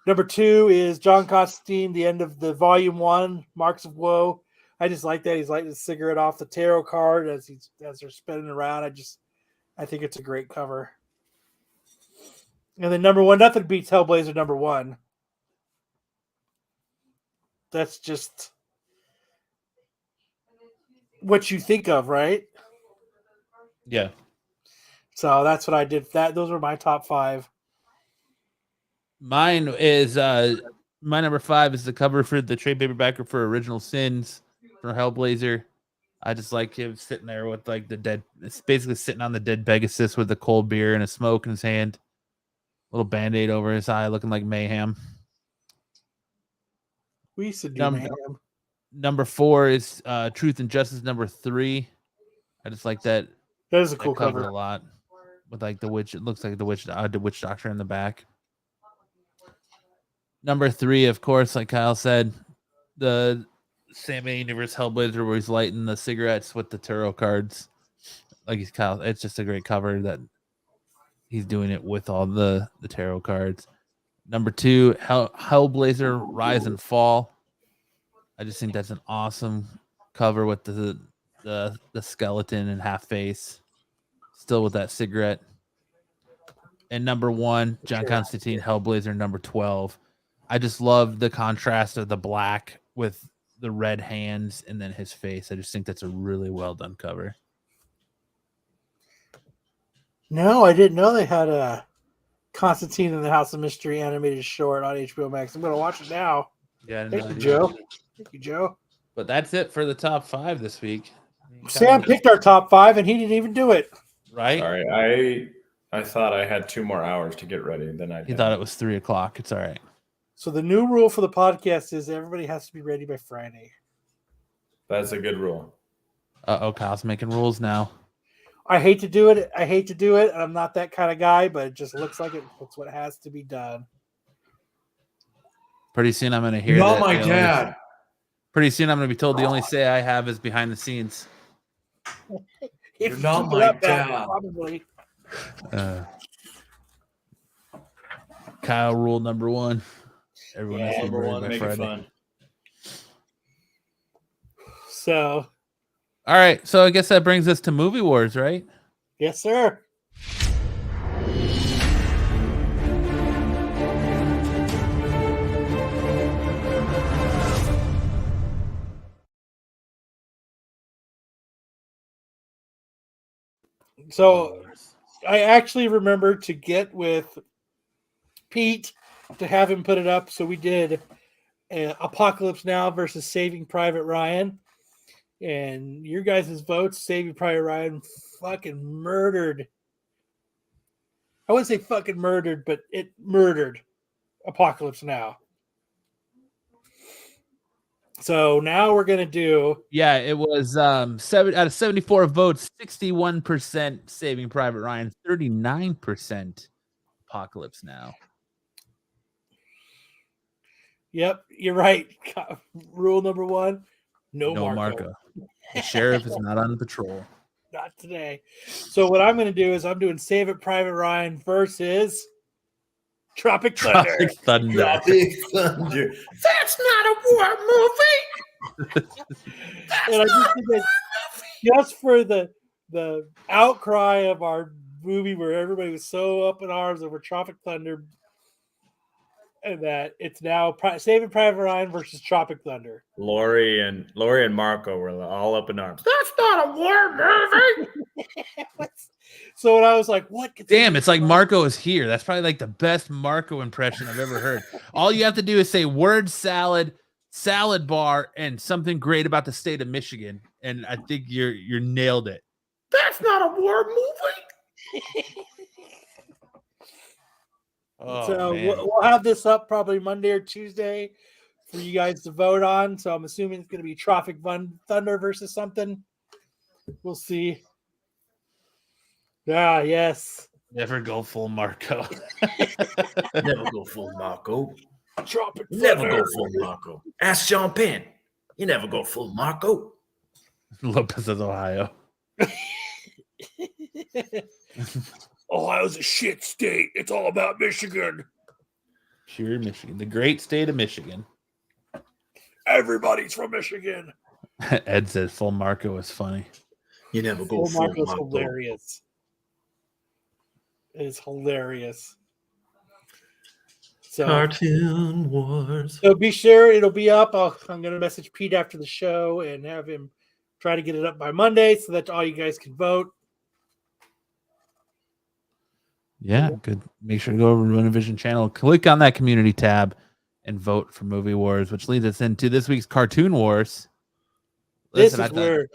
Number 2 is John Constantine, the end of the Volume 1, Marks of Woe. I just like that. He's lighting a cigarette off the tarot card as they're spinning around. I think it's a great cover. And then number 1, nothing beats Hellblazer number 1. That's just what you think of, right? Yeah. So that's what I did. Those were my top 5. Mine is my number 5 is the cover for the trade paperback for Original Sins for Hellblazer. I just like him sitting there with like the dead. It's basically sitting on the dead Pegasus with a cold beer and a smoke in his hand, little band-aid over his eye, looking like mayhem. We used to do mayhem. Number 4 is Truth and Justice number 3. I just like that. That is a cool cover cover. a lot with like the witch. It looks like the witch doctor in the back. Number 3, of course, like Kyle said, the Sam Universe Hellblazer where he's lighting the cigarettes with the tarot cards. Like he's Kyle. It's just a great cover that he's doing it with all the tarot cards. Number 2, Hellblazer Rise and Fall. I just think that's an awesome cover with the skeleton and half face, still with that cigarette. And number 1, John Constantine Hellblazer number 12. I just love the contrast of the black with the red hands and then his face. I just think that's a really well done cover. No, I didn't know they had a Constantine in the House of Mystery animated short on HBO Max. I'm going to watch it now. Yeah, Thank you, Joe. Thank you, Joe. But that's it for the top 5 this week. Sam picked our top 5, and he didn't even do it. Right? Sorry, I thought I had 2 more hours to get ready. Then He thought it was 3:00. It's all right. So the new rule for the podcast is everybody has to be ready by Friday. That's a good rule. Kyle's making rules now. I hate to do it. And I'm not that kind of guy, but it just looks like it's what has to be done. Pretty soon I'm going to hear Not that. my dad. Pretty soon I'm going to be told the only say I have is behind the scenes. If You're not keep it my up, dad. probably. Kyle rule number 1. Everyone has to be Number ready 1, by make Friday. it fun. So, all right. So I guess that brings us to Movie Wars, right? yes, sir. So I actually remember to get with Pete to have him put it up. So we did Apocalypse Now versus Saving Private Ryan. And your guys' votes, Saving Private Ryan fucking murdered. I wouldn't say fucking murdered, but it murdered Apocalypse Now. So now we're going to do... Yeah, it was 7 out of 74 votes, 61% Saving Private Ryan, 39% Apocalypse Now. Yep, you're right. Rule number 1, no Marco. The sheriff is not on patrol. Not today. So what I'm going to do is I'm doing Save It Private Ryan versus Tropic Thunder. Tropic Thunder. Tropic Thunder. That's not a war movie. And I just did that just for the outcry of our movie where everybody was so up in arms over Tropic Thunder, and that it's now Saving Private Ryan versus Tropic Thunder. Lori and Marco were all up in arms. That's not a war movie. So when I was like, "What?" Damn, it's like Marco is here. That's probably like the best Marco impression I've ever heard. All you have to do is say word salad, salad bar, and something great about the state of Michigan, and I think you're nailed it. That's not a war movie. So we'll have this up probably Monday or Tuesday for you guys to vote on. So I'm assuming it's going to be Tropic Thunder versus something. We'll see. Ah, yes. Never go full Marco. Never go full Marco. Tropic Never Thunder. go full Marco. Ask Sean Penn. You never go full Marco. Lopez of Ohio. Ohio's a shit state. It's all about Michigan. Pure Michigan. The great state of Michigan. Everybody's from Michigan. Ed says full Marco is funny. You never go Full full Marco's Marco. hilarious. is hilarious. So, Cartoon Wars. so be sure it'll be up. I'm going to message Pete after the show and have him try to get it up by Monday so that all you guys can vote. Yeah, good. Make sure to go over to Renovision channel, click on that community tab, and vote for Movie Wars, which leads us into this week's Cartoon Wars. This Listen, is where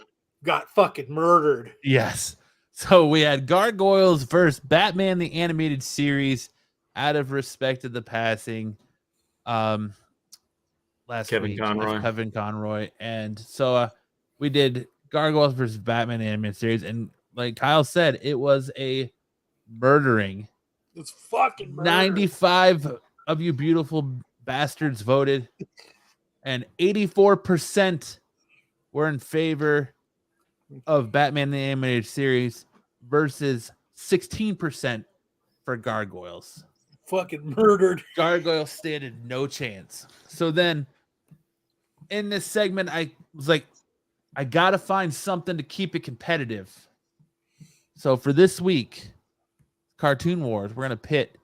got fucking murdered. Yes. So we had Gargoyles versus Batman the Animated Series out of respect to the passing last Kevin week Conroy. of Kevin Conroy. And so we did Gargoyles versus Batman the Animated Series. And like Kyle said, it was a murdering. It's fucking murder. 95 of you beautiful bastards voted, and 84% were in favor of Batman the Animated Series versus 16% for Gargoyles. Fucking murdered. Gargoyles standed no chance. So then in this segment, I was like, I gotta find something to keep it competitive. So for this week, Cartoon Wars, we're gonna pit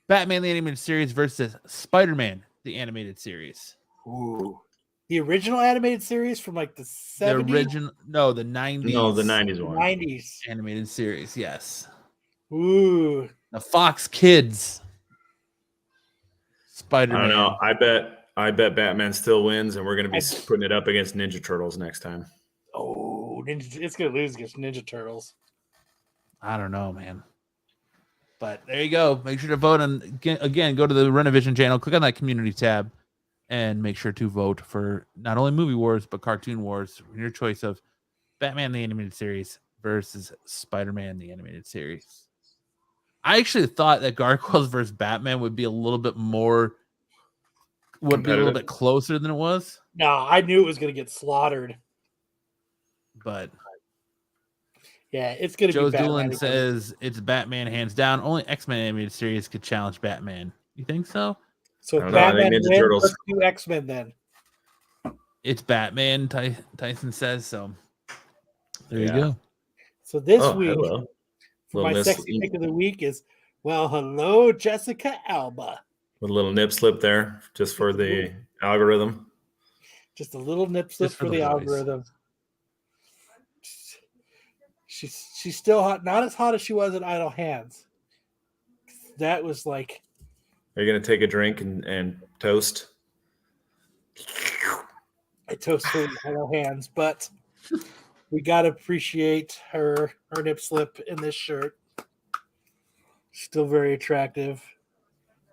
Batman the Animated Series versus Spider-Man the Animated Series. Ooh. The original animated series from like the 70s? The original, no, the 90s. No, the 90s one. 90s. Animated series, yes. Ooh. The Fox Kids. I Spider-Man. don't know. I bet Batman still wins, and we're going to be putting it up against Ninja Turtles next time. Oh, it's going to lose against Ninja Turtles. I don't know, man. But there you go. Make sure to vote. And again, go to the Renovision channel, click on that community tab, and make sure to vote for not only Movie Wars, but Cartoon Wars. Your choice of Batman the Animated Series versus Spider-Man the Animated Series. I actually thought that Gargoyles versus Batman would be a little bit more, would be a little bit closer than it was. No, I knew it was going to get slaughtered. But yeah, it's going to be Joe Batman. Doolin says it's Batman hands down. Only X-Men animated series could challenge Batman. You think so? So if Batman wins, let's do X-Men then. It's Batman, Tyson says. So there you go. So this week, my sexy pick of the week is, well, hello, Jessica Alba. With a little nip slip there, just for the algorithm. Just a little nip slip for the algorithm. She's still hot, not as hot as she was in Idle Hands. That was like. Are you gonna take a drink and toast? I toast her in Idle Hands, but we gotta appreciate her nip slip in this shirt. Still very attractive.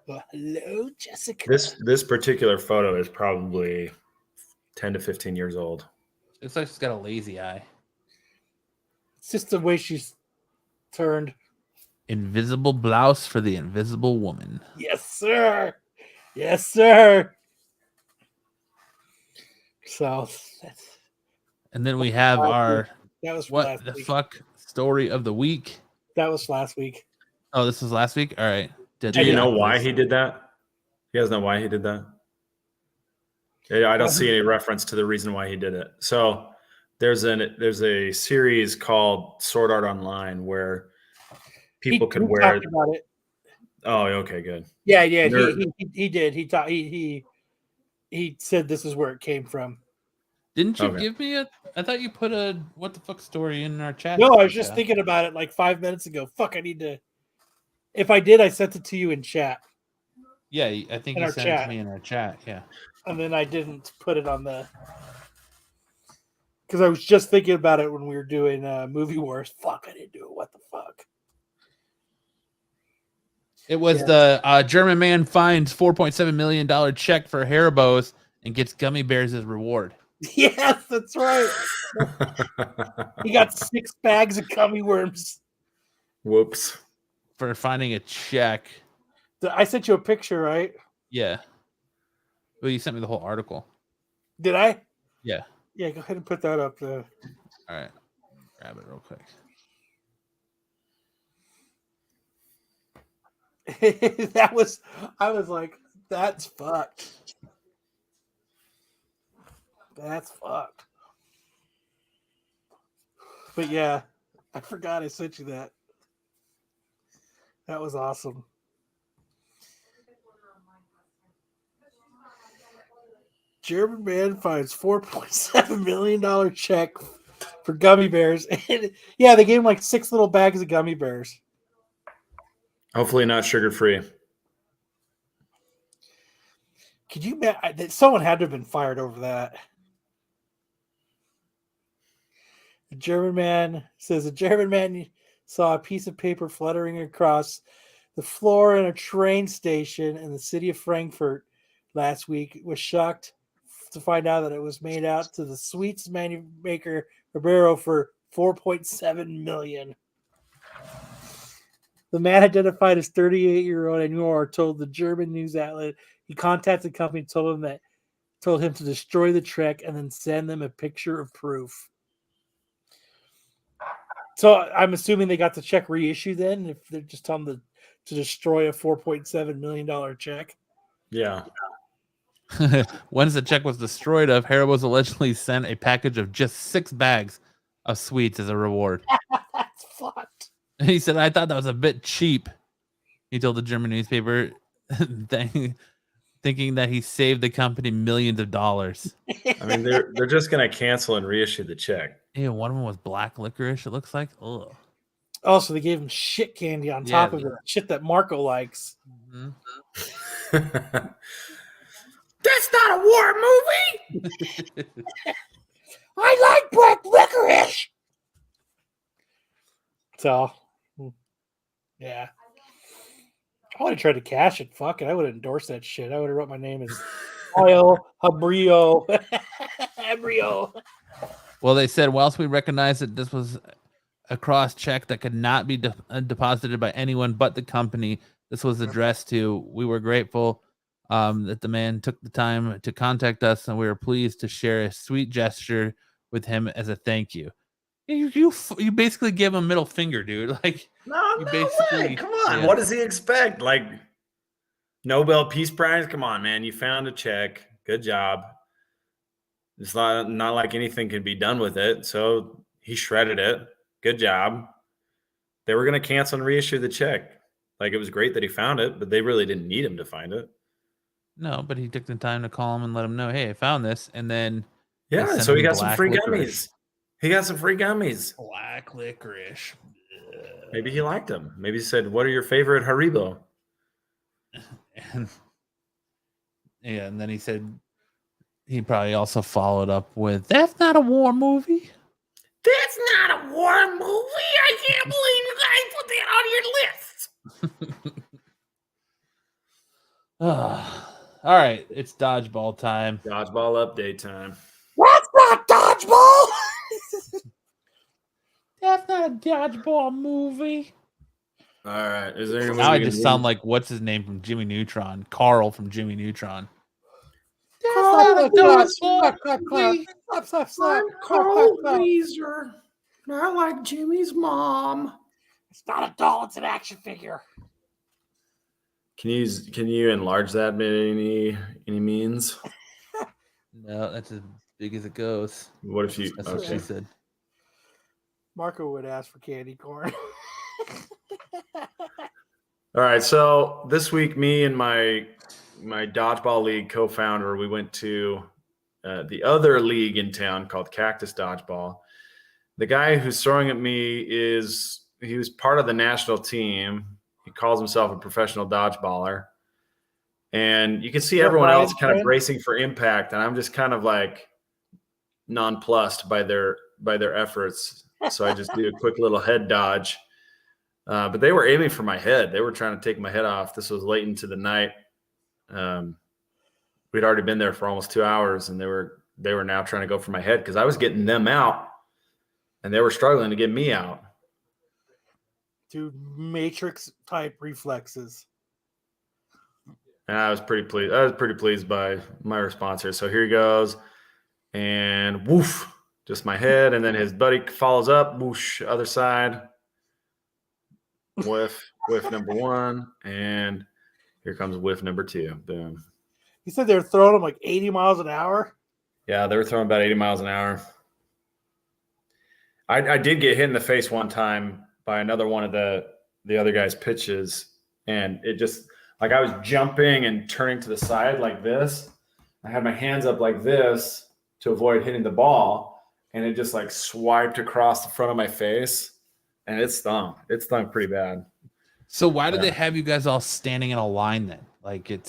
Well, hello, Jessica. This particular photo is probably 10 to 15 years old. Looks like she's got a lazy eye. It's just the way she's turned. Invisible blouse for the invisible woman. Yes, sir. Yes, sir. So and then we have our that was what the fuck story of the week. That was last week. Oh, this was last week? All right. Do you know why he did that? You guys know why he did that? I don't see any reference to the reason why he did it. So there's a series called Sword Art Online where people could wear. Talked about it. Oh, okay, good. Yeah. He did. He said this is where it came from. Didn't you give me I thought you put a what the fuck story in our chat. No, I was just thinking about it like 5 minutes ago. Fuck, I need to. If I did, I sent it to you in chat. Yeah, I think you sent it to me in our chat. Yeah. And then I didn't put it on the. Because I was just thinking about it when we were doing Movie Wars. Fuck, I didn't do it. What the fuck? It was the German man finds $4.7 million check for Haribos and gets gummy bears as reward. Yes, that's right. He got 6 bags of gummy worms. Whoops. For finding a check. I sent you a picture, right? Yeah. Well, you sent me the whole article. Did I? Yeah. Yeah, go ahead and put that up there. All right. Grab it real quick. I was like, that's fucked. That's fucked. But yeah, I forgot I sent you that. That was awesome. German man finds $4.7 million check for gummy bears. And yeah, they gave him like 6 little bags of gummy bears. Hopefully not sugar-free. Could you imagine? Someone had to have been fired over that. The German man says a German man saw a piece of paper fluttering across the floor in a train station in the city of Frankfurt last week. Was shocked to find out that it was made out to the sweets maker Ribeiro for $4.7 million. The man, identified as 38-year-old Anwar, told the German news outlet he contacted the company and told him to destroy the check and then send them a picture of proof. So I'm assuming they got the check reissued then, if they're just telling them to destroy a $4.7 million check. Yeah. Once the check was destroyed, Haribo's allegedly sent a package of just 6 bags of sweets as a reward. That's fucked. He said, "I thought that was a bit cheap." He told the German newspaper, thinking that he saved the company millions of dollars. I mean, they're just going to cancel and reissue the check. Yeah, one of them was black licorice, it looks like. Ugh. Oh, so they gave him shit candy on top of it. Shit that Marco likes. Mm-hmm. That's not a war movie. I like black licorice. So, yeah. I would have tried to cash it. Fuck it. I would have endorsed that shit. I would have wrote my name as Oil Habrio. Habrio. Well, they said, whilst we recognize that this was a cross check that could not be deposited by anyone but the company this was addressed to, we were grateful that the man took the time to contact us, and we were pleased to share a sweet gesture with him as a thank you. You basically give him a middle finger, dude. Like, no way. Come on. Yeah. What does he expect? Like, Nobel Peace Prize? Come on, man. You found a check. Good job. It's not like anything can be done with it. So he shredded it. Good job. They were going to cancel and reissue the check. Like, it was great that he found it, but they really didn't need him to find it. No, but he took the time to call him and let him know, hey, I found this. And then yeah, so he got some free gummies. He got some free gummies. Black licorice. Maybe he liked them. Maybe he said, "What are your favorite Haribo?" And then he said he probably also followed up with, "That's not a war movie. That's not a war movie. I can't believe you guys put that on your list." All right, it's dodgeball time. Dodgeball update time. That's not dodgeball. That's not a dodgeball movie. All right. Is there anyone? Now I just sound like what's his name from Jimmy Neutron? Carl from Jimmy Neutron. That's not a dodgeball movie. I'm Carl Weezer. I like Jimmy's mom. It's not a doll. It's an action figure. Can you enlarge that by any means? No, that's as big as it goes. What if you? That's what she said. Marco would ask for candy corn. All right, so this week, me and my dodgeball league co-founder, we went to the other league in town called Cactus Dodgeball. The guy who's throwing at me he was part of the national team. He calls himself a professional dodgeballer, and you can see everyone else kind of bracing for impact, and I'm just kind of like nonplussed by their efforts. So I just do a quick little head dodge. But they were aiming for my head. They were trying to take my head off. This was late into the night. We'd already been there for almost 2 hours, and they were now trying to go for my head because I was getting them out, and they were struggling to get me out. Dude, Matrix type reflexes. And I was pretty pleased by my response here. So here he goes, and woof. Just my head, and then his buddy follows up, whoosh, other side, whiff number 1, and here comes whiff number 2. Boom. You said they were throwing them like 80 miles an hour? Yeah, they were throwing about 80 miles an hour. I did get hit in the face one time by another one of the the other guy's pitches, and it just like I was jumping and turning to the side like this. I had my hands up like this to avoid hitting the ball, and it just like swiped across the front of my face, and it stung. It stung pretty bad. So why do they have you guys all standing in a line then? Like you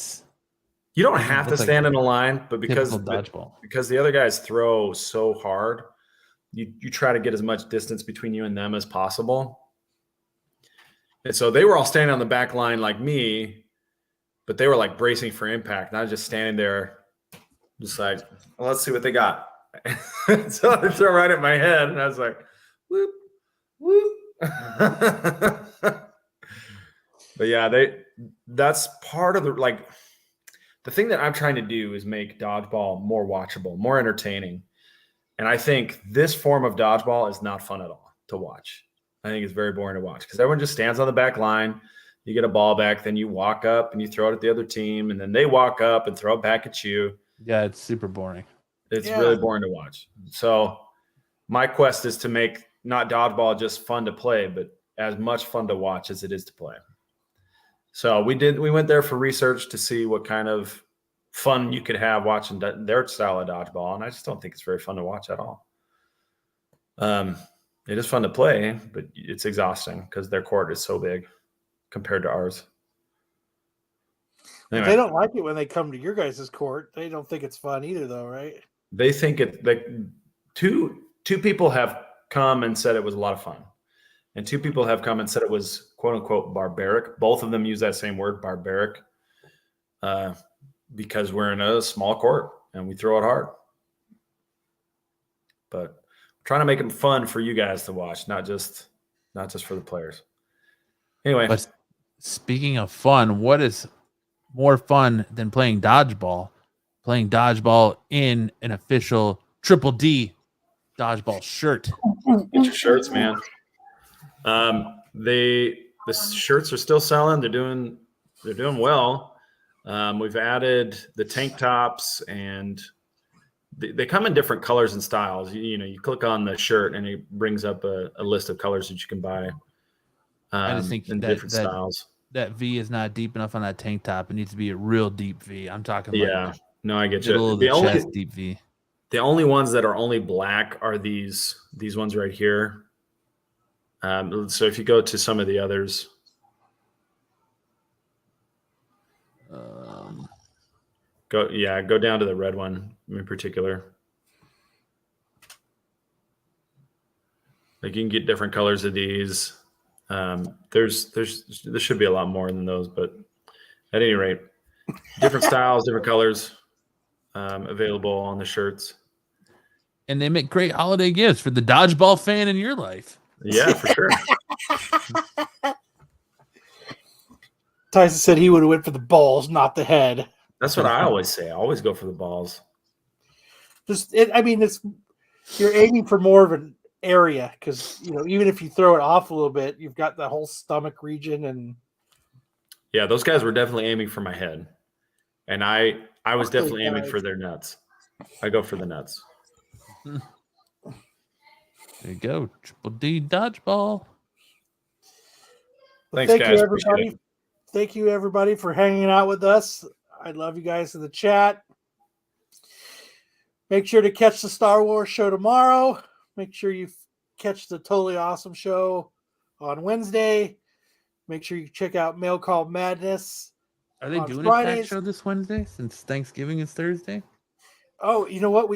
don't have to stand in a line, but because the other guys throw so hard, you try to get as much distance between you and them as possible. And so they were all standing on the back line like me, but they were like bracing for impact. And I was just standing there, just like, well, let's see what they got. So they throw right at my head, and I was like, whoop, whoop. But yeah, that's part of the thing that I'm trying to do is make dodgeball more watchable, more entertaining. And I think this form of dodgeball is not fun at all to watch. I think it's very boring to watch because everyone just stands on the back line. You get a ball back, then you walk up and you throw it at the other team, and then they walk up and throw it back at you. Yeah, it's super boring. It's really boring to watch. So my quest is to make not dodgeball just fun to play, but as much fun to watch as it is to play. So we went there for research to see what kind of fun you could have watching their style of dodgeball, and I just don't think it's very fun to watch at all. It is fun to play, but it's exhausting because their court is so big compared to ours. Anyway, they don't like it when they come to your guys' court. They don't think it's fun either, though, right? They think it like two people have come and said it was a lot of fun. And two people have come and said it was quote unquote barbaric. Both of them use that same word, barbaric, because we're in a small court and we throw it hard. But we're trying to make it fun for you guys to watch, not just for the players. Anyway. But speaking of fun, what is more fun than playing dodgeball? Playing dodgeball in an official Triple D dodgeball shirt. Get your shirts, man. The shirts are still selling. They're doing well. We've added the tank tops, and they come in different colors and styles. You click on the shirt and it brings up a list of colors that you can buy. I just think in different styles. That V is not deep enough on that tank top. It needs to be a real deep V. I'm talking no, I get you. Middle of the chest deep V. The only ones that are only black are these ones right here. So if you go to some of the others, go down to the red one in particular. Like you can get different colors of these. There should be a lot more than those, but at any rate, different styles, different colors available on the shirts. And they make great holiday gifts for the dodgeball fan in your life. Yeah, for sure. Tyson said he would have went for the balls, not the head. That's what I always say. I always go for the balls. You're aiming for more of an area because even if you throw it off a little bit, you've got the whole stomach region. And yeah, those guys were definitely aiming for my head, and I was definitely aiming for their nuts. I go for the nuts. There you go, Triple D dodgeball. Thanks, guys. Everybody. Thank you, everybody, for hanging out with us. I love you guys in the chat. Make sure to catch the Star Wars show tomorrow. Make sure you catch the Totally Awesome show on Wednesday. Make sure you check out Mail Call Madness. Are they doing a tag show this Wednesday since Thanksgiving is Thursday? Oh, you know what?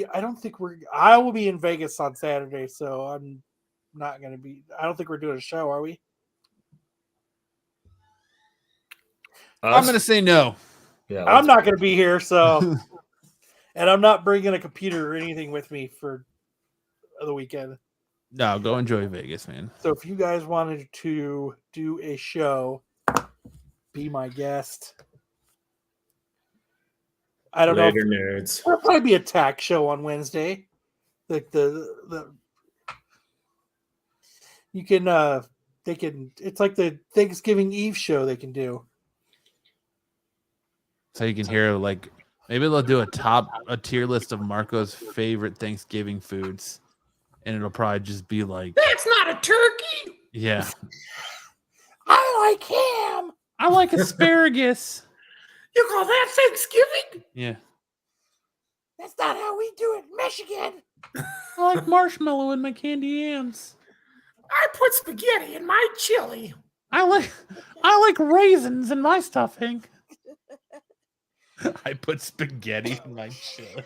I will be in Vegas on Saturday, so I'm not going to be. I don't think we're doing a show, are we? I'm going to say no. Yeah, I'm not going to be here, so. And I'm not bringing a computer or anything with me for the weekend. No, go enjoy Vegas, man. So if you guys wanted to do a show, be my guest. I don't know. Nerds. There'll probably be a tack show on Wednesday. Like you can they can. It's like the Thanksgiving Eve show they can do. So you can hear maybe they'll do a tier list of Marco's favorite Thanksgiving foods, and it'll probably just be like, that's not a turkey. Yeah. I like ham. I like asparagus. You call that Thanksgiving? Yeah. That's not how we do it in Michigan. I like marshmallow in my candy yams. I put spaghetti in my chili. I like raisins in my stuffing. I put spaghetti in my chili.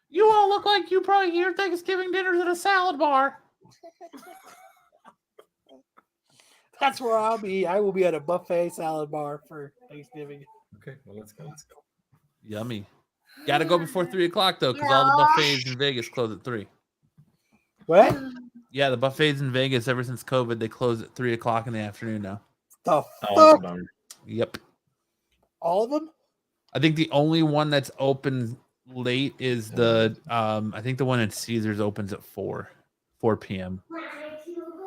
You all look like you probably eat your Thanksgiving dinners at a salad bar. That's where I'll be. I will be at a buffet salad bar for Thanksgiving. Okay, well, let's go. Yummy. Got to go before 3 o'clock though, because all the buffets in Vegas close at 3. What? Yeah, the buffets in Vegas ever since COVID, they close at 3 o'clock in the afternoon now. The Oh, fuck? Yep. All of them? I think the only one that's open late is the I think the one at Caesars opens at 4 p.m.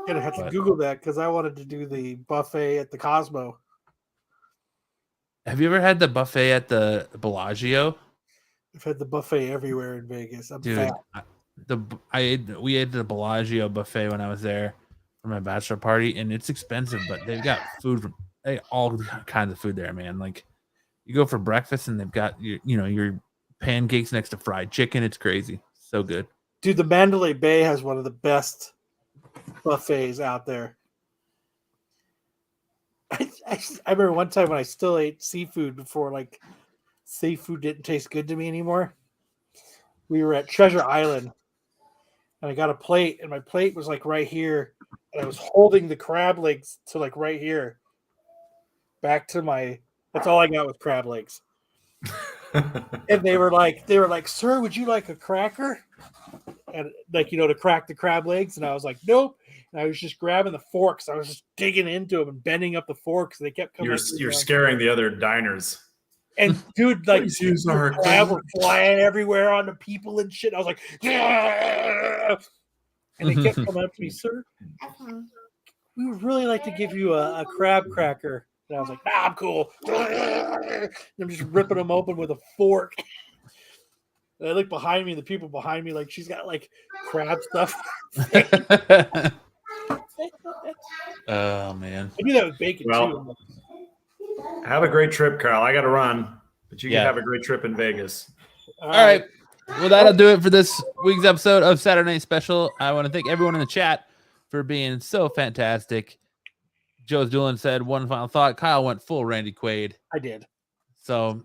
Gonna have to But- Google that because I wanted to do the buffet at the Cosmo. Have you ever had the buffet at the Bellagio? I've had the buffet everywhere in Vegas. I'm Dude, fat. we ate the Bellagio buffet when I was there for my bachelor party, and it's expensive, but they've got food from all kinds of food there, man. Like you go for breakfast and they've got your pancakes next to fried chicken. It's crazy. So good. Dude, the Mandalay Bay has one of the best buffets out there. I remember one time when I still ate seafood before, like, seafood didn't taste good to me anymore. We were at Treasure Island, and I got a plate, and my plate was, like, right here, and I was holding the crab legs to, like, right here. Back to my... That's all I got was crab legs. And they were like, sir, would you like a cracker? And like, to crack the crab legs. And I was like, nope. And I was just grabbing the forks. I was just digging into them and bending up the forks. And they kept coming. You're scaring the other diners. And dude, like, Please use our crab were flying everywhere on the people and shit. I was like, yeah. And they kept coming up to me, sir, we would really like to give you a crab cracker. And I was like, nah, I'm cool. And I'm just ripping them open with a fork. And I look behind me, the people behind me, like she's got like crab stuff. Oh man. I knew that with bacon Well, too. Have a great trip, Carl. I got to run, but you Yeah. can have a great trip in Vegas. All All right. Well, that'll do it for this week's episode of Saturday Night Special. I want to thank everyone in the chat for being so fantastic. Joe's Doolin said one final thought. Kyle went full Randy Quaid. I did. So,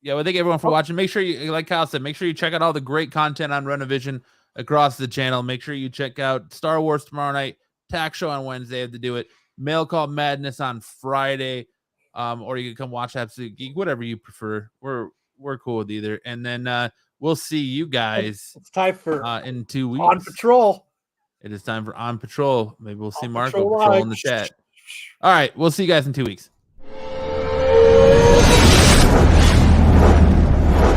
yeah, well, thank everyone for watching. Make sure you, like Kyle said, make sure you check out all the great content on Renovision across the channel. Make sure you check out Star Wars tomorrow night, Tax Show on Wednesday. I have to do it. Mail Call Madness on Friday, or you can come watch Absolute Geek, whatever you prefer. We're cool with either. And then we'll see you guys It's time for in 2 weeks. On Patrol. It is time for On Patrol. Maybe we'll see On Marco Patrol patrol in Live. the chat. All right, we'll see you guys in 2 weeks.